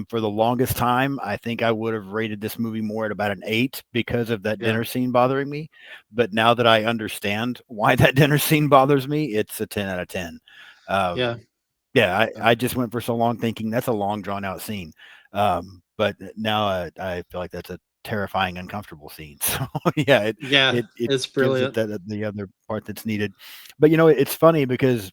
S1: For the longest time, I think I would have rated this movie more at about an 8 because of that
S2: Yeah.
S1: dinner scene bothering me. But now that I understand why that dinner scene bothers me, it's a 10 out of 10.
S2: Yeah.
S1: Yeah,
S2: Yeah.
S1: I just went for so long thinking that's a long drawn out scene. But now I feel like that's a terrifying, uncomfortable scenes. So yeah,
S2: Yeah,
S1: it
S2: it's
S1: gives it
S2: brilliant.
S1: that the other part that's needed. But it's funny because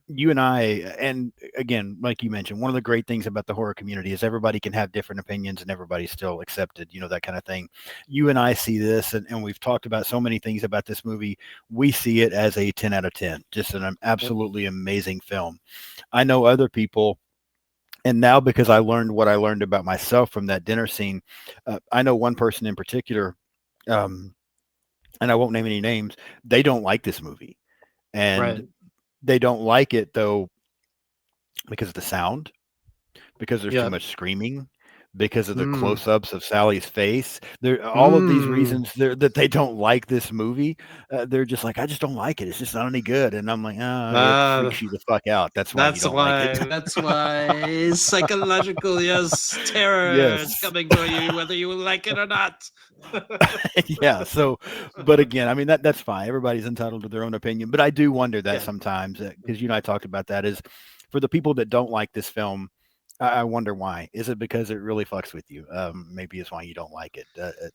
S1: you and I, and again, like you mentioned, one of the great things about the horror community is everybody can have different opinions and everybody's still accepted, that kind of thing. You and I see this, and we've talked about so many things about this movie. We see it as a 10 out of 10, just an
S2: Yep.
S1: absolutely amazing film. I know other people, and now because I learned what I learned about myself from that dinner scene, I know one person in particular, um, and I won't name any names. They don't like this movie, and
S2: Right.
S1: they don't like it though because of the sound, because there's too
S2: Yep.
S1: much screaming, because of the
S2: Mm.
S1: close-ups of Sally's face. There, all of these
S2: Mm.
S1: reasons that they don't like this movie. They're just like, I just don't like it. It's just not any good. And I'm like, oh, it
S2: Uh,
S1: freaks you the fuck out. That's why you
S2: that's
S1: don't like it.
S2: why. That's why psychological, yes, terror is
S1: Yes.
S2: coming for you, whether you like it or not.
S1: Yeah. So, but again, I mean that's fine. Everybody's entitled to their own opinion. But I do wonder that
S2: Yeah.
S1: sometimes because you and I talked about that is for the people that don't like this film. I wonder why. Is it because it really fucks with you? Maybe it's why you don't like it.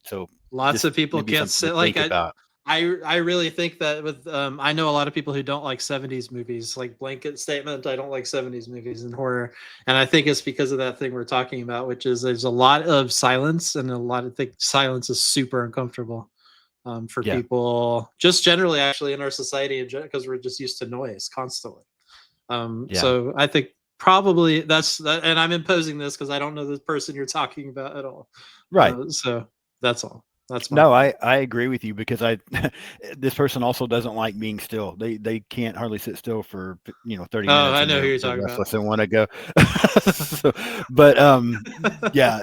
S1: So
S2: Lots
S1: just
S2: of people
S1: maybe
S2: can't
S1: something to
S2: sit like
S1: think about.
S2: I really think that with I know a lot of people who don't like 70s movies, like blanket statement, I don't like 70s movies and horror. And I think it's because of that thing we're talking about, which is there's a lot of silence and a lot of think silence is super uncomfortable for
S1: Yeah.
S2: people just generally actually in our society because we're just used to noise constantly.
S1: Yeah.
S2: So I think probably that's that, and I'm imposing this because I don't know the person you're talking about at all.
S1: Right.
S2: So that's all. That's my
S1: No,
S2: thought.
S1: I agree with you because I this person also doesn't like being still. They can't hardly sit still for 30
S2: Oh,
S1: minutes
S2: I
S1: and
S2: know who you're
S1: they're
S2: talking about.
S1: restless and want to go. So, but yeah,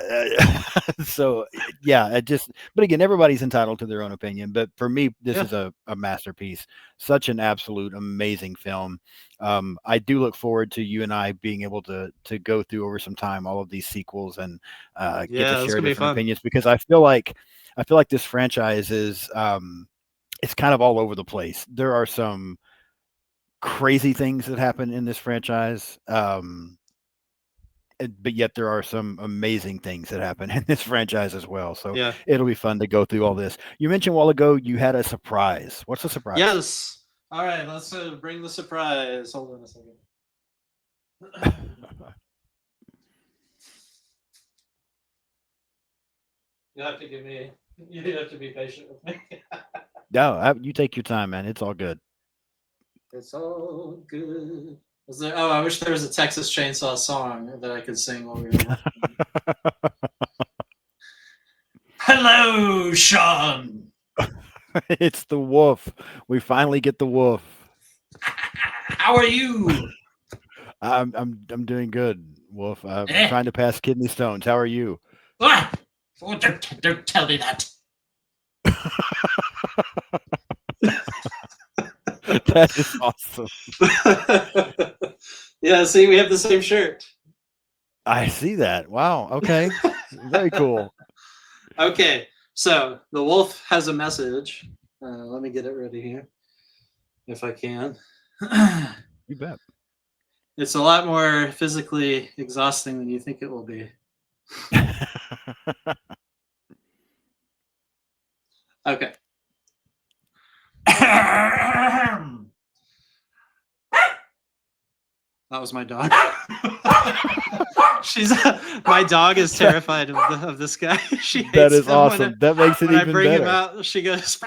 S1: so yeah, it just but again, everybody's entitled to their own opinion. But for me, this
S2: Yeah,
S1: is a masterpiece, such an absolute amazing film. I do look forward to you and I being able to go through over some time all of these sequels and get to
S2: yeah, that's
S1: share
S2: gonna be
S1: different
S2: fun.
S1: opinions because I feel like this franchise is it's kind of all over the place. There are some crazy things that happen in this franchise, but yet there are some amazing things that happen in this franchise as well. So
S2: Yeah.
S1: it'll be fun to go through all this. You mentioned a while ago you had a surprise. What's the surprise?
S2: Yes. All right, let's bring the surprise. Hold on a second. You have to give me. You have to be patient with me.
S1: No, you take your time, man. It's all good.
S2: It's all good. Was there? Oh, I wish there was a Texas Chainsaw song that I could sing while we were watching. Hello, Sean.
S1: It's the wolf. We finally get the wolf.
S2: How are you?
S1: I'm doing good, Wolf. I'm
S2: Eh?
S1: trying to pass kidney stones. How are you?
S2: Ah! Oh, don't tell me that.
S1: That is awesome.
S2: Yeah, see, we have the same shirt.
S1: I see that. Wow. Okay. Very cool.
S2: Okay, so the wolf has a message. Let me get it ready here, if I can.
S1: You bet.
S2: It's a lot more physically exhausting than you think it will be. Okay. That was my dog. She's my dog is terrified of this guy. She
S1: That
S2: hates
S1: is
S2: him
S1: awesome. That makes it
S2: when I
S1: even
S2: bring him
S1: better.
S2: out. She goes.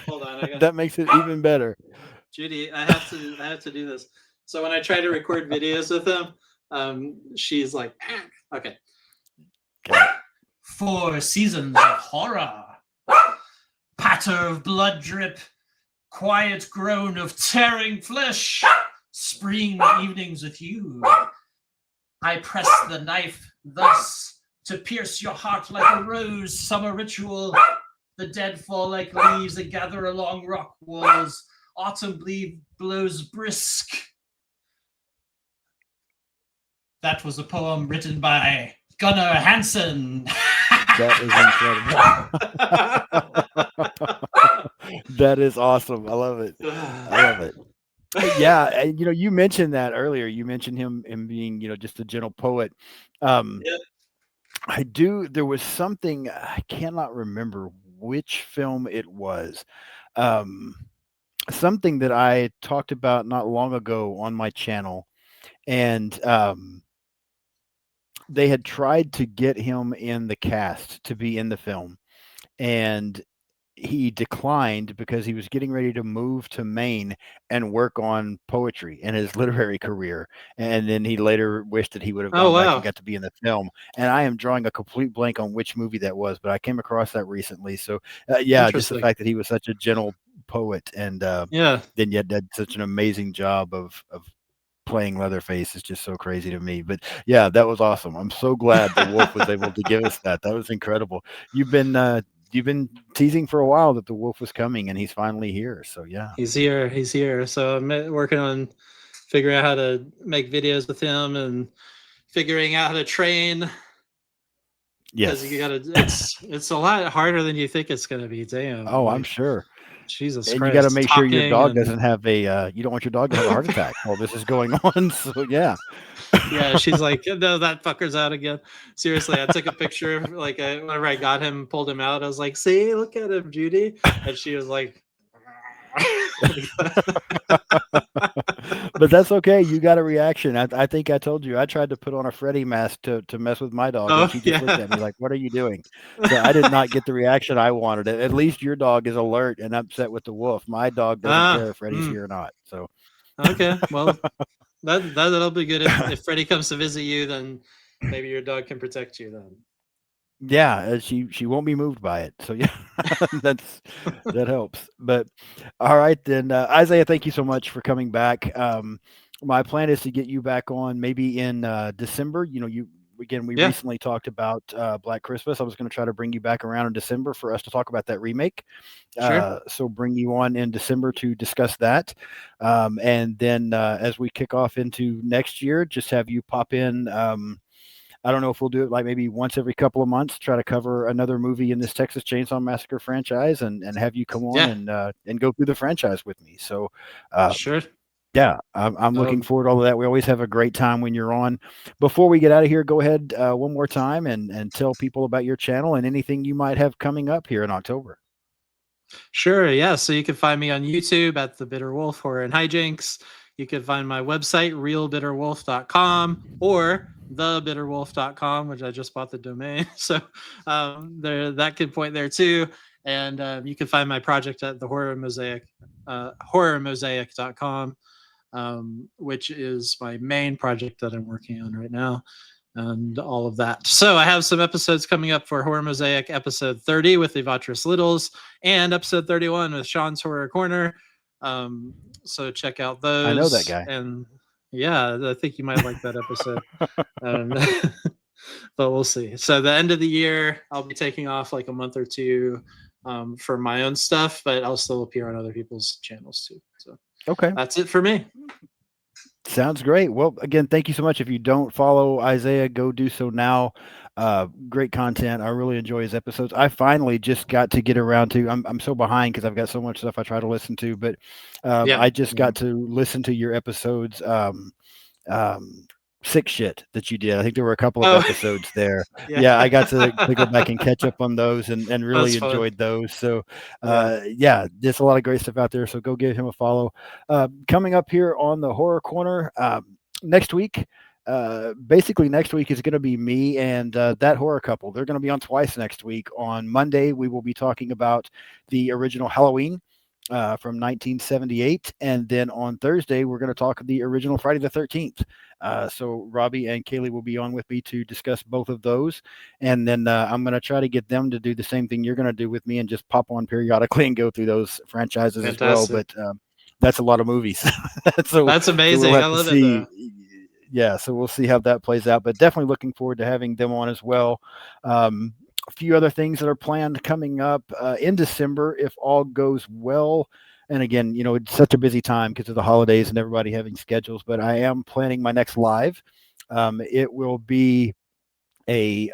S2: Hold on, I got
S1: That makes it even better.
S2: Judy. I have to do this. So when I try to record videos with him, she's like, okay.
S1: Okay.
S2: 4 seasons of horror, patter of blood drip, quiet groan of tearing flesh, spring evenings with you. I press the knife thus to pierce your heart like a rose, summer ritual. The dead fall like leaves that gather along rock walls. Autumn blows brisk. That was a poem written by Gunnar Hansen.
S1: That is incredible. That is awesome. I love it. I love it. Yeah, and you mentioned that earlier. You mentioned him being, just a gentle poet. Um,
S2: Yeah.
S1: I do. There was something I cannot remember which film it was. Um, Something that I talked about not long ago on my channel, and they had tried to get him in the cast to be in the film, and he declined because he was getting ready to move to Maine and work on poetry in his literary career. And then he later wished that he would have
S2: Oh
S1: gone back and
S2: wow,
S1: got to be in the film. And I am drawing a complete blank on which movie that was, but I came across that recently. So, yeah, just the
S2: interesting.
S1: fact that he was such a gentle poet and
S2: Yeah,
S1: then yet did such an amazing job of playing Leatherface is just so crazy to me. But yeah, that was awesome. I'm so glad the Wolf was able to give us that. That was incredible. You've been teasing for a while that the Wolf was coming, and he's finally here. So yeah,
S2: he's here. He's here. So I'm working on figuring out how to make videos with him and figuring out how to train because you
S1: yes.
S2: gotta. It's a lot harder than you think it's gonna be. Damn,
S1: Oh, I'm
S2: like
S1: sure.
S2: Jesus
S1: And you got to
S2: Christ,
S1: make sure your
S2: talking
S1: dog
S2: and
S1: doesn't have a. You don't want your dog to have a heart attack while this is going on. So yeah.
S2: yeah, she's like, no, that fucker's out again. Seriously, I took a picture like whenever I got him, pulled him out. I was like, see, look at him, Judy, and she was like,
S1: But that's okay. You got a reaction. I think I told you I tried to put on a Freddy mask to mess with my dog, and
S2: oh
S1: she just looked
S2: yeah.
S1: at me like, "What are you doing?" So I did not get the reaction I wanted. At least your dog is alert and upset with the wolf. My dog doesn't
S2: Ah,
S1: care if Freddy's here or not. So
S2: okay. Well, that'll be good if Freddy comes to visit you, then maybe your dog can protect you then.
S1: yeah, she won't be moved by it. So yeah, that's that helps. But all right then, Isaiah, thank you so much for coming back. My plan is to get you back on maybe in December. You know, you again we
S2: Yeah,
S1: recently talked about Black Christmas. I was going to try to bring you back around in December for us to talk about that remake.
S2: sure.
S1: So bring you on in December to discuss that, and then as we kick off into next year, just have you pop in. I don't know if we'll do it like maybe once every couple of months, try to cover another movie in this Texas Chainsaw Massacre franchise, and have you come on
S2: Yeah,
S1: and go through the franchise with me. So, um,
S2: sure.
S1: yeah, I'm looking
S2: Um,
S1: forward to all of that. We always have a great time when you're on. Before we get out of here, go ahead one more time and tell people about your channel and anything you might have coming up here in October.
S2: Sure. Yeah. So you can find me on YouTube at The Bitter Wolf Horror and Hijinks. You can find my website, realbitterwolf.com or thebitterwolf.com, which I just bought the domain. So there that can point there too. And you can find my project at the Horror Mosaic, horrormosaic.com, which is my main project that I'm working on right now and all of that. So I have some episodes coming up for Horror Mosaic, episode 30 with Evatris Littles, and episode 31 with Sean's Horror Corner. Um, so check out
S1: I know that
S2: those.
S1: guy.
S2: And yeah, I think you might like that episode. Um, but we'll see. So the end of the year, I'll be taking off like a month or two for my own stuff, but I'll still appear on other people's channels too. So
S1: Okay.
S2: that's it for me.
S1: Sounds great. Well, again, thank you so much. If you don't follow Isaiah, go do so now. Great content. I really enjoy his episodes. I finally just got to get around to. I'm so behind because I've got so much stuff I try to listen to, but
S2: Yeah.
S1: I just
S2: Yeah.
S1: got to listen to your episodes. Um, Sick shit that you did. I think there were a couple of
S2: Oh,
S1: episodes there.
S2: yeah.
S1: Yeah, I got to go back and catch up on those and
S2: That's
S1: really
S2: fun.
S1: enjoyed those. So,
S2: Yeah.
S1: yeah, there's a lot of great stuff out there. So go give him a follow. Coming up here on the Horror Corner next week. Basically, next week is going to be me and that horror couple. They're going to be on twice next week. On Monday, we will be talking about the original Halloween from 1978. And then on Thursday, we're going to talk the original Friday the 13th. So Robbie and Kaylee will be on with me to discuss both of those. And then I'm going to try to get them to do the same thing you're going to do with me and just pop on periodically and go through those franchises as well.
S2: Fantastic.
S1: But that's a lot of movies. so,
S2: That's
S1: so we'll
S2: amazing. I
S1: have to
S2: love it though.
S1: see. Yeah, so we'll see how that plays out. But definitely looking forward to having them on as well. A few other things that are planned coming up in December if all goes well. And again, you know, it's such a busy time because of the holidays and everybody having schedules. But I am planning my next live. It will be a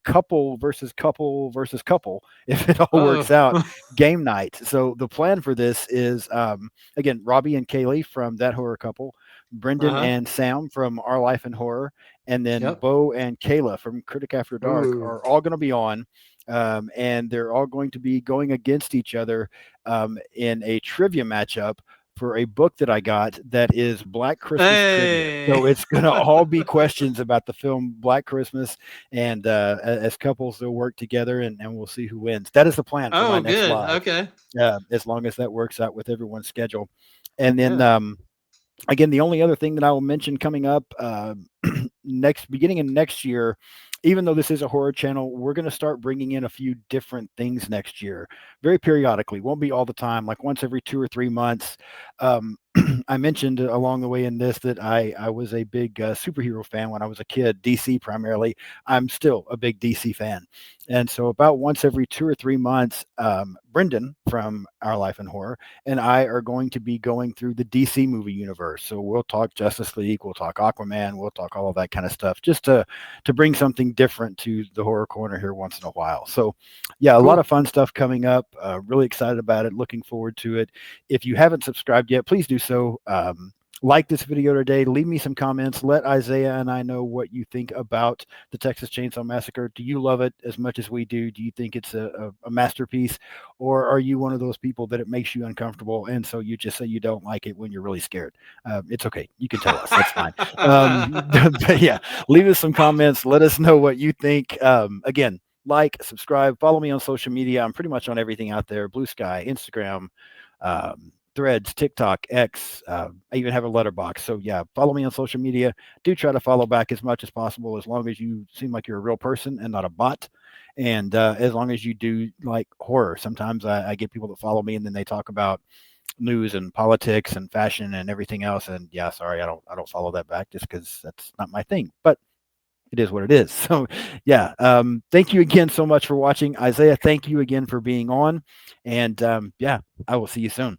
S1: couple versus couple versus couple if it all
S2: Oh,
S1: works out game night. So the plan for this is again Robbie and Kaylee from that horror couple Brendan
S2: Uh-huh.
S1: and Sam from Our Life in Horror, and then
S2: Yep.
S1: Bo and Kayla from Critic After Dark
S2: Ooh.
S1: are all going to be on. And they're all going to be going against each other in a trivia matchup for a book that I got that is Black Christmas trivia.
S2: Hey.
S1: So it's going to all be questions about the film Black Christmas, and as couples they'll work together, and we'll see who wins. That is the plan for my
S2: Oh,
S1: next
S2: good.
S1: live,
S2: Okay.
S1: as long as that works out with everyone's schedule. And then
S2: Yeah.
S1: again, the only other thing that I will mention coming up next beginning of next year, even though this is a horror channel, we're going to start bringing in a few different things next year, very periodically. Won't be all the time, like once every 2 or 3 months. um, I mentioned along the way in this that I was a big superhero fan when I was a kid, DC primarily. I'm still a big DC fan. And so, about once every 2 or 3 months, Brendan from Our Life in Horror and I are going to be going through the DC movie universe. So we'll talk Justice League, we'll talk Aquaman, we'll talk all of that kind of stuff, just to bring something different to the horror corner here once in a while. So, yeah, a lot
S2: Cool.
S1: of fun stuff coming up. Really excited about it. Looking forward to it. If you haven't subscribed yet, please do so. Like this video today, leave me some comments. Let Isaiah and I know what you think about the Texas Chainsaw Massacre. Do you love it as much as we do? Do you think it's a masterpiece? Or are you one of those people that it makes you uncomfortable and so you just say you don't like it when you're really scared? It's okay. You can tell us. That's fine. But yeah, leave us some comments. Let us know what you think. Again, like, subscribe, follow me on social media. I'm pretty much on everything out there: Blue Sky, Instagram, Threads, TikTok, X. I even have a letterbox. So yeah, follow me on social media. Do try to follow back as much as possible, as long as you seem like you're a real person and not a bot. And as long as you do like horror. Sometimes I get people that follow me and then they talk about news and politics and fashion and everything else. And yeah, sorry, I don't follow that back just because that's not my thing. But it is what it is. So, yeah. Thank you again so much for watching, Isaiah. Thank you again for being on, and yeah, I will see you soon.